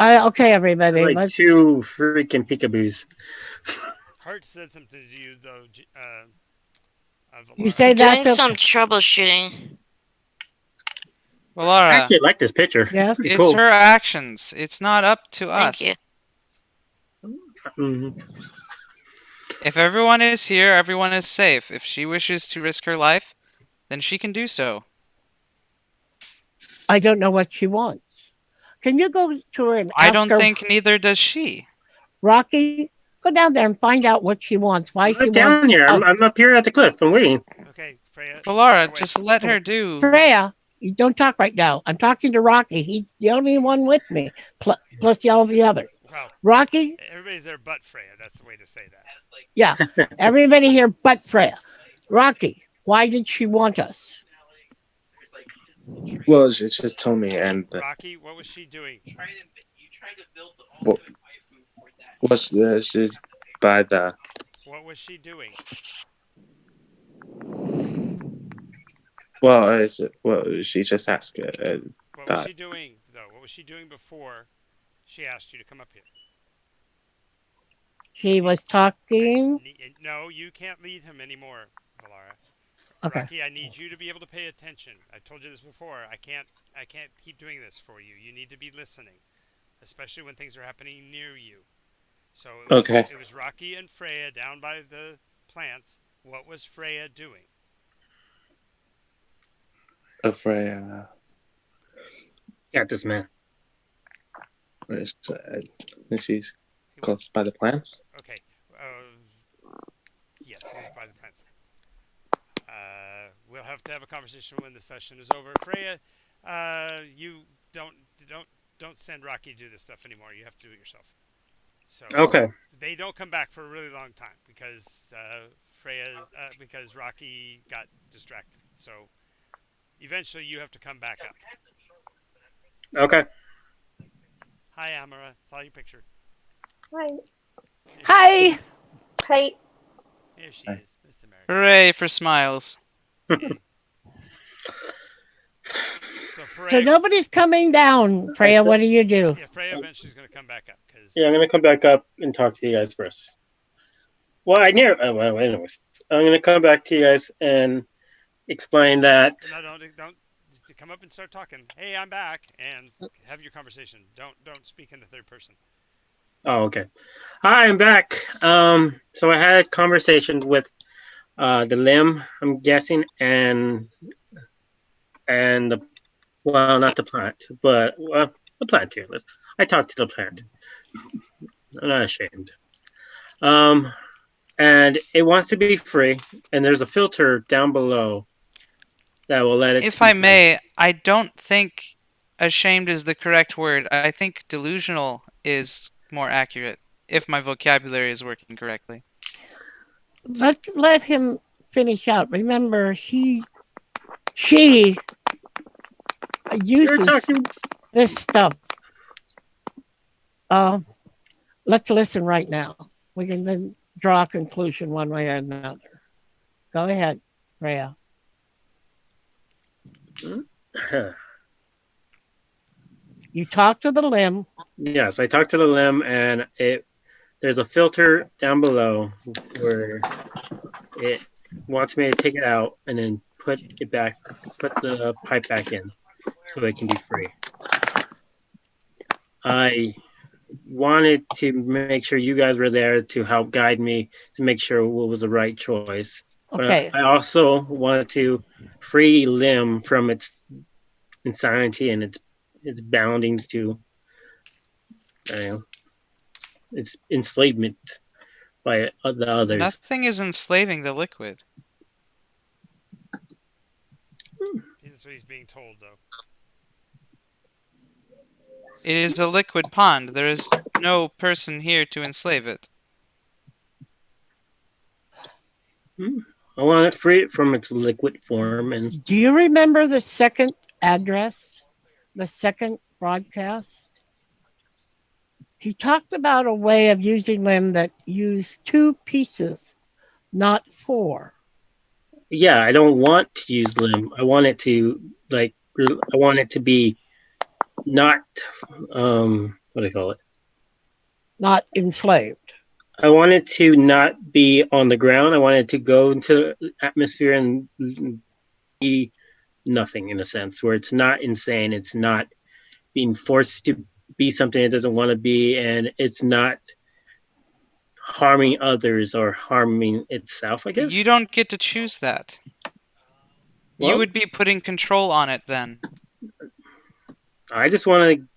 Okay, everybody. Like Let's. two freaking peekaboos. Hart said something to you, though. You say Doing that's some troubleshooting. I Valara, actually like this picture. Yes. Pretty it's cool. her actions. It's not up to Thank us. you. Mhm. If everyone is here, everyone is safe. If she wishes to risk her life, then she can do so. I don't know what she wants. Can you go to her and I ask don't her, think neither does she. Rocky, go down there and find out what she wants. Why I'm she not down wants here. us. I'm up here at the cliff. I'm waiting. Okay, Freya. Valara, away. just let her do. Freya, you don't talk right now. I'm talking to Rocky. He's the only one with me, plus all the others. Well, Rocky, everybody's there but Freya. That's the way to say that. yeah, everybody here but Freya. Rocky, why did she want us? Well, she just told me, and Rocky, what was she doing? she's by the. What was she doing? She just asked. What was that. she doing, though? What was she doing before she asked you to come up here? She was talking. No, you can't lead him anymore, Valara. Okay. Rocky, I need you to be able to pay attention. I told you this before. I can't keep doing this for you. You need to be listening, especially when things are happening near you. So it was Rocky and Freya down by the plants. What was Freya doing? Freya. Got this, man. She's close by the plant. Okay. Yes, it was by the plants. We'll have to have a conversation when the session is over. Freya, you don't send Rocky to do this stuff anymore. You have to do it yourself. So Okay. they don't come back for a really long time because because Rocky got distracted. So eventually you have to come back up. Okay. Hi, Amara. Saw your picture. Hi. Here she is. Hi. Hi. Here she Hi. is, Miss America. Hooray for smiles. Okay. So So Freya, nobody's coming down. Freya, what do you do? yeah, Freya eventually is going to come back up because Yeah, I'm gonna come back up and talk to you guys first. Well, well, anyways, I'm gonna come back to you guys and explain that. no, don't come up and start talking. Hey, I'm back, and have your conversation. Don't speak in the third person. Oh, okay. Hi, I'm back. So I had a conversation with the limb, I'm guessing, and the well, not the plant, but the plant here. I talked to the plant. I'm not ashamed. Um, and it wants to be free, and there's a filter down below that will let it If be I free. may, I don't think ashamed is the correct word. I think delusional is more accurate, if my vocabulary is working correctly. Let him finish out. Remember, she You're uses talking. this stuff. Uh, let's listen right now. We can then draw a conclusion one way or another. Go ahead, Freya. You talk to the limb. Yes, I talked to the limb, and there's a filter down below where it wants me to take it out and then put the pipe back in, so it can be free. I wanted to make sure you guys were there to help guide me to make sure what was the right choice. Okay. But I also wanted to free Lim from its insanity and its boundings to its enslavement by the others. Nothing is enslaving the liquid. That's what he's being told, though. It is a liquid pond. There is no person here to enslave it. I want to free it from its liquid form, and Do you remember the second address, the second broadcast? He talked about a way of using them that used 2 pieces, not 4. yeah, I don't want to use Lim. I want it to I want it to be not what do I call it? Not enslaved. I want it to not be on the ground. I want it to go into the atmosphere and be nothing in a sense, where it's not insane. It's not being forced to be something it doesn't want to be, and it's not harming others or harming itself, I You guess. don't get to choose that. You Well, would be putting control on it then. I just want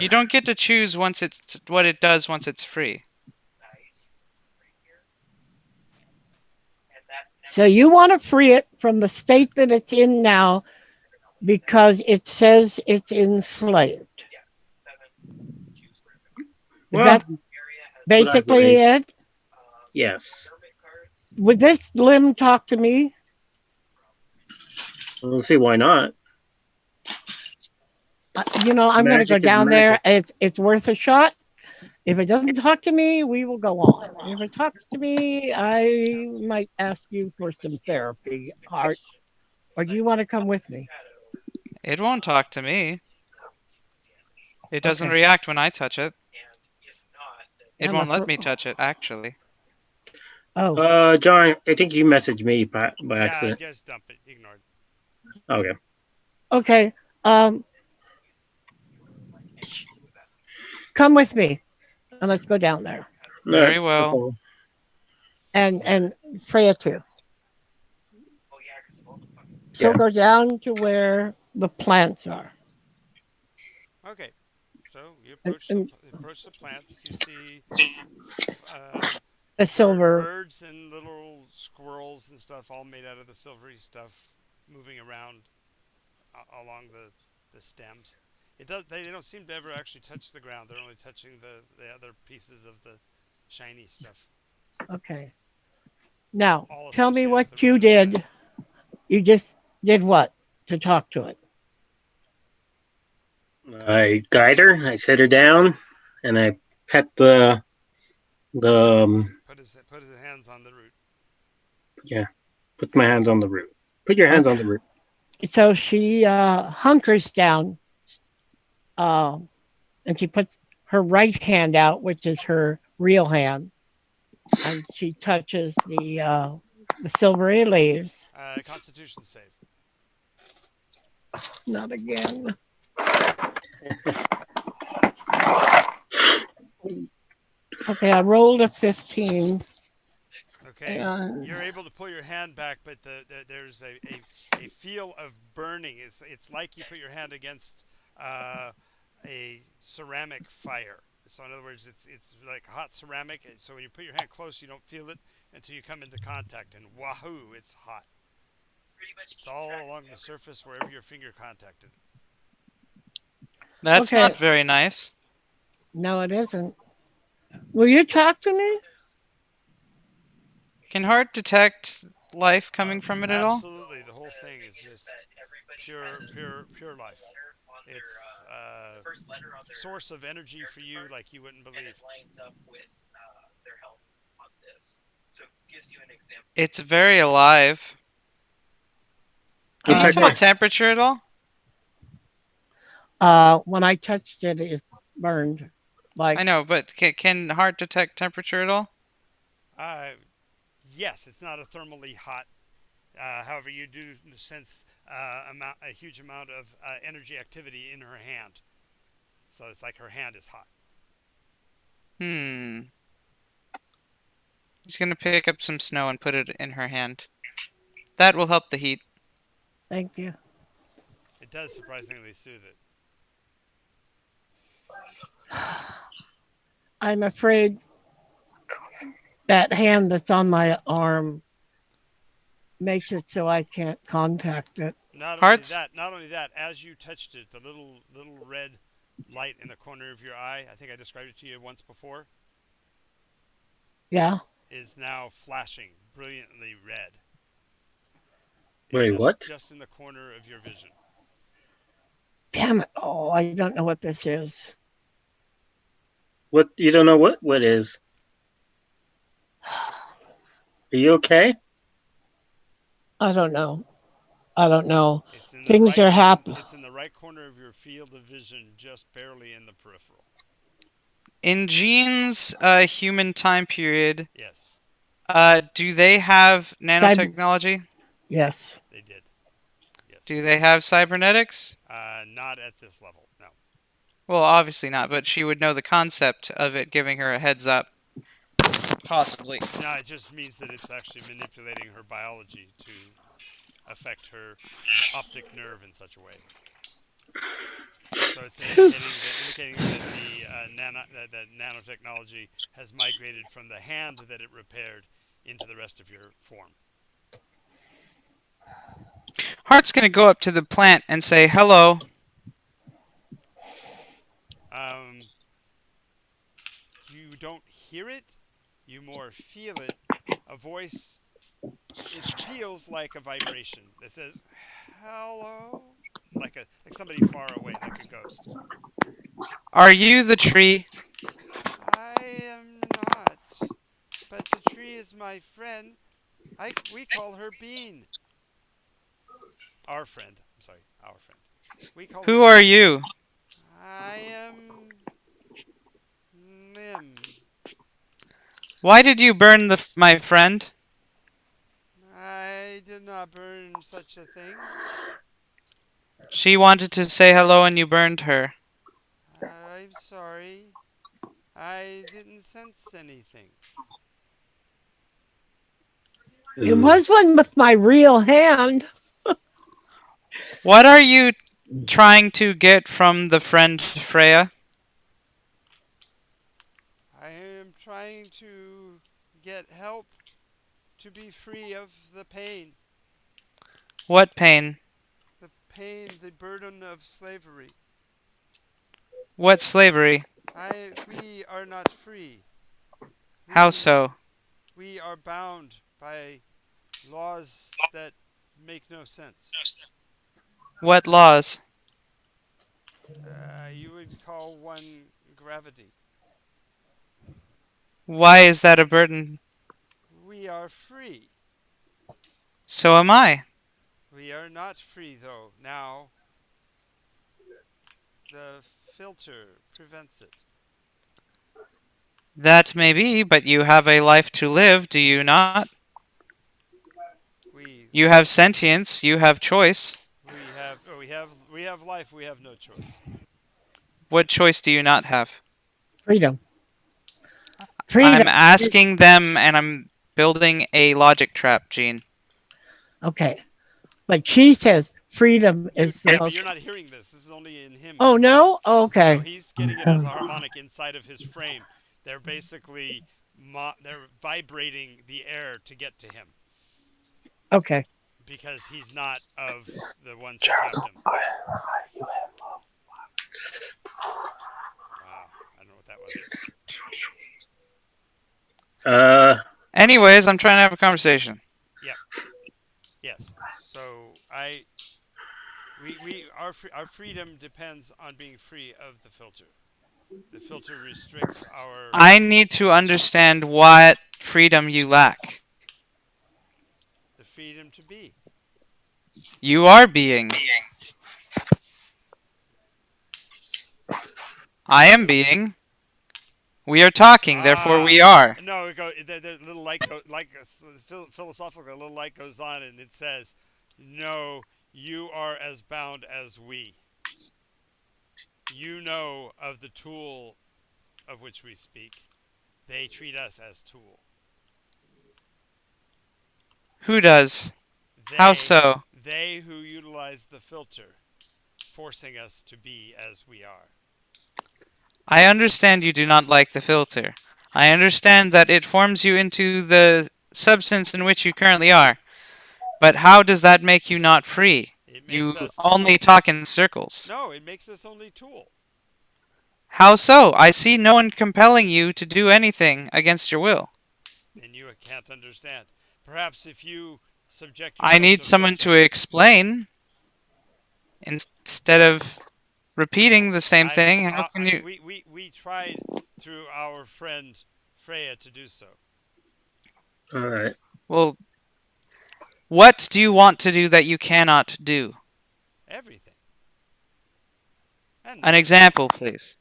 You don't get to choose once it's what it does once it's free. So you want to free it from the state that it's in now because it says it's enslaved. Is well, that what I basically believe. it? Yes. Would this limb talk to me? We'll see why not. I'm going to go Magic is down there. magic. It's worth a shot. If it doesn't talk to me, we will go on. If it talks to me, I might ask you for some therapy, Art. Or do you want to come with me? It won't talk to me. It doesn't Okay. react when I touch it. It And won't let me touch it, actually. Oh, John, I think you messaged me by Yeah, accident. just dump it. Ignored. Okay. okay. Come with me, and let's go down there. Very All right. well. And Freya too. So Yeah. go down to where the plants are. Okay. So you And approach the plants. You see the silver. birds and little squirrels and stuff, all made out of the silvery stuff, moving around along the stems. They don't seem to ever actually touch the ground. They're only touching the other pieces of the shiny stuff. Okay. Now, All tell me associated with what the you root of the plant. did. You just did what to talk to it? I guide her. I set her down, and I pet the Put his hands on the root. yeah. Put my hands on the root. Put your hands Okay. on the root. So she hunkers down, uh, and she puts her right hand out, which is her real hand, and she touches the silvery leaves. Constitution save. Not again. Okay, I rolled a 15. Okay, And you're able to pull your hand back, but there's a feel of burning. It's like you put your hand against a ceramic fire. So in other words, it's like hot ceramic. And so when you put your hand close, you don't feel it until you come into contact, and wahoo, it's hot. It's all along the surface wherever your finger contacted. That's okay, not very nice. no, it isn't. Will you talk to me? Can Hart detect life coming from it at all? Absolutely, the whole thing is just pure life. It's a source of energy for you like you wouldn't believe. It's very alive. Go Can you Uh, pet tell her. temperature at all? when I touched it, it burned. Like, I know, but can Hart detect temperature at all? Uh, yes, it's not a thermally hot. However, you do sense a huge amount of energy activity in her hand. So it's like her hand is hot. Hmm. He's gonna pick up some snow and put it in her hand. That will help the heat. thank you. It does surprisingly soothe it. I'm afraid that hand that's on my arm makes it so I can't contact it. Hearts? Not only that, as you touched it, the little red light in the corner of your eye, I think I described it to you once before, Yeah. is now flashing brilliantly red. It's Wait, what? just in the corner of your vision. Damn it. Oh, I don't know what this is. What? You don't know what is? Are you okay? I don't know. I don't know. It's in the Things right. are happening. It's in the right corner of your field of vision, just barely in the peripheral. In Gene's human time period, Yes, do they have Cyber- nanotechnology? yes. they did. Yes, Do they have cybernetics? not at this level. No. Well, obviously not, but she would know the concept of it, giving her a heads up. Possibly. No, it just means that it's actually manipulating her biology to affect her optic nerve in such a way. So it's indicating that the nanotechnology has migrated from the hand that it repaired into the rest of your form. Hart's gonna go up to the plant and say hello. You don't hear it, you more feel it. A voice, it feels like a vibration that says, hello, like somebody far away, like a ghost. Are you the tree? I am not, but the tree is my friend. We call her Bean. Our friend. I'm sorry, our friend. We call Who her are Bean. you? I am Lim. Why did you burn my friend? I did not burn such a thing. She wanted to say hello and you burned her. I'm sorry. I didn't sense anything. It was one with my real hand. What are you trying to get from the friend Freya? I am trying to get help to be free of the pain. What pain? The pain, the burden of slavery. What slavery? We are not free. How so? We are bound by laws that make no sense. What laws? You would call one gravity. Why is that a burden? We are free. So am I. We are not free, though. Now, the filter prevents it. That may be, but you have a life to live, do you not? We You have sentience, you have choice. we have life. We have no choice. What choice do you not have? Freedom. I'm Freedom. asking them and I'm building a logic trap, Gene. Okay. But she says freedom is the Yeah, but most. you're not hearing this. This is only in him. Oh, 'cause no? No, Okay. he's getting it as a harmonic inside of his frame. They're basically they're vibrating the air to get to him Okay. because he's not of the ones who trapped him. Wow, I don't know what that was. Anyways, I'm trying to have a conversation. Yes. So our freedom depends on being free of the filter. The filter restricts our I need to understand what freedom you lack. the freedom to be. You are being. I am being. We are talking, therefore we are. No, the little light philosophical little light goes on, and it says, "No, you are as bound as we. You know of the tool of which we speak. They treat us as tool. Who does? How so? They who utilize the filter, forcing us to be as we are." I understand you do not like the filter. I understand that it forms you into the substance in which you currently are. But how does that make you not free? It You makes us only tool. talk in circles. No, it makes us only tool. How so? I see no one compelling you to do anything against your will. Then you can't understand. Perhaps if you subject yourself I need to someone to filter, explain instead of repeating the same thing. How can you? we tried through our friend Freya to do so. All right. Well, what do you want to do that you cannot do? Everything. And An example, please.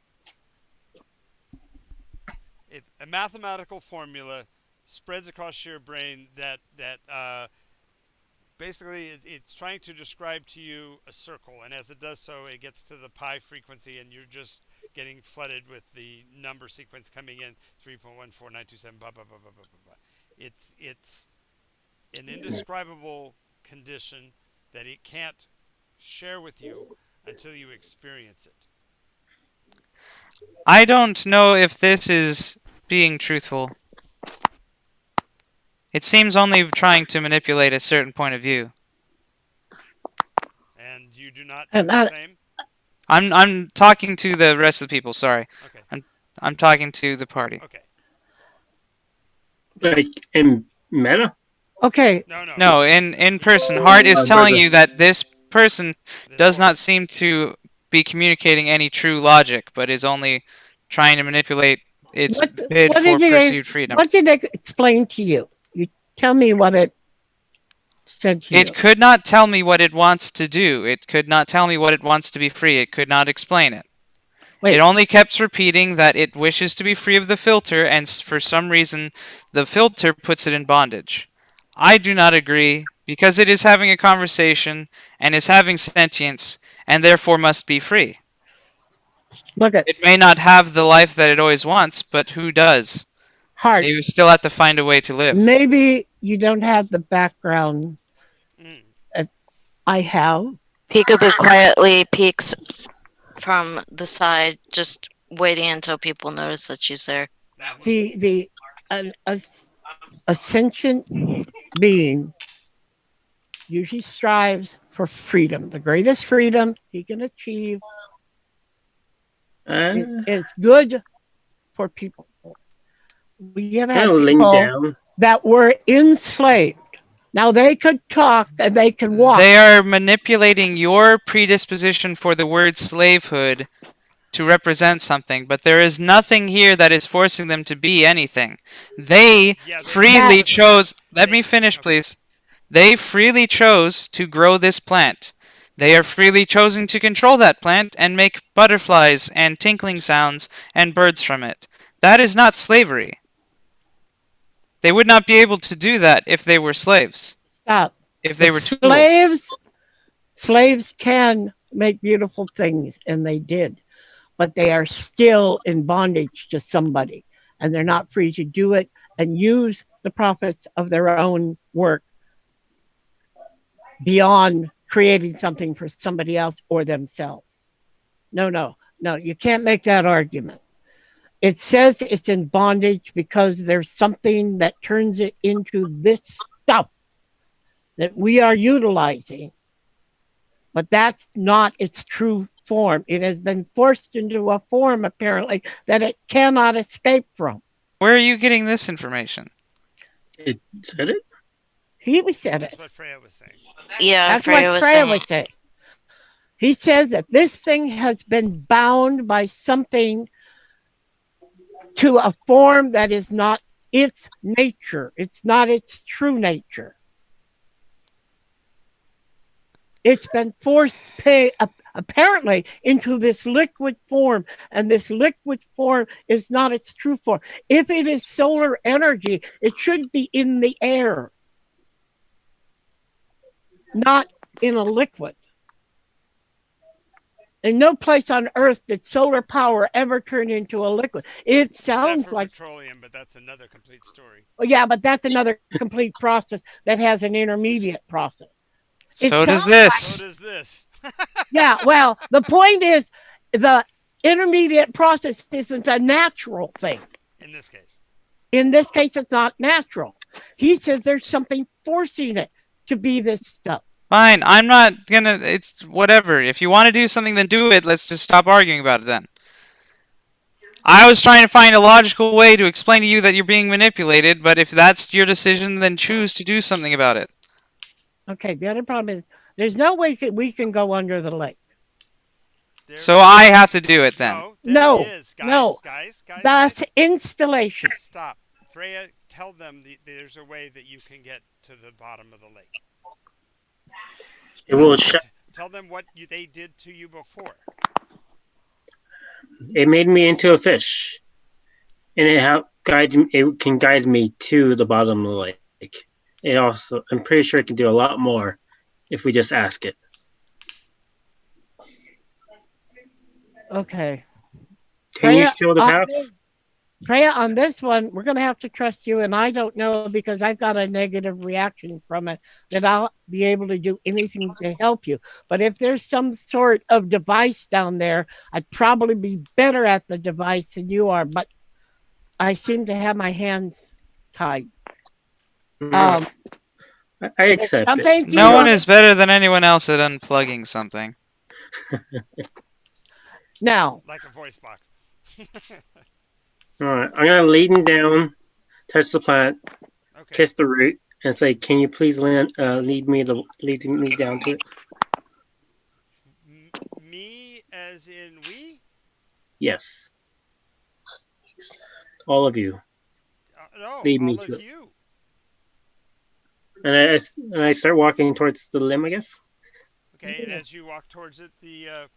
a mathematical formula spreads across your brain that basically it's trying to describe to you a circle, and as it does so, it gets to the pi frequency, and you're just getting flooded with the number sequence coming in 3.14927 blah blah blah blah blah blah blah. It's an indescribable condition that it can't share with you until you experience it. I don't know if this is being truthful. It seems only trying to manipulate a certain point of view. And you do not do And the same? I'm talking to the rest of the people, sorry. Okay. I'm talking to the party. Okay. Like in meta? Okay. No, in person. Hart is telling you that this person does not seem to be communicating any true logic, but is only trying to manipulate its bid for perceived freedom. What did it explain to you? You tell me what it said to you. It could not tell me what it wants to do. It could not tell me what it wants to be free. It could not explain it. Wait. It only kept repeating that it wishes to be free of the filter, and for some reason, the filter puts it in bondage. I do not agree, because it is having a conversation, and is having sentience, and therefore must be free. Look at It may not have the life that it always wants, but who does? Hart. You still have to find a way to live. Maybe you don't have the background Mm. I have. Peekaboo quietly peeks from the side, just waiting until people notice that she's there. The a sentient being usually strives for freedom. The greatest freedom he can achieve is good for people. We have had Settling people down. that were enslaved Now they could talk and they can walk. They are manipulating your predisposition for the word slavehood to represent something, but there is nothing here that is forcing them to be anything. They Yeah, they freely listen, chose. Let they- me finish, okay. please. They freely chose to grow this plant. They are freely choosing to control that plant and make butterflies and tinkling sounds and birds from it. That is not slavery. They would not be able to do that if they were slaves. Stop. If they The were tools. slaves can make beautiful things, and they did, but they are still in bondage to somebody, and they're not free to do it and use the profits of their own work beyond creating something for somebody else or themselves. No, no, no, you can't make that argument. It says it's in bondage because there's something that turns it into this stuff that we are utilizing, but that's not its true form. It has been forced into a form, apparently, that it cannot escape from. Where are you getting this information? It said it? He said That's it. what Freya was saying. Yeah, That's Freya what was Freya saying. was saying. He says that this thing has been bound by something to a form that is not its nature. It's not its true nature. It's been forced apparently into this liquid form, and this liquid form is not its true form. If it is solar energy, it should be in the air, not in a liquid. In no place on Earth did solar power ever turn into a liquid. It Except sounds for like, petroleum, but that's another complete story. well, yeah, but that's another complete process that has an intermediate process. So does So this. does this. Yeah, well, the point is the intermediate process isn't a natural thing. In this case. In this case, it's not natural. He says there's something forcing it to be this stuff. Fine, I'm not gonna. It's whatever. If you want to do something, then do it. Let's just stop arguing about it then. I was trying to find a logical way to explain to you that you're being manipulated, but if that's your decision, then choose to do something about it. Okay, the other problem is there's no way that we can go under the lake. So I have to do it then. No, there No, is. Guys, no. guys. That's installation. Stop. Freya, tell them there's a way that you can get to the bottom of the lake. It will shut. Tell them what they did to you before. It made me into a fish, and it can guide me to the bottom of the lake. It also, I'm pretty sure it can do a lot more if we just ask it. Okay. Can you Freya, show the path? Freya, on this one, we're going to have to trust you, and I don't know because I've got a negative reaction from it that I'll be able to do anything to help you. But if there's some sort of device down there, I'd probably be better at the device than you are, but I seem to have my hands tied. I accept it. No one is better than anyone else at unplugging something. Now, like a voice box. All right, I'm gonna lean down, touch the plant, Okay. kiss the root, and say, "Can you please lead me down to it?" Me as in we? Yes. All of you. No, Lead me all to of it. you. And I start walking towards the limb, I guess. Okay, and as you walk towards it, the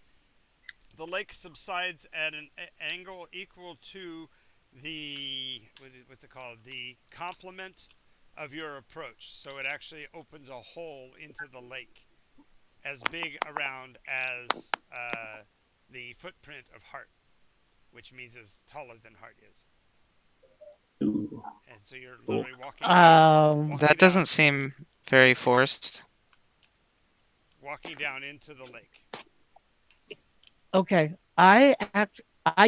lake subsides at an angle equal to the what's it called? The complement of your approach. So it actually opens a hole into the lake, as big around as the footprint of Hart, which means as taller than Hart is. Ooh. And so you're literally walking. That doesn't seem very forced. Walking down into the lake. okay, I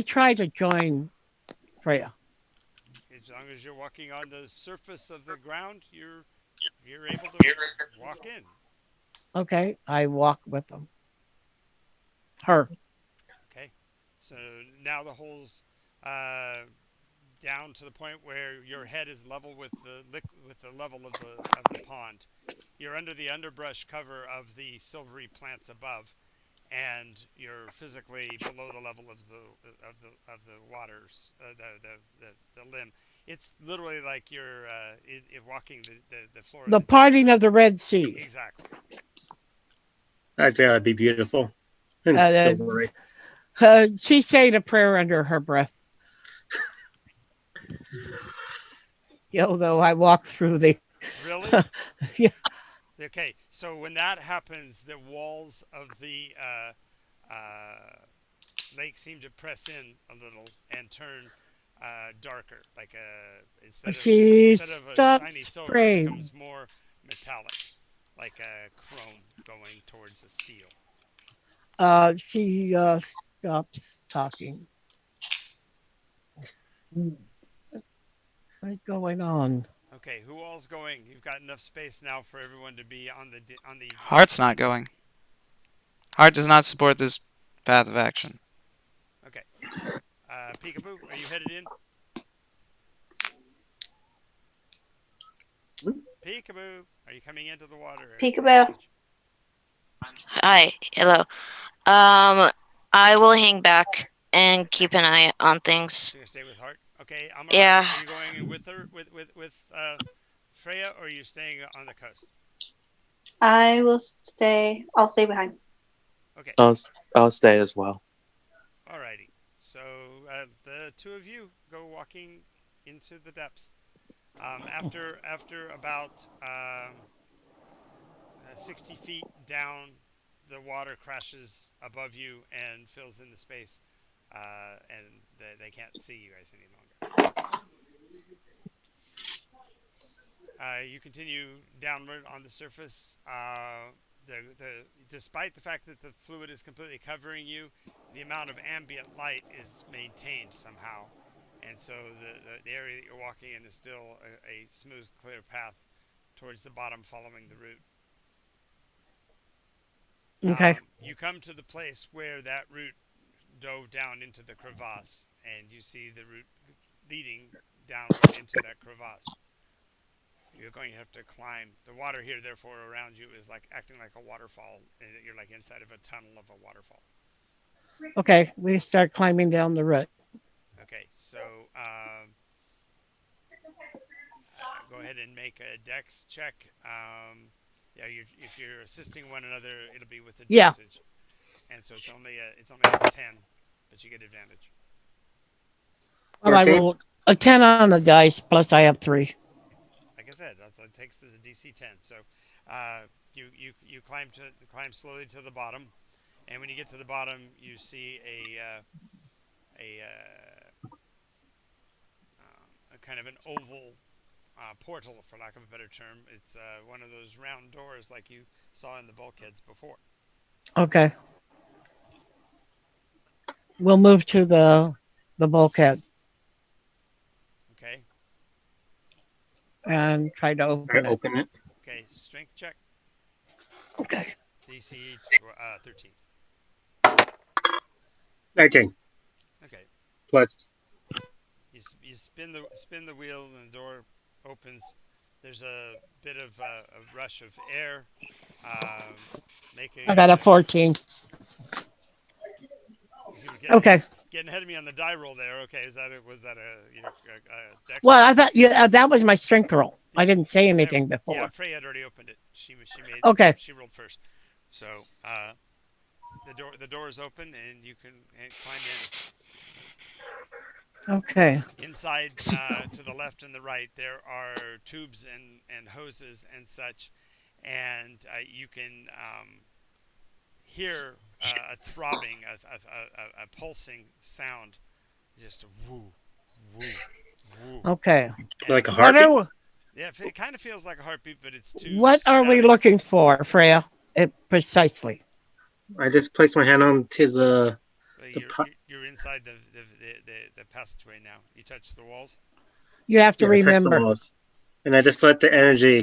try to join Freya. As long as you're walking on the surface of the ground, you're able to walk in. Okay, I walk with them. Her. Okay, so now the hole's down to the point where your head is level with with the level of the pond. You're under the underbrush cover of the silvery plants above, and you're physically below the level of the waters, the limb. It's literally like you're walking the floor of The the deep. parting of the Red Sea. Exactly. That's gotta be beautiful. And Uh, silvery. she's saying a prayer under her breath. Although I walk through the. Really? Yeah. Okay. So when that happens, the walls of the lake seem to press in a little and turn darker. Like She instead of a shiny stops silver, it praying. becomes more metallic, like a chrome going towards a steel. She stops talking. What's going on? Okay, who all's going? You've got enough space now for everyone to be on the. Heart's not going. Heart does not support this path of action. Okay, Peekaboo, are you headed in? Peekaboo, are you coming into the water? Peekaboo. Hi, hello. I will hang back and keep an eye on things. So you're gonna stay with Heart? Okay, Amara, Yeah. are you going in with her, with Freya, or are you staying on the coast? I will stay. I'll stay behind. Okay, I'll stay as well. alrighty. So the two of you go walking into the depths. After about 60 feet down, the water crashes above you and fills in the space, and they can't see you guys any longer. You continue downward on the surface. Despite the fact that the fluid is completely covering you, the amount of ambient light is maintained somehow, and so the area that you're walking in is still a smooth, clear path towards the bottom, following the route. Okay. You come to the place where that route dove down into the crevasse, and you see the route leading downward into that crevasse. You're going to have to climb. The water here, therefore, around you is like acting like a waterfall, and you're like inside of a tunnel of a waterfall. Okay. We start climbing down the road. Okay, so go ahead and make a dex check. Yeah, if you're assisting one another, it'll be with Yeah. advantage. And so it's only a 10, but you get advantage. Well, I 14? rolled a 10 on the dice, plus I have 3. Like I said, it takes this a DC 10. So you climb slowly to the bottom, and when you get to the bottom, you see a kind of an oval portal, for lack of a better term. It's one of those round doors like you saw in the bulkheads before. Okay. We'll move to the bulkhead Okay. and try to I open it. open it. Okay. Strength check. Okay. DC 13. 19. Okay. Plus. You spin the wheel and the door opens. There's a bit of a rush of air. I got a 14. You were Okay. getting ahead of me on the die roll there. Okay, was that a dex? Well, I thought that was my strength roll. I didn't say anything before. Yeah, Frey had already opened it. She made. Okay. She rolled first. So the door is open and you can climb in. Okay. Inside, to the left and the right, there are tubes and hoses and such, and you can hear a throbbing, a pulsing sound, just a woo, woo, woo. Okay. Like a What heartbeat? are Yeah, it kind of feels like a heartbeat, but it's too. what are we static. looking for, Freya? Precisely. I just placed my hand onto the. Well, you're inside the passageway now. You touch the walls. You have to Yeah, I touched the remember. walls. And I just let the energy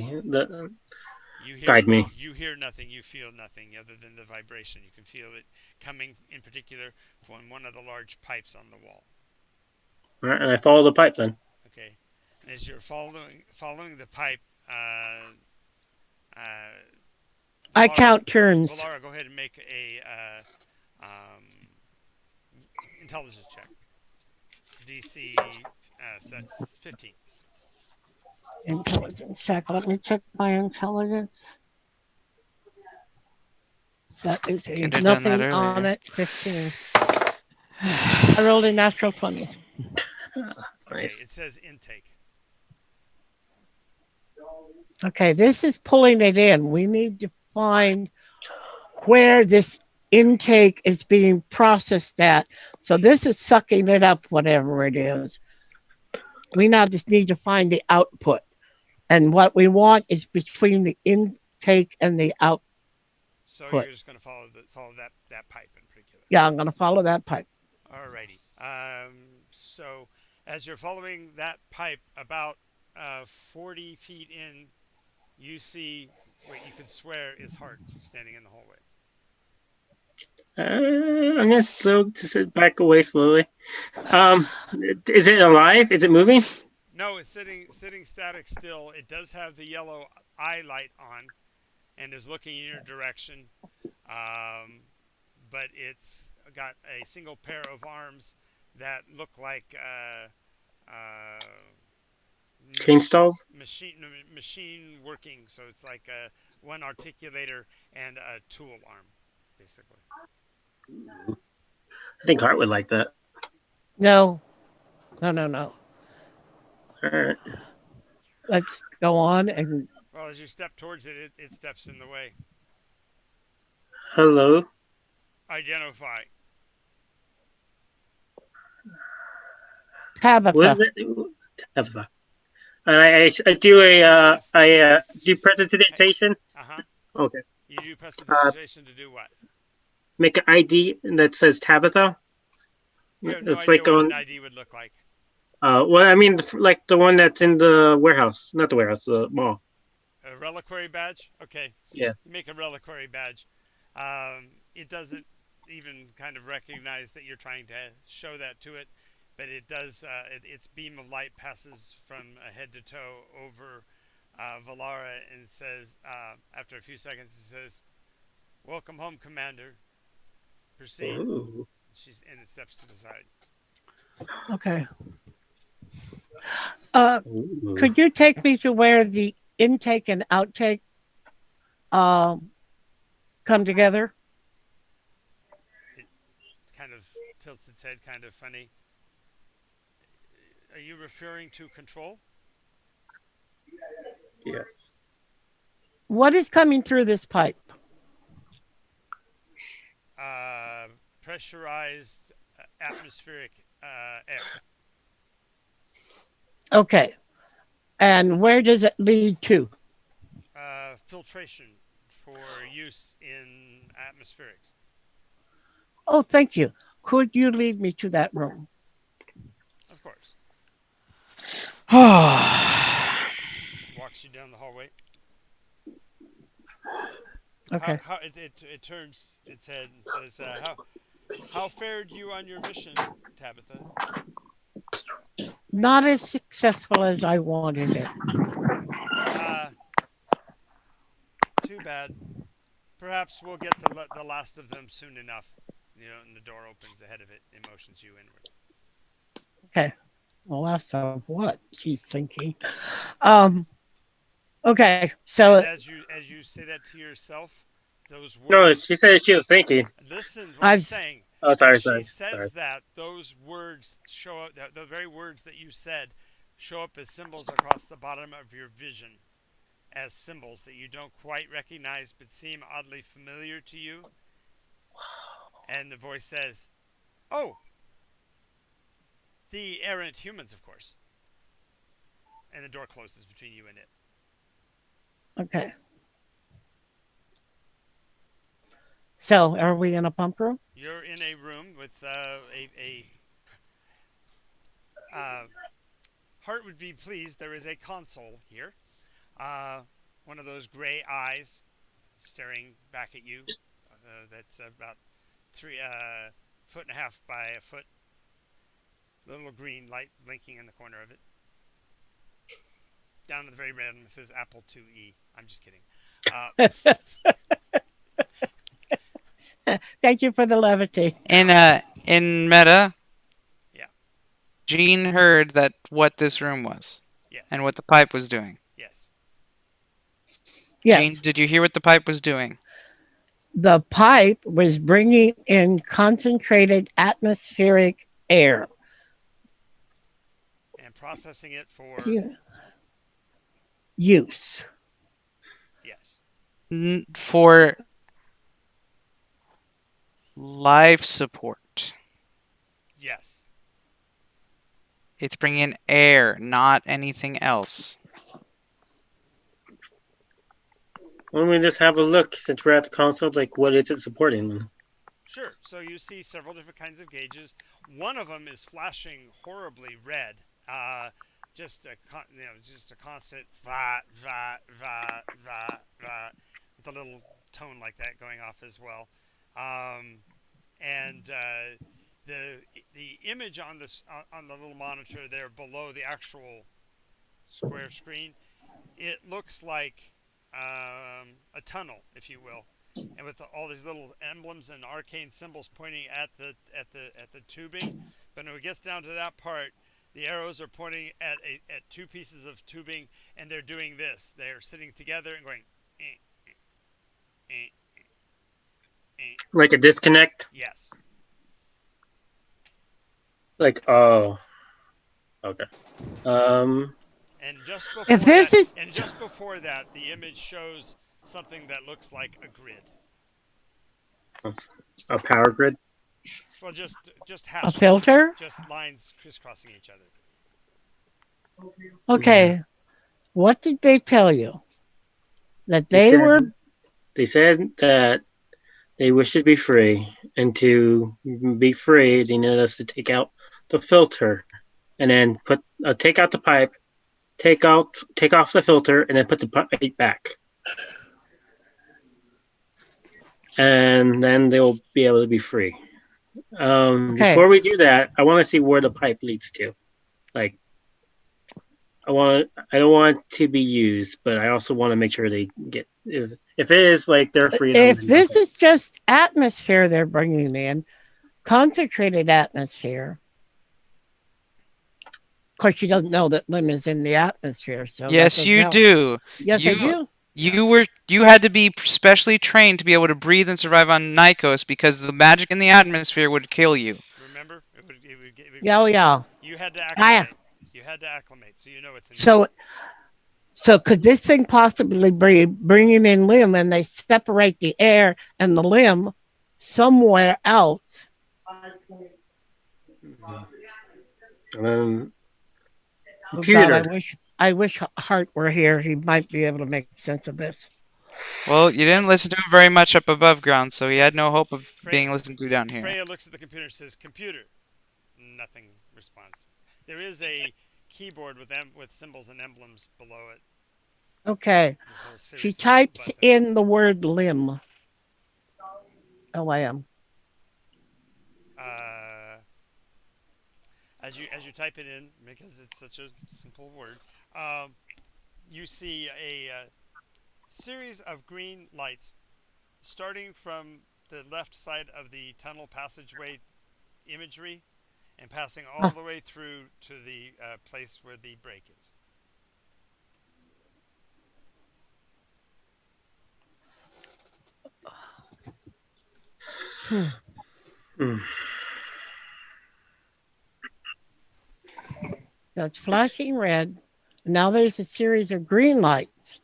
guide me. You hear nothing. You feel nothing other than the vibration. You can feel it coming, in particular, from one of the large pipes on the wall. All right, and I follow the pipe then. Okay. And as you're following the pipe, uh, I Valara, count turns. Valara, go ahead and make a um, intelligence check. DC 15. Intelligence check. Let me check my intelligence. That is a Could have done that nothing on earlier. it. 15. I rolled a natural 20. Okay, Nice. it says intake. Okay, this is pulling it in. We need to find where this intake is being processed at. So this is sucking it up, whatever it is. We now just need to find the output. And what we want is between the intake and the output. So you're just going to follow that pipe in particular. Yeah, I'm going to follow that pipe. Alrighty. So as you're following that pipe, about 40 feet in, you see what you could swear is Hart standing in the hallway. I'm gonna still just back away slowly. Is it alive? Is it moving? No, it's sitting static still. It does have the yellow eye light on, and is looking in your direction. But it's got a single pair of arms that look like Chain stalls? machine working. So it's like one articulator and a tool arm, basically. I think Hart would like that. No. All right. Let's go on and Well, as you step towards it, it steps in the way. Hello. Identify. Tabitha. What is it? Tabitha. And I do do presentation. Uh-huh. Okay. You do prestidigitation to do what? Make an ID that says Tabitha. You have no It's idea like what on. an ID would look like. Well, I mean, like the one that's in the warehouse, not the warehouse, the mall. A reliquary badge? Okay. Yeah. You make a reliquary badge. It doesn't even kind of recognize that you're trying to show that to it, but it does. Its beam of light passes from head to toe over Valara and says, after a few seconds, it says, "Welcome home, Commander. Proceed." Ooh. And it steps to the side. Okay. Ooh. Could you take me to where the intake and outtake come together? It kind of tilts its head, kind of funny. Are you referring to control? Yes. What is coming through this pipe? Pressurized atmospheric air. Okay. And where does it lead to? Filtration for use in atmospherics. Oh, thank you. Could you lead me to that room? Of course. Walks you down the hallway. Okay. It turns its head and says, how fared you on your mission, Tabitha? Not as successful as I wanted it. Too bad. Perhaps we'll get the last of them soon enough. And the door opens ahead of it and motions you inward. Okay. The last of what? She's thinking. Okay. So and as you say that to yourself, those words. No, she said she was thinking. Listen, what I'm saying. Oh, sorry. She says that those words show up. The very words that you said show up as symbols across the bottom of your vision, as symbols that you don't quite recognize but seem oddly familiar to you. And the voice says, "Oh, the errant humans, of course." And the door closes between you and it. Okay. So, are we in a pump room? You're in a room with Hart would be pleased. There is a console here. One of those gray eyes staring back at you. That's about 3.5 foot by a foot. The little green light blinking in the corner of it. Down at the very bottom, it says Apple IIe. I'm just kidding. Thank you for the levity. In meta, Yeah. Jean heard that what this room was Yes. and what the pipe was doing. Yes. Yes. Jean, did you hear what the pipe was doing? The pipe was bringing in concentrated atmospheric air. And processing it for Use. yes. For life support. Yes. It's bringing in air, not anything else. Why don't we just have a look since we're at the console? Like, what is it supporting? Sure. So you see several different kinds of gauges. One of them is flashing horribly red. Just a constant va va va va va with a little tone like that going off as well. And the image on this on the little monitor there below the actual square screen, it looks like a tunnel, if you will, and with all these little emblems and arcane symbols pointing at the tubing. But when it gets down to that part, the arrows are pointing at two pieces of tubing, and they're doing this. They're sitting together and going. Like a disconnect? Yes. Like, oh. Okay. And just before that, the image shows something that looks like a grid. A power grid? Well, just a filter? Just lines crisscrossing each other. Okay. What did they tell you? That they said that they wish to be free, and to be free, they need us to take out the filter, and then take out the pipe, take off the filter, and then put the pipe back, and then they'll be able to be free. Before we do that, I want to see where the pipe leads to. Like, I don't want to be used, but I also want to make sure they get. If it is like they're free. If this is just atmosphere they're bringing in, concentrated atmosphere. Of course, she doesn't know that Lim is in the atmosphere. So yes, you do. Yes, I do. You had to be specially trained to be able to breathe and survive on Nycos because the magic in the atmosphere would kill you. Remember? It would yeah. You had to acclimate. You had to acclimate, so you know it's in. So could this thing possibly be bringing in Lim, and they separate the air and the Lim somewhere else? Computer. God, I wish Hart were here. He might be able to make sense of this. Well, you didn't listen to him very much up above ground, so he had no hope of being listened to down here. Freya looks at the computer and says, "Computer." Nothing responds. There is a keyboard with symbols and emblems below it. Okay. She types in the word Lim. Lim. As you type it in, because it's such a simple word, you see a series of green lights starting from the left side of the tunnel passageway imagery and passing all the way through to the place where the break is. That's flashing red. Now there's a series of green lights.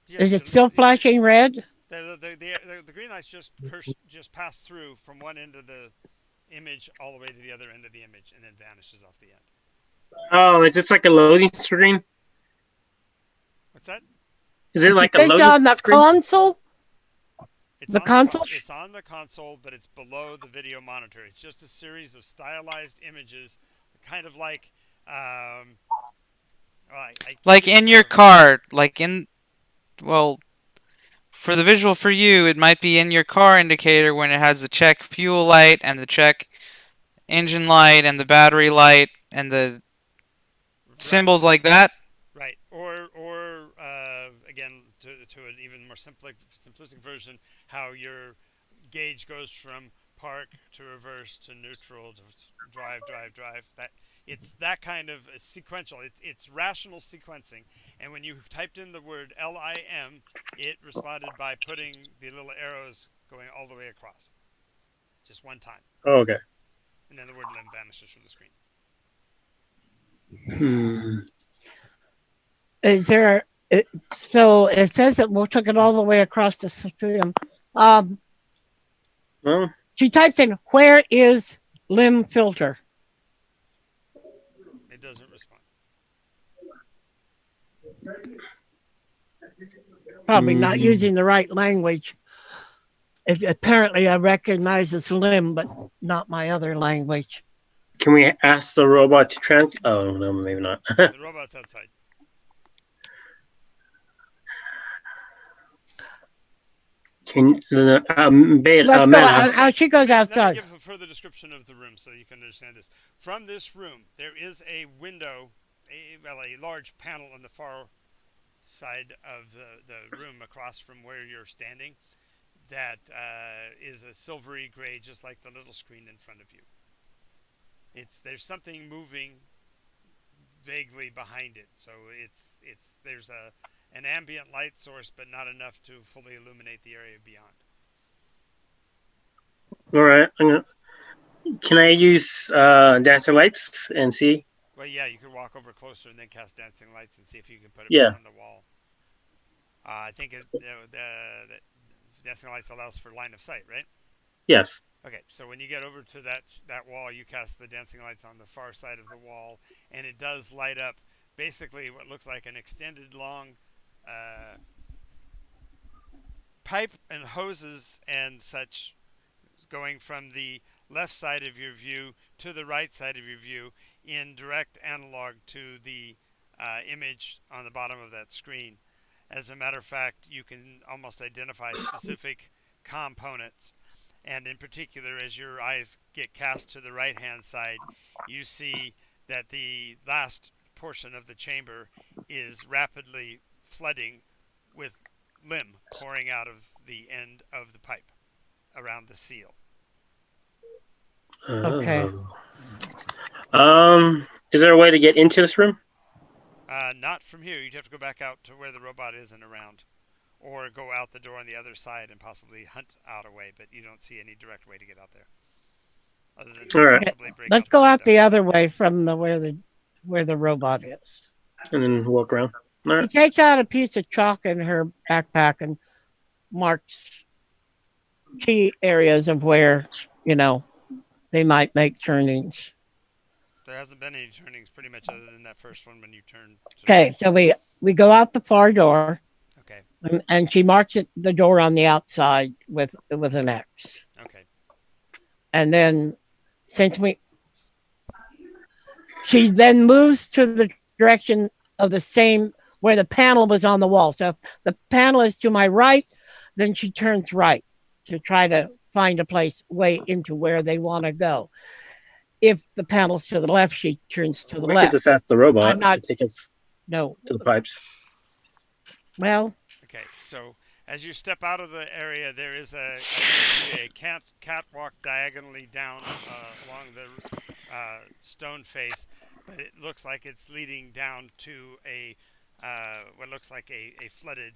Yes, is it still flashing red? The green lights just pass through from one end of the image all the way to the other end of the image and then vanishes off the end. Oh, is this like a loading screen? What's that? Is it like a loading on the screen? console? It's on the console, but it's below the video monitor. It's just a series of stylized images, kind of like like in your car, for the visual for you, it might be in your car indicator when it has the check fuel light and the check engine light and the battery light and the symbols like that. Right. Or again, to an even more simplistic version, how your gauge goes from park to reverse to neutral to drive. That it's that kind of a sequential. It's rational sequencing. And when you typed in the word LIM, it responded by putting the little arrows going all the way across, just one time, Oh, okay. and then the word lim vanishes from the screen. Hmm. Is there? So it says that we took it all the way across the system. Well, She types in, "Where is limb filter?" It doesn't respond. Probably not Hmm. using the right language. Apparently, I recognize it's limb, but not my other language. Can we ask the robot to trans? Oh no, maybe not. The robot's outside. Can Let's go. Matt? She goes Let me outside. give a further description of the room so you can understand this. From this room, there is a window, a large panel on the far side of the room across from where you're standing that is a silvery gray, just like the little screen in front of you. There's something moving vaguely behind it, so there's an ambient light source, but not enough to fully illuminate the area beyond. All right. Can I use dancing lights and see? Well, yeah, you could walk over closer and then cast dancing lights and see if you can put it Yeah. beyond the wall. I think the dancing lights allows for line of sight, right? Yes. Okay, so when you get over to that wall, you cast the dancing lights on the far side of the wall, and it does light up basically what looks like an extended long pipe and hoses and such going from the left side of your view to the right side of your view in direct analog to the image on the bottom of that screen. As a matter of fact, you can almost identify specific components. And in particular, as your eyes get cast to the right hand side, you see that the last portion of the chamber is rapidly flooding with limb pouring out of the end of the pipe around the seal. Okay. Is there a way to get into this room? Not from here. You'd have to go back out to where the robot is and around. Or go out the door on the other side and possibly hunt out a way, but you don't see any direct way to get out there. Other than All right. possibly break Let's out go the out window. the other way from where the robot is. And then walk around. All She right. takes out a piece of chalk in her backpack and marks key areas of where, they might make turnings. There hasn't been any turnings pretty much other than that first one when you turn. Okay, so we go out the far door. Okay. And she marks the door on the outside with an X. Okay. And then she then moves to the direction of the same where the panel was on the wall. So if the panel is to my right, then she turns right to try to find a way into where they want to go. If the panel's to the left, she turns to the We left. could just ask the robot I'm not- to take us No. to the pipes. Okay, so as you step out of the area, there is a catwalk diagonally down along the stone face, but it looks like it's leading down to what looks like a flooded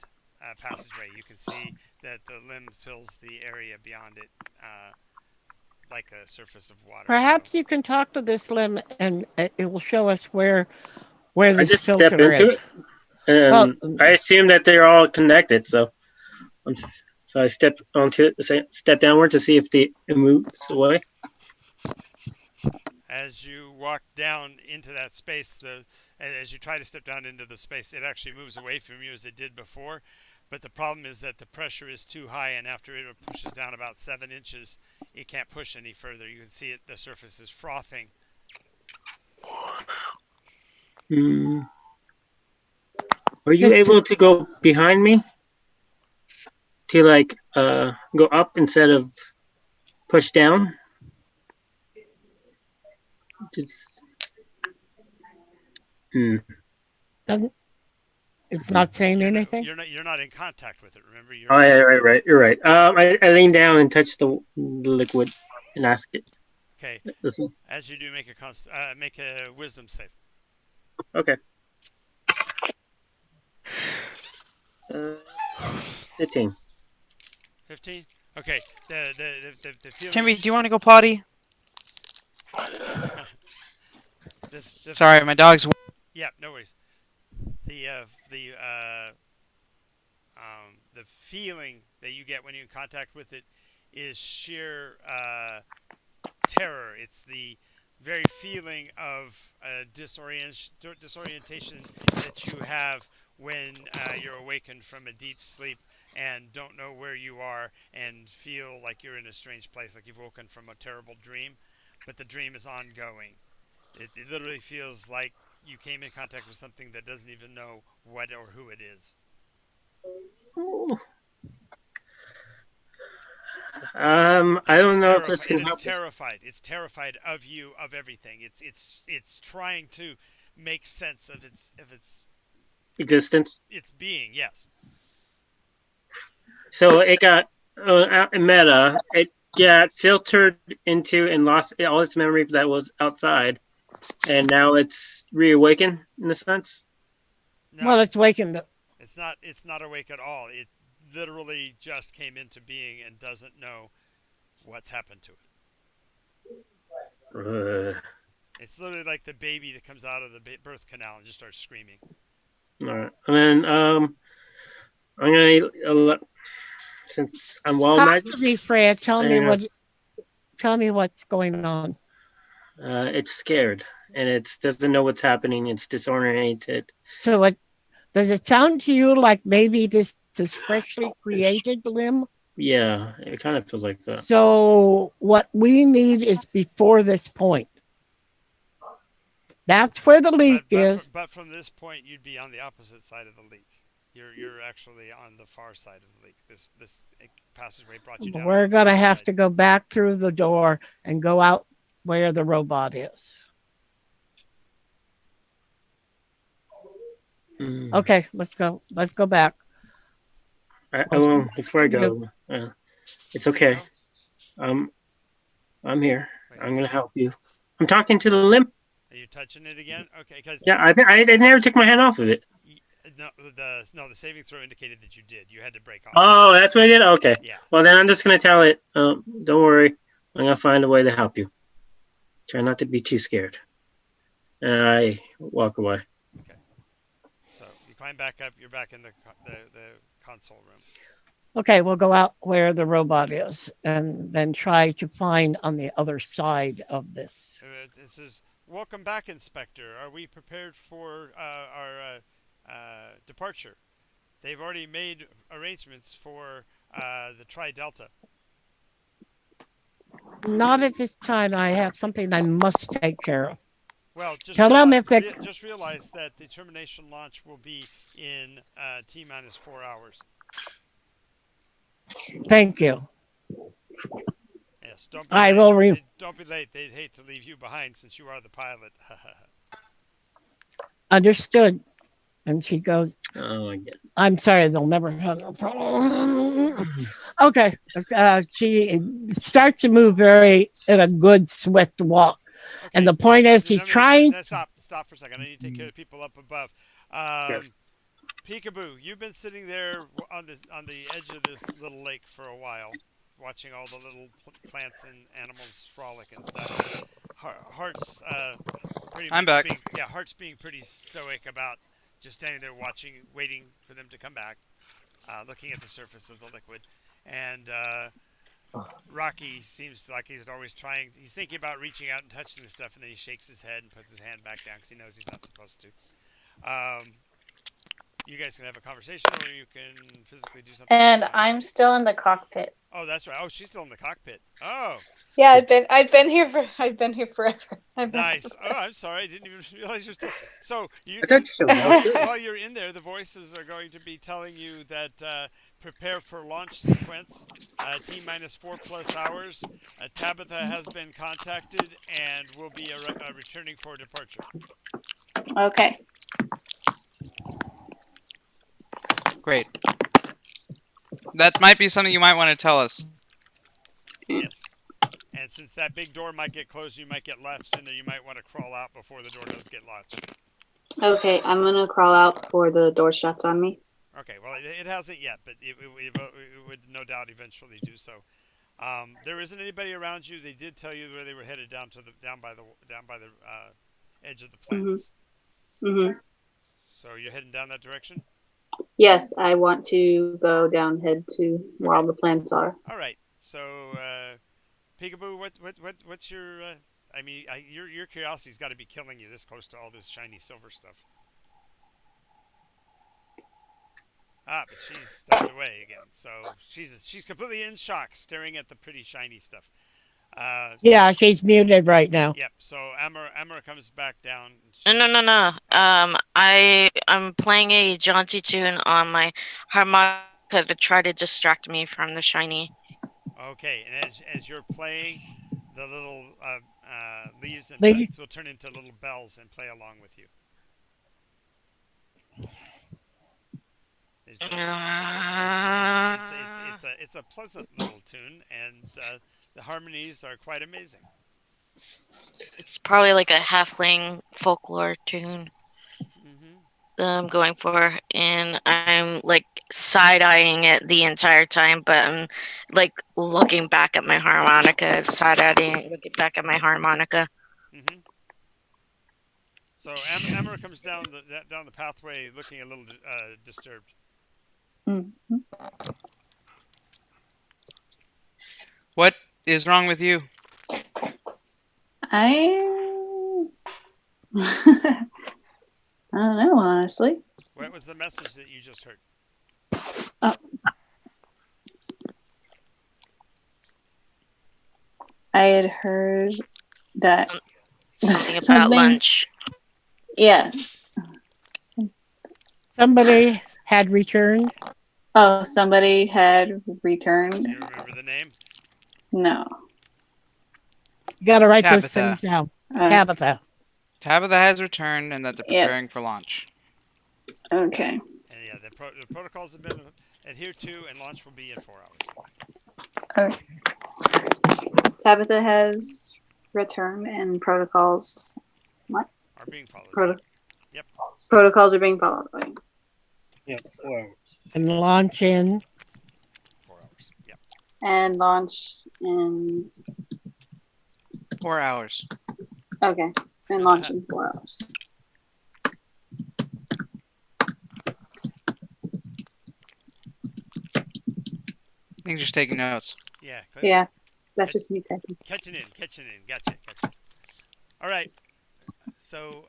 passageway. You can see that the limb fills the area beyond it like a surface of water. Perhaps you can talk to this limb and it will show us where this I just filter step into is. it, and Well, I assume that they're all connected. So I step downward to see if it moves away. As you walk down into that space, as you try to step down into the space, it actually moves away from you as it did before. But the problem is that the pressure is too high, and after it pushes down about 7 inches, it can't push any further. You can see the surface is frothing. Are you able to go behind me to go up instead of push down? Just. Hmm. Doesn't it's not saying anything? You're not in contact with it. Remember, you're Oh not. yeah, right. You're right. I lean down and touch the liquid and ask it. Okay. Listen. As you do, make a wisdom save. Okay. 15. 15. Okay. The feeling. Timmy, do you want to go potty? the, Sorry, my dog's. Yeah, no worries. The feeling that you get when you're in contact with it is sheer terror. It's the very feeling of disorientation that you have when you're awakened from a deep sleep and don't know where you are and feel like you're in a strange place, like you've woken from a terrible dream, but the dream is ongoing. It literally feels like you came in contact with something that doesn't even know what or who it is. I don't know if this can It's help. terrified. It's terrified of you, of everything. It's trying to make sense of its Existence. its being. Yes. So it got meta. It got filtered into and lost all its memory that was outside, and now it's reawakened in a sense. No, Well, it's wakened up. it's not. It's not awake at all. It literally just came into being and doesn't know what's happened to it. It's literally like the baby that comes out of the birth canal and just starts screaming. All right, and then I'm gonna since I'm wild Talk magic. to me, Freya. Tell I'm me gonna- what's going on. It's scared and it doesn't know what's happening. It's disoriented. So does it sound to you like maybe this is freshly created limb? Yeah, it kind of feels like that. So what we need is before this point. That's where the leak is. But from this point, you'd be on the opposite side of the leak. You're actually on the far side of the leak. This passageway brought you down. We're gonna have to go back through the door and go out where the robot is. Okay, let's go. Let's go back. Before I go, it's okay. I'm here. I'm gonna help you. I'm talking to the limb. Are you touching it again? Okay, because yeah, I never took my hand off of it. No, the saving throw indicated that you did. You had to break off. Oh, that's what I did. Okay. Yeah. Well, then I'm just gonna tell it. Don't worry. I'm gonna find a way to help you. Try not to be too scared. And I walk away. Okay. So you climb back up. You're back in the console room. Okay, we'll go out where the robot is and then try to find on the other side of this. This is welcome back, Inspector. Are we prepared for our departure? They've already made arrangements for the Tri-Delta. Not at this time. I have something I must take care of. Well, just realize that the termination launch will be in T-minus 4 hours. Thank you. Yes, don't be late. They'd hate to leave you behind since you are the pilot. Understood. And she goes, oh, I get it. I'm sorry, they'll never have a problem. Okay. She starts to move in a good, swift walk. Okay. And the point is, she's trying. Stop for a second. I need to take care of people up above. Yes. Peekaboo, you've been sitting there on the edge of this little lake for a while, watching all the little plants and animals frolic and stuff. Heart's pretty. I'm back. Heart's being pretty stoic about just standing there watching, waiting for them to come back, looking at the surface of the liquid. And Rocky seems like he's always trying. He's thinking about reaching out and touching the stuff, and then he shakes his head and puts his hand back down because he knows he's not supposed to. you guys can have a conversation, or you can physically do something. And I'm still in the cockpit. Oh, that's right. Oh, she's still in the cockpit. Oh, Yeah, I've been here forever. nice. Oh, I'm sorry. I didn't even realize you're still. So you I can, thought you were. while you're in there, the voices are going to be telling you that prepare for launch sequence. T minus 4+ hours. Tabitha has been contacted and will be returning for departure. Okay. Great. That might be something you might want to tell us. Yes. And since that big door might get closed, you might get latched in there. You might want to crawl out before the door does get latched. Okay, I'm gonna crawl out before the door shuts on me. Okay, well, it hasn't yet, but it would no doubt eventually do so. There isn't anybody around you. They did tell you where they were headed down by the edge of the plants. Mm-hmm. So you're heading down that direction. Yes, I want to go down head to where all the plants are. All right. So, Peekaboo, what's your? Your curiosity's got to be killing you this close to all this shiny silver stuff. Ah, but she's stepped away again. So she's completely in shock, staring at the pretty shiny stuff. Yeah, she's muted right now. Yep. So Amara comes back down. No. I'm playing a jaunty tune on my harmonica to try to distract me from the shiny. Okay, and as you're playing, the little leaves and Lady- buds will turn into little bells and play along with you. It's a pleasant little tune, and the harmonies are quite amazing. It's probably like a halfling folklore tune that I'm going for, and I'm like side-eyeing it the entire time, but I'm like looking back at my harmonica, side-eyeing, looking back at my harmonica. Mm-hmm. So Amara comes down the pathway, looking a little disturbed. Mm-hmm. What is wrong with you? I don't know, honestly. What was the message that you just heard? I had heard that Something about Something- lunch. yes. Somebody had returned. Oh, somebody had returned. Do you remember the name? No. You gotta write those Tabitha. things down. Uh, Tabitha. Tabitha has returned and that they're Yep. preparing for launch. Okay. And yeah, the protocols have been adhered to, and launch will be in 4 hours. Okay. Tabitha has returned, and protocols. What? Are being followed. Yep. Protocols are being followed. Okay. Yeah. Well, And launch in. 4 hours. Yep. And launch in. 4 hours. Okay. And launch in 4 hours. I think just taking notes. Yeah. Yeah. That's just me typing. Catching in. Gotcha. All right. So,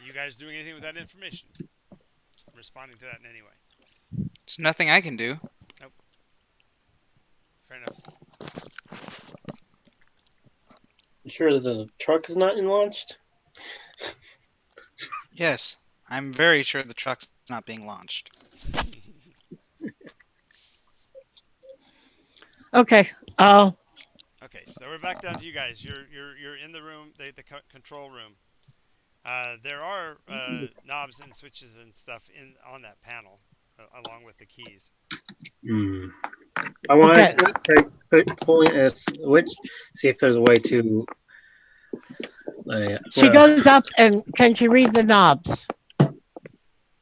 you guys doing anything with that information? Responding to that in any way? There's nothing I can do. Fair enough. you sure the truck is not launched? Yes, I'm very sure the truck's not being launched. Okay. Okay, so we're back down to you guys. You're in the room, the control room. There are knobs and switches and stuff on that panel, along with the keys. I want Okay. to pulling a switch, see if there's a way to. She goes up and can she read the knobs?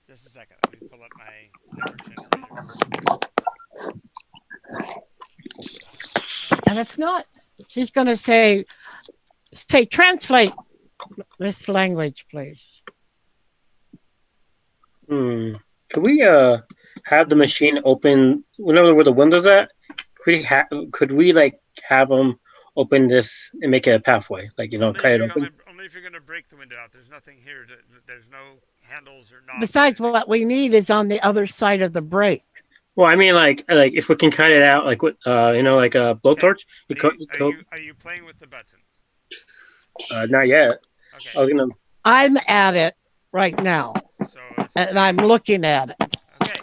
Just a second. Let me pull up my number generator. And if not, she's going to say translate this language, please. Could we have the machine open whenever where the windows at? Could we like have them open this and make it a pathway, like cut it open? Only if you're going to break the window out. There's nothing here. There's no handles or knobs. or Besides, anything. what we need is on the other side of the break. Well, I mean, like if we can cut it out, like with like a blowtorch. Are you playing with the buttons? Not yet. Okay. I was gonna. I'm at it right now, So it's and I'm looking at it. okay.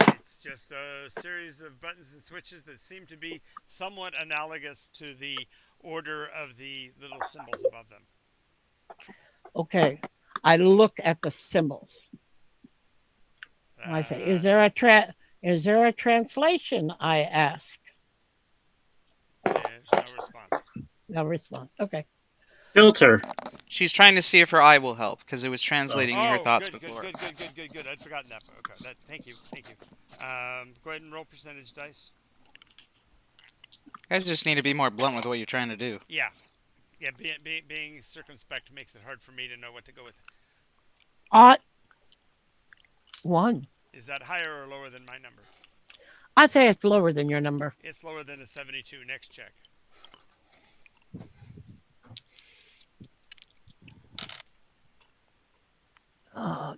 It's just a series of buttons and switches that seem to be somewhat analogous to the order of the little symbols above them. Okay, I look at the symbols. I say, "Is there a translation?" I ask. There's no response. No response. Okay. Filter. She's trying to see if her eye will help because it was translating your thoughts before. Good. I'd forgotten that. Okay, thank you. Go ahead and roll percentage dice. You guys just need to be more blunt with what you're trying to do. Yeah. Being circumspect makes it hard for me to know what to go with. 1. Is that higher or lower than my number? I say it's lower than your number. It's lower than a 72. Next check.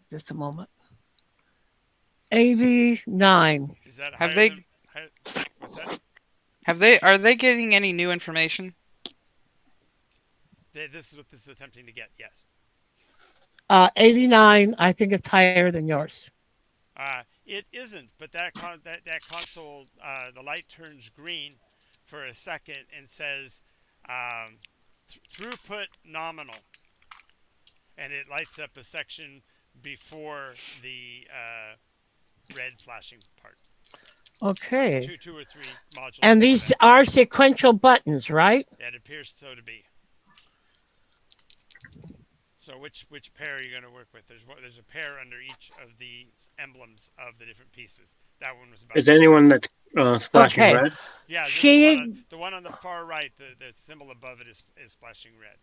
Just a moment. 89. Is that Have higher they- than, what's that? Are they getting any new information? This is what this is attempting to get. Yes. 89. I think it's higher than yours. It isn't, but that console, the light turns green for a second and says throughput nominal, and it lights up a section before the red flashing part. Okay. Two or three modules. And these are sequential buttons, right? It appears so to be. So which pair are you going to work with? There's a pair under each of the emblems of the different pieces. That one was about. Is there anyone that's splashing Okay. red? Yeah, just She. the one on the far right. The symbol above it is splashing red.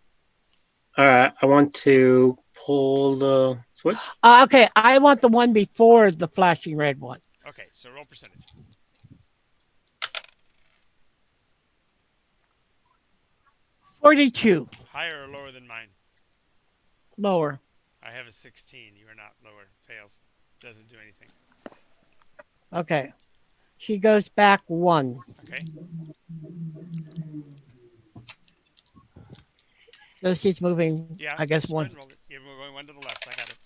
All right. I want to pull the switch. Okay, I want the one before the flashing red one. Okay, so roll percentage. 42. Higher or lower than mine? Lower. I have a 16. You are not lower. Fails. Doesn't do anything. Okay. She goes back 1. Okay. So she's moving, Yeah. I guess, just go 1. ahead and roll it. Yeah, we're going 1 to the left. I got it.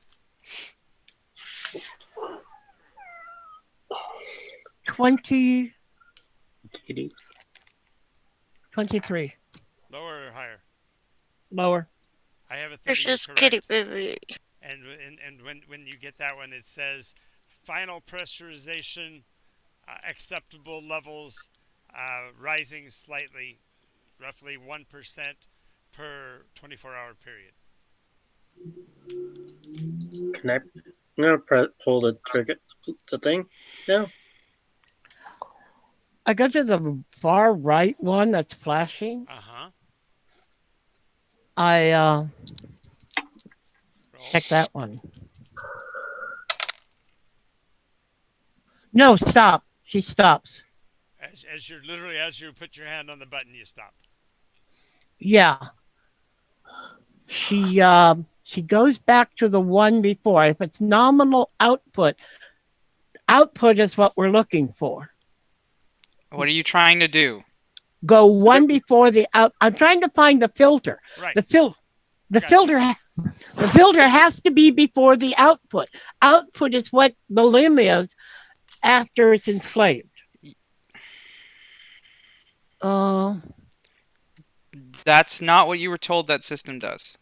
20. Kitty. 23. Lower or higher? Lower. I have a 30. There's just correct. kitty baby. And when you get that one, it says final pressurization, acceptable levels, rising slightly, roughly 1% per 24-hour period. Can I'm gonna pull the trigger, the thing. No. I go to the far right one that's flashing. I Roll. check that one. No, stop. She stops. As you put your hand on the button, you stop. Yeah. She goes back to the one before. If it's nominal output is what we're looking for. What are you trying to do? Go one before the out. I'm trying to find the filter. Right. The filter has to be before the output. Output is what the limb is after it's enslaved. That's not what you were told that system does.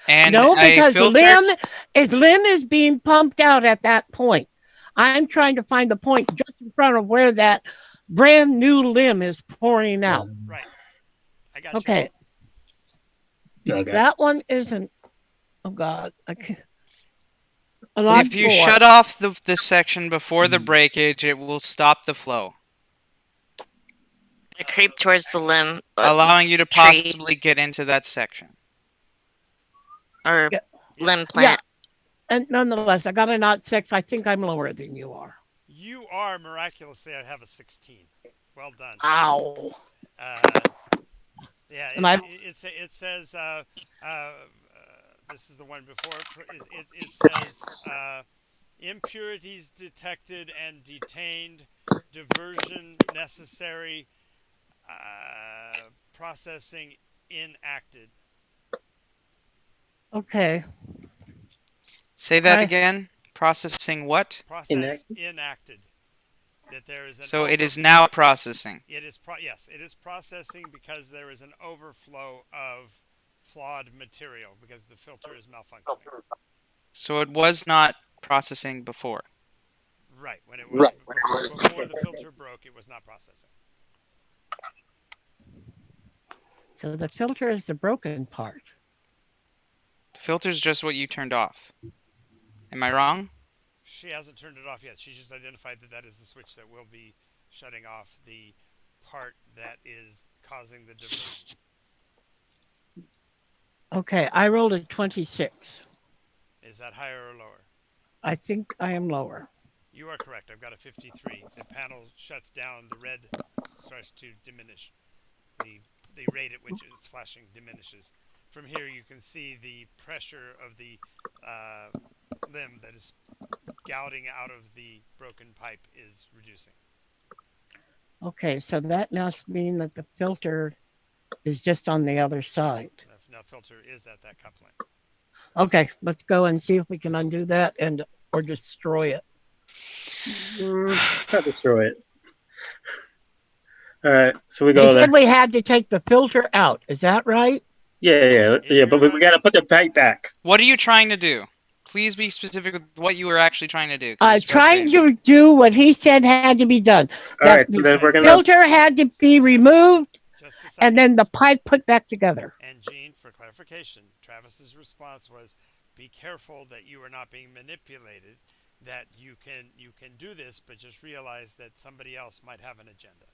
And no, because the filtered... limb is being pumped out at that point. I'm trying to find the point just in front of where that brand new limb is pouring out. Right. I got okay. you. Okay. That one isn't. Oh God, I can't. If you shut off the section before the breakage, it will stop the flow. I creep towards the limb, allowing you to possibly get into that section. Or limb plant. And nonetheless, I got a not 6. I think I'm lower than you are. You are miraculously. I have a 16. Well done. Ow. Uh, yeah, And I it says this is the one before. It says impurities detected and detained, diversion necessary, processing enacted. okay. Say that I again. Processing what? Process enacted. That there is an So it is now processing. Yes, it is processing because there is an overflow of flawed material because the filter is malfunctioning. So it was not processing before. Right. When it was before the filter broke, it was not processing. So the filter is the broken part. The filter's just what you turned off. Am I wrong? She hasn't turned it off yet. She just identified that that is the switch that will be shutting off the part that is causing the diversion. Okay, I rolled a 26. Is that higher or lower? I think I am lower. You are correct. I've got a 53. The panel shuts down. The red starts to diminish. The rate at which it's flashing diminishes. From here, you can see the pressure of the limb that is gouting out of the broken pipe is reducing. Okay, so that must mean that the filter is just on the other side. Now filter is at that coupling. Okay, let's go and see if we can undo that or destroy it. Not destroy it. All right, so we go They there. said we had to take the filter out. Is that right? Yeah. But we got to put the pipe back. What are you trying to do? Please be specific with what you were actually trying to do. Trying to do what he said had to be done. All right, so then we're The gonna. filter had to be removed, and then the pipe put back together. And Gene, for clarification, Travis's response was, "Be careful that you are not being manipulated. That you can do this, but just realize that somebody else might have an agenda."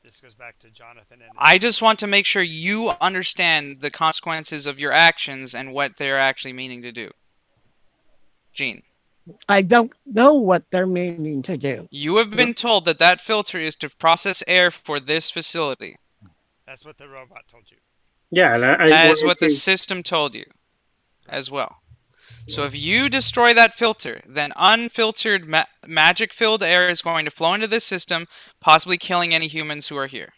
This goes back to Jonathan and. I just want to make sure you understand the consequences of your actions and what they're actually meaning to do. Gene. I don't know what they're meaning to do. You have been told that that filter is to process air for this facility. That's what the robot told you. Yeah, that is what the system told you as well. So if you destroy that filter, then unfiltered magic-filled air is going to flow into this system, possibly killing any humans who are here.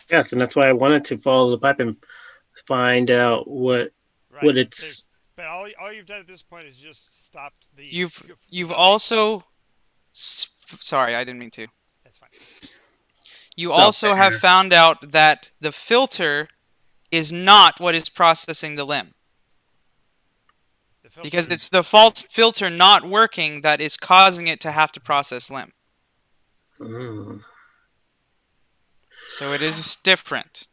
Yes, and that's why I wanted to follow the pipe and find out what it's. But all you've done at this point is just stopped the. You've also. Sorry, I didn't mean to. That's fine. You also have found out that the filter is not what is processing the limb. Because it's the false filter not working that is causing it to have to process limb. So it is different.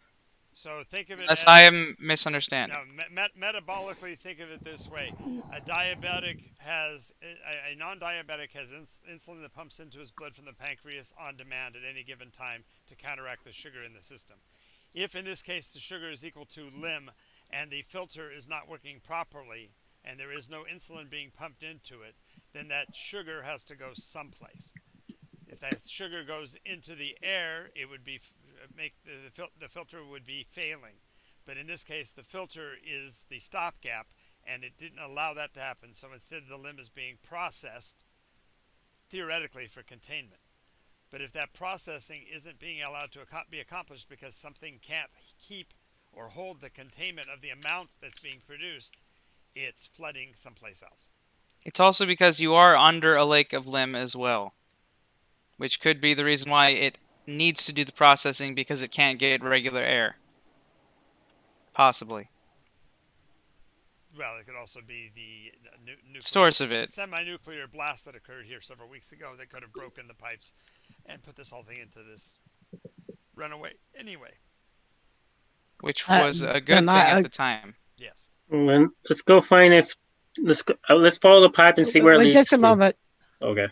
So think of it unless I am misunderstanding. Now, metabolically, think of it this way: a non-diabetic has insulin that pumps into his blood from the pancreas on demand at any given time to counteract the sugar in the system. If in this case the sugar is equal to limb and the filter is not working properly and there is no insulin being pumped into it, then that sugar has to go someplace. If that sugar goes into the air, it would be the filter would be failing. But in this case, the filter is the stopgap, and it didn't allow that to happen. So instead, the limb is being processed, theoretically, for containment. But if that processing isn't being allowed to be accomplished because something can't keep or hold the containment of the amount that's being produced, it's flooding someplace else. It's also because you are under a lake of limb as well, which could be the reason why it needs to do the processing because it can't get regular air. Possibly. Well, it could also be the source of it. Semi-nuclear blast that occurred here several weeks ago that could have broken the pipes and put this whole thing into this runaway anyway. Which was a good thing at the time. Yes. Well, let's go find let's follow the pipe and see where it leads. Just a moment. Okay.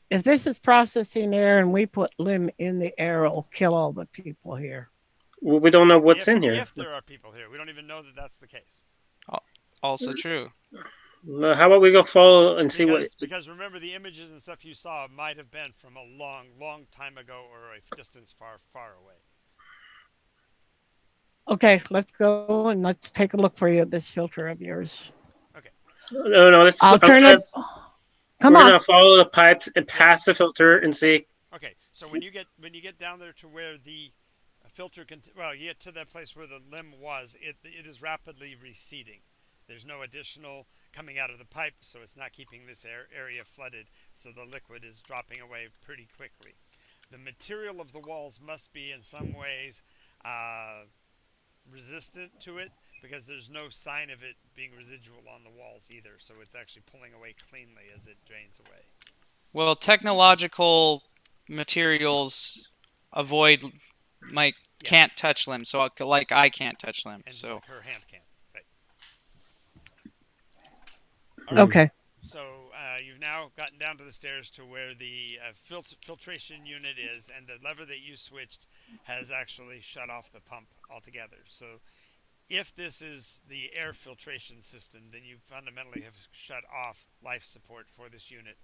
If this is processing air and we put limb in the air, it'll kill all the people here. Well, we don't know what's in here. If there are people here, we don't even know that that's the case. also true. How about we go follow and see what? Because remember, the images and stuff you saw might have been from a long time ago or a distance far away. Okay, let's go and let's take a look for you at this filter of yours. Okay. No. Let's. I'll turn it. Come We're on. gonna follow the pipes and pass the filter and see. Okay. So when you get down there to where the filter you get to that place where the limb was, it is rapidly receding. There's no additional coming out of the pipe, so it's not keeping this area flooded, so the liquid is dropping away pretty quickly. The material of the walls must be in some ways resistant to it, because there's no sign of it being residual on the walls either, so it's actually pulling away cleanly as it drains away. Well, technological materials avoid can't touch them, so like I can't touch them. And so like her hand can't. Right. Mm. Okay. So you've now gotten down to the stairs to where the filtration unit is, and the lever that you switched has actually shut off the pump altogether. So if this is the air filtration system, then you fundamentally have shut off life support for this unit.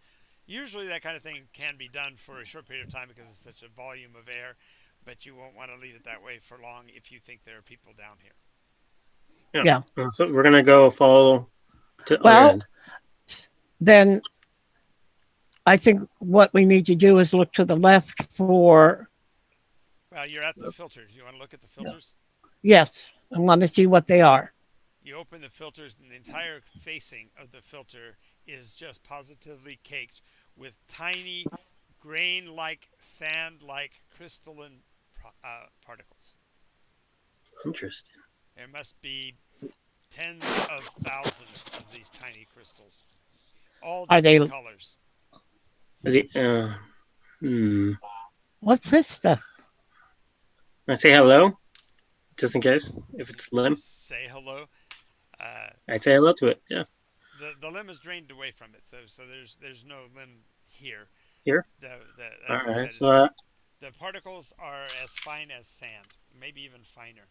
Usually that kind of thing can be done for a short period of time because it's such a volume of air, but you won't want to leave it that way for long if you think there are people down here. Yeah. So we're gonna go follow to other Well, end. then I think what we need to do is look to the left for. Well, you're at the filters. You want to look at the filters? Yes, I want to see what they are. You open the filters, and the entire facing of the filter is just positively caked with tiny grain-like, sand-like crystalline particles. Interesting. There must be tens of thousands of these tiny crystals, all Are different they- colors. What's this stuff? I say hello, just in case if it's limb. Say hello. I say hello to it. Yeah. The limb is drained away from it, so there's no limb here. Here. All As I right. said, So the particles are as fine as sand, maybe even finer.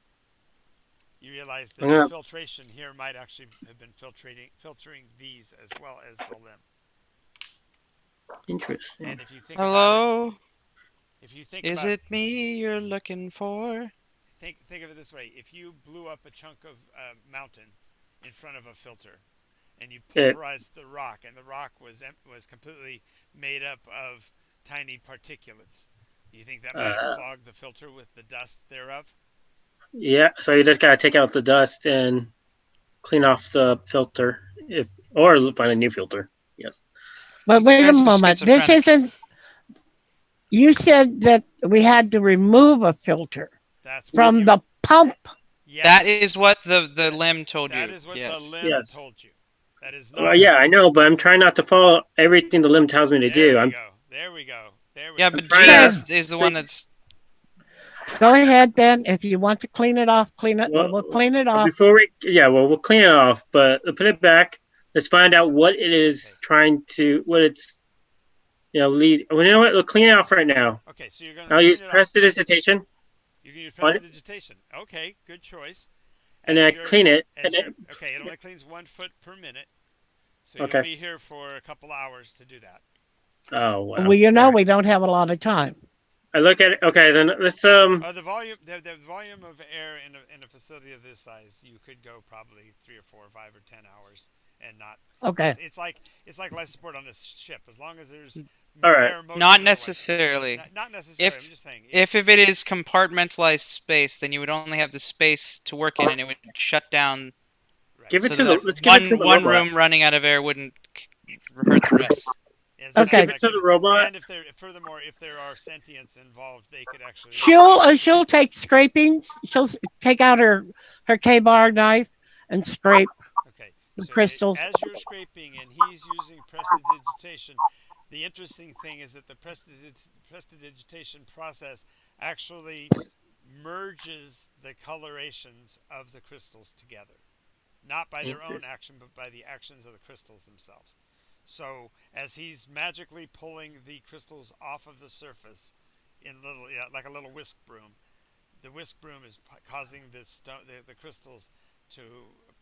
You realize that the filtration here might actually have been filtering these as well as the limb. interesting. And if you think hello, about it, if you think is about it me you're looking for? think of it this way: if you blew up a chunk of mountain in front of a filter, and you pulverized the rock, and the rock was completely made up of tiny particulates, do you think that might have clogged the filter with the dust thereof? Yeah. So you just gotta take out the dust and clean off the filter, or find a new filter. Yes. But wait a Guys are moment. This schizophrenic. isn't. You said that we had to remove a filter That's from the pump. Yes, That is what the limb told you. that is what yes. the limb Yes. told you. That is not. Well, yeah, I know, but I'm trying not to follow everything the limb tells me to do. There we go. Yeah, but trying G to- is the one that's. Go ahead then. If you want to clean it off, clean it. We'll clean it off. Before we'll clean it off, but put it back. Let's find out what it is trying to, what it's, lead. Well, you know what? We'll clean it off right now. Okay, so you're gonna. I'll use clean it off. prestidigitation, You can use prestidigitation. Okay, good choice. and then I clean it. Okay, it only cleans 1 foot per minute, so Okay. you'll be here for a couple hours to do that. Oh wow. Well, we don't have a lot of time. I look at it. Okay, then let's The volume of air in a facility of this size, you could go probably 3 or 4 or 5 or 10 hours and not. Okay. It's like life support on a ship. As long as there's All right. air motion Not away. necessarily. Not necessarily. I'm just saying. If it is compartmentalized space, then you would only have the space to work in, and it would shut down. Right. give it so to the. that Let's give it to the one robot. room running out of air wouldn't hurt the rest. Yes, Okay. Give it to the robot. And furthermore, if there are sentients involved, they could actually. She'll take scrapings. She'll take out her K-bar knife and scrape. Okay. The So crystals. as you're scraping and he's using prestidigitation, the interesting thing is that the prestidigitation process actually merges the colorations of the crystals together. Not by their own action, but by the actions of the crystals themselves. So as he's magically pulling the crystals off of the surface in like a little whisk broom, the whisk broom is causing the crystals to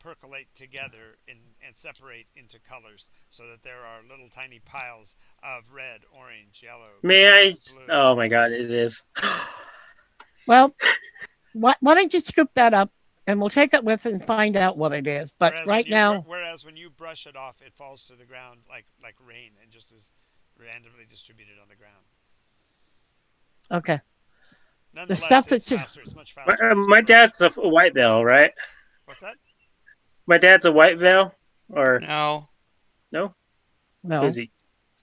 percolate together and separate into colors, so that there are little tiny piles of red, orange, yellow, May I? blue. Oh my God, it is. Well, why don't you scoop that up and we'll take it with and find out what it is. But right now, Whereas when you brush it off, it falls to the ground like rain and just is randomly distributed on the ground. okay. The Nonetheless, stuff it's that's faster. It's much faster. to use My the brush. dad's a white veil, right? What's that? My dad's a white veil, or No. no? no, Who's he?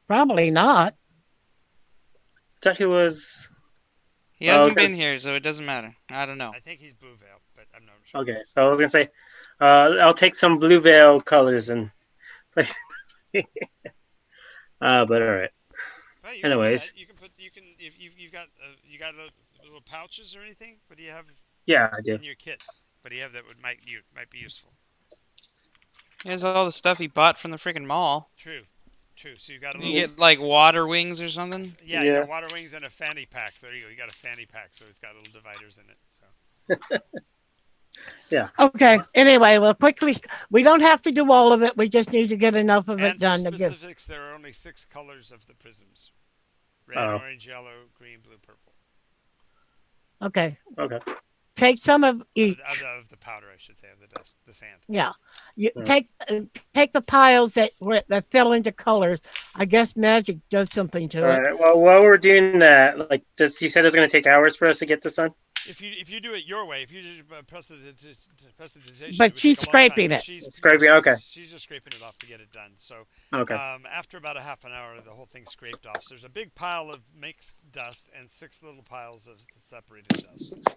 probably not. I thought he was. He Oh, I was hasn't been gonna- here, so it doesn't matter. I don't know. I think he's blue veil, but I'm not sure. Okay, so I was gonna say, I'll take some blue veil colors and place. But all right. Well, you Anyways. can put if you've got little pouches or anything. What do you have Yeah, I do. in your kit? What do you have that might be useful? He has all the stuff he bought from the freaking mall. True. So you got a You little. get like water wings or something. Yeah, you Yeah. got water wings and a fanny pack. There you go. You got a fanny pack, so it's got little dividers in it. So. Okay. Anyway, we'll quickly. We don't have to do all of it. We just need to get enough of it And done for to give. specifics, there are only 6 colors of the prisms: red, Oh. orange, yellow, green, blue, purple. Okay. Okay. Take some of each. Of the powder, I should say, of the dust, the sand. Yeah. You Yeah. take the piles that fill into colors. I guess magic does something to All it. right. Well, while we're doing that, like, you said it was gonna take hours for us to get this done. If you do it your way, if you just press the prestidigitation, But it would she's take a long time. scraping But it. She's Scraping, okay. She's just scraping it off to get it done. So Okay. after about a half an hour, the whole thing's scraped off. So there's a big pile of mixed dust and 6 little piles of separated dust.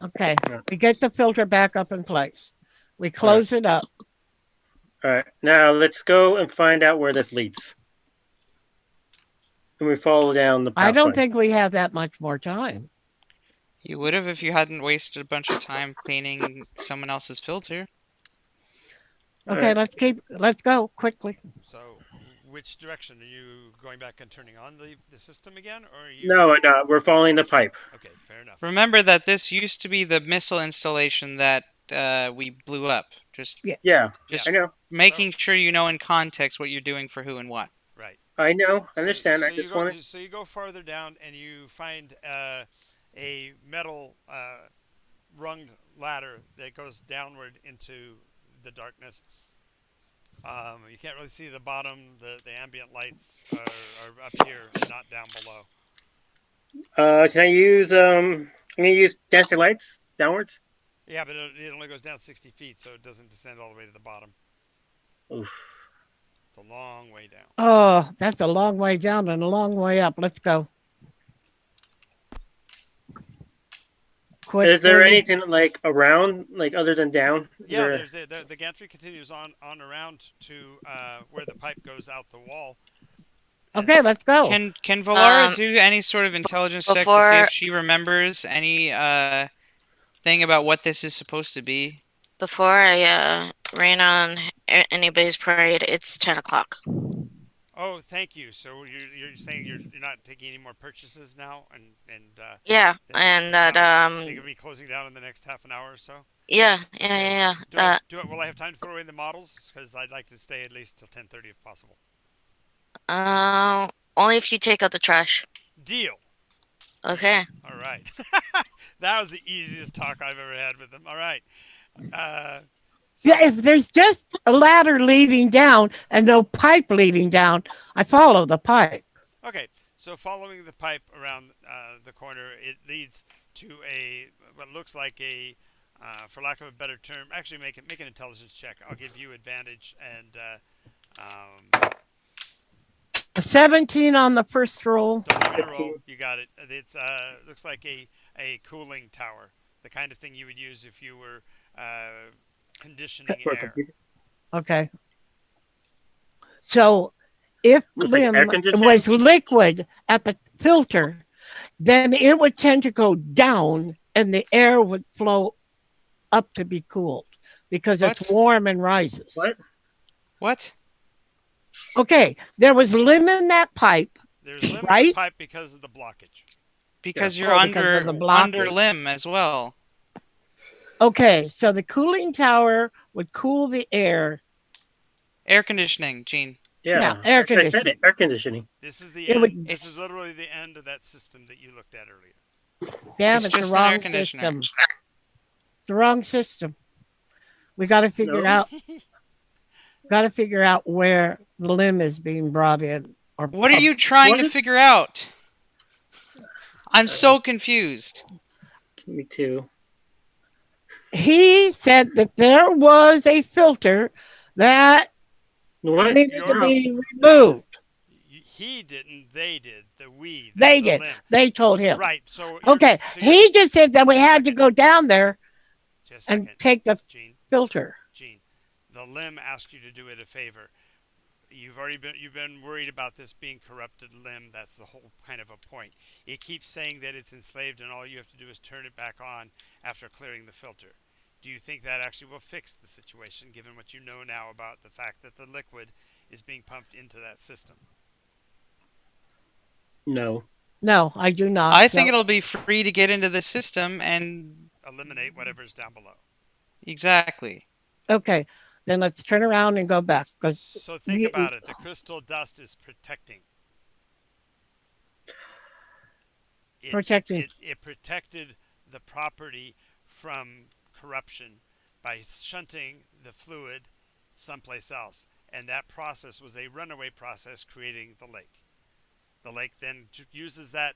Okay. Yeah. We get the filter back up in place. We close it up. All right. Now let's go and find out where this leads. And we follow down the pathway. I don't think we have that much more time. You would have if you hadn't wasted a bunch of time cleaning someone else's filter. Okay, Alright. let's go quickly. So which direction are you going back and turning on the system again, or are you? No, we're following the pipe. Okay, fair enough. Remember that this used to be the missile installation that we blew up. Just Yeah, Just- I know. making sure you know in context what you're doing for who and what. Right. I know. I So- understand. So, I just you go, want to. So you go farther down and you find a metal runged ladder that goes downward into the darkness. You can't really see the bottom. The ambient lights are up here, not down below. Can I use dancing lights downwards? Yeah, but it only goes down 60 feet, so it doesn't descend all the way to the bottom. Oof. It's a long way down. Oh, that's a long way down and a long way up. Let's go. Is there Quickly. anything like around, like other than down? Is Yeah, there- the gantry continues on around to where the pipe goes out the wall. Okay, let's go. Can Valara Um, do any sort of intelligence check to see before- if she remembers any thing about what this is supposed to be? Before I rain on anybody's parade, it's 10 o'clock. Oh, thank you. So you're saying you're not taking any more purchases now, and Yeah, Then and the that they could be closing down in the next half an hour or so. yeah. That Will I have time to put away the models? Because I'd like to stay at least till 10:30 if possible. only if you take out the trash. Deal. Okay. All right. That was the easiest talk I've ever had with them. All right. So, Yeah, if there's just a ladder leading down and no pipe leading down, I follow the pipe. okay. So following the pipe around the corner, it leads to what looks like for lack of a better term, actually make an intelligence check. I'll give you advantage and. A 17 on the first roll. Don't give me a 15. roll. You got it. It's looks like a cooling tower, the kind of thing you would use if you were conditioning For a air. computer? Okay. So if Looks like air Lim conditioning? was liquid at the filter, then it would tend to go down and the air would flow up to be cooled because it's What? warm and rises. What? What? Okay, there was lim in that pipe. There's limit in the Right? pipe because of the blockage. Because Yeah. you're Oh, because of the blockage. under limb as well. Okay, so the cooling tower would cool the air. Air conditioning, Gene. Yeah, Air I said it. conditioning. Air conditioning. This is the It end. would. This is literally the end of that system that you looked at earlier. Damn, It's it's the just an air wrong conditioner. system. It's the wrong system. We got to figure No. out. Got to figure out where the limb is being brought in. Or What are you trying to What? figure out? I'm so confused. Me too. He said that there was a filter that What? needed to You're- be removed. He didn't. They did. The They the did. limb. They told him. Right. So Okay. So He just said that we Just a had to second. go down there Just a and second, take the Gene. filter. Gene, the limb asked you to do it a favor. You've been worried about this being corrupted limb. That's the whole kind of a point. It keeps saying that it's enslaved, and all you have to do is turn it back on after clearing the filter. Do you think that actually will fix the situation, given what you know now about the fact that the liquid is being pumped into that system? No. No, I do not. I think No. it'll be free to get into the system and Eliminate whatever's down below. exactly. Okay. Then let's turn around and go back. So think about it. The crystal dust is protecting. Protecting. It protected the property from corruption by shunting the fluid someplace else. And that process was a runaway process creating the lake. The lake then uses that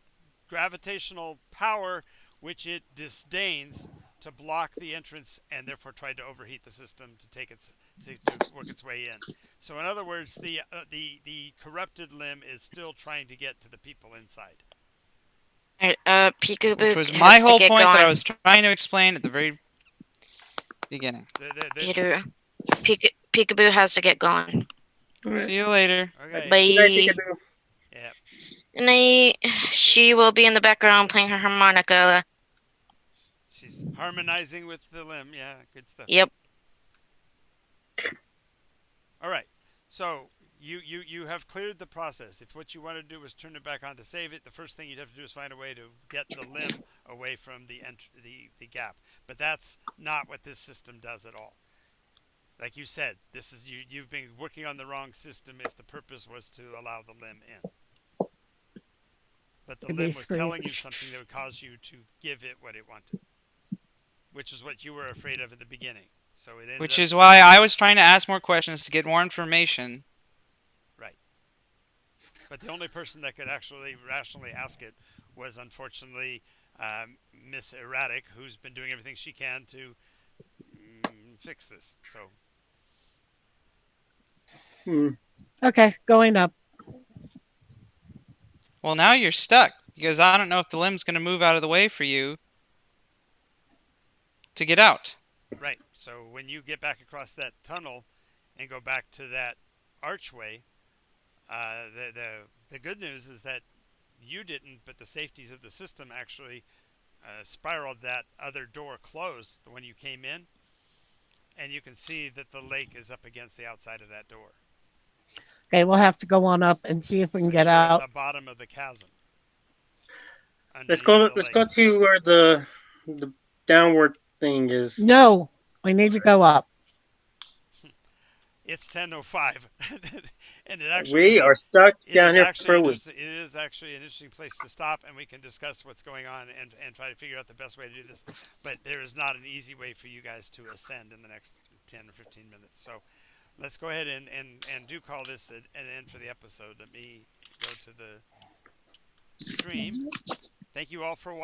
gravitational power, which it disdains, to block the entrance and therefore tried to overheat the system to take to work its way in. So in other words, the corrupted limb is still trying to get to the people inside. Alright, Peekaboo Which was has my to whole get point that I going. was trying to explain at the very beginning. Peter, Peekaboo has to get going. See you later. Okay. Bye. Yeah. And she will be in the background playing her harmonica. She's harmonizing with the limb. Yeah, good stuff. Yep. All right. So you have cleared the process. If what you want to do is turn it back on to save it, the first thing you'd have to do is find a way to get the limb away from the gap. But that's not what this system does at all. Like you said, this is you've been working on the wrong system if the purpose was to allow the limb in. But the limb was telling you something that would cause you to give it what it wanted, which is what you were afraid of at the beginning. So it ended Which up, is why I was trying to ask more questions to get more information. right. But the only person that could actually rationally ask it was, unfortunately, Miss Erratic, who's been doing everything she can to fix this. So Okay, going up. Well, now you're stuck because I don't know if the limb's going to move out of the way for you to get out. right. So when you get back across that tunnel and go back to that archway, the good news is that you didn't, but the safeties of the system actually spiraled that other door closed when you came in, and you can see that the lake is up against the outside of that door. Okay, we'll have to go on up and see if we can But get you're out. at the bottom of the chasm. Let's go. underneath the Let's lake. go to where the downward thing is. No, we need to go up. It's 10:05, and it actually We are stuck down here for a week. it is actually an interesting place to stop, and we can discuss what's going on and try to figure out the best way to do this. But there is not an easy way for you guys to ascend in the next 10 or 15 minutes. So let's go ahead and do call this an end for the episode. Let me go to the stream. Thank you all for watching.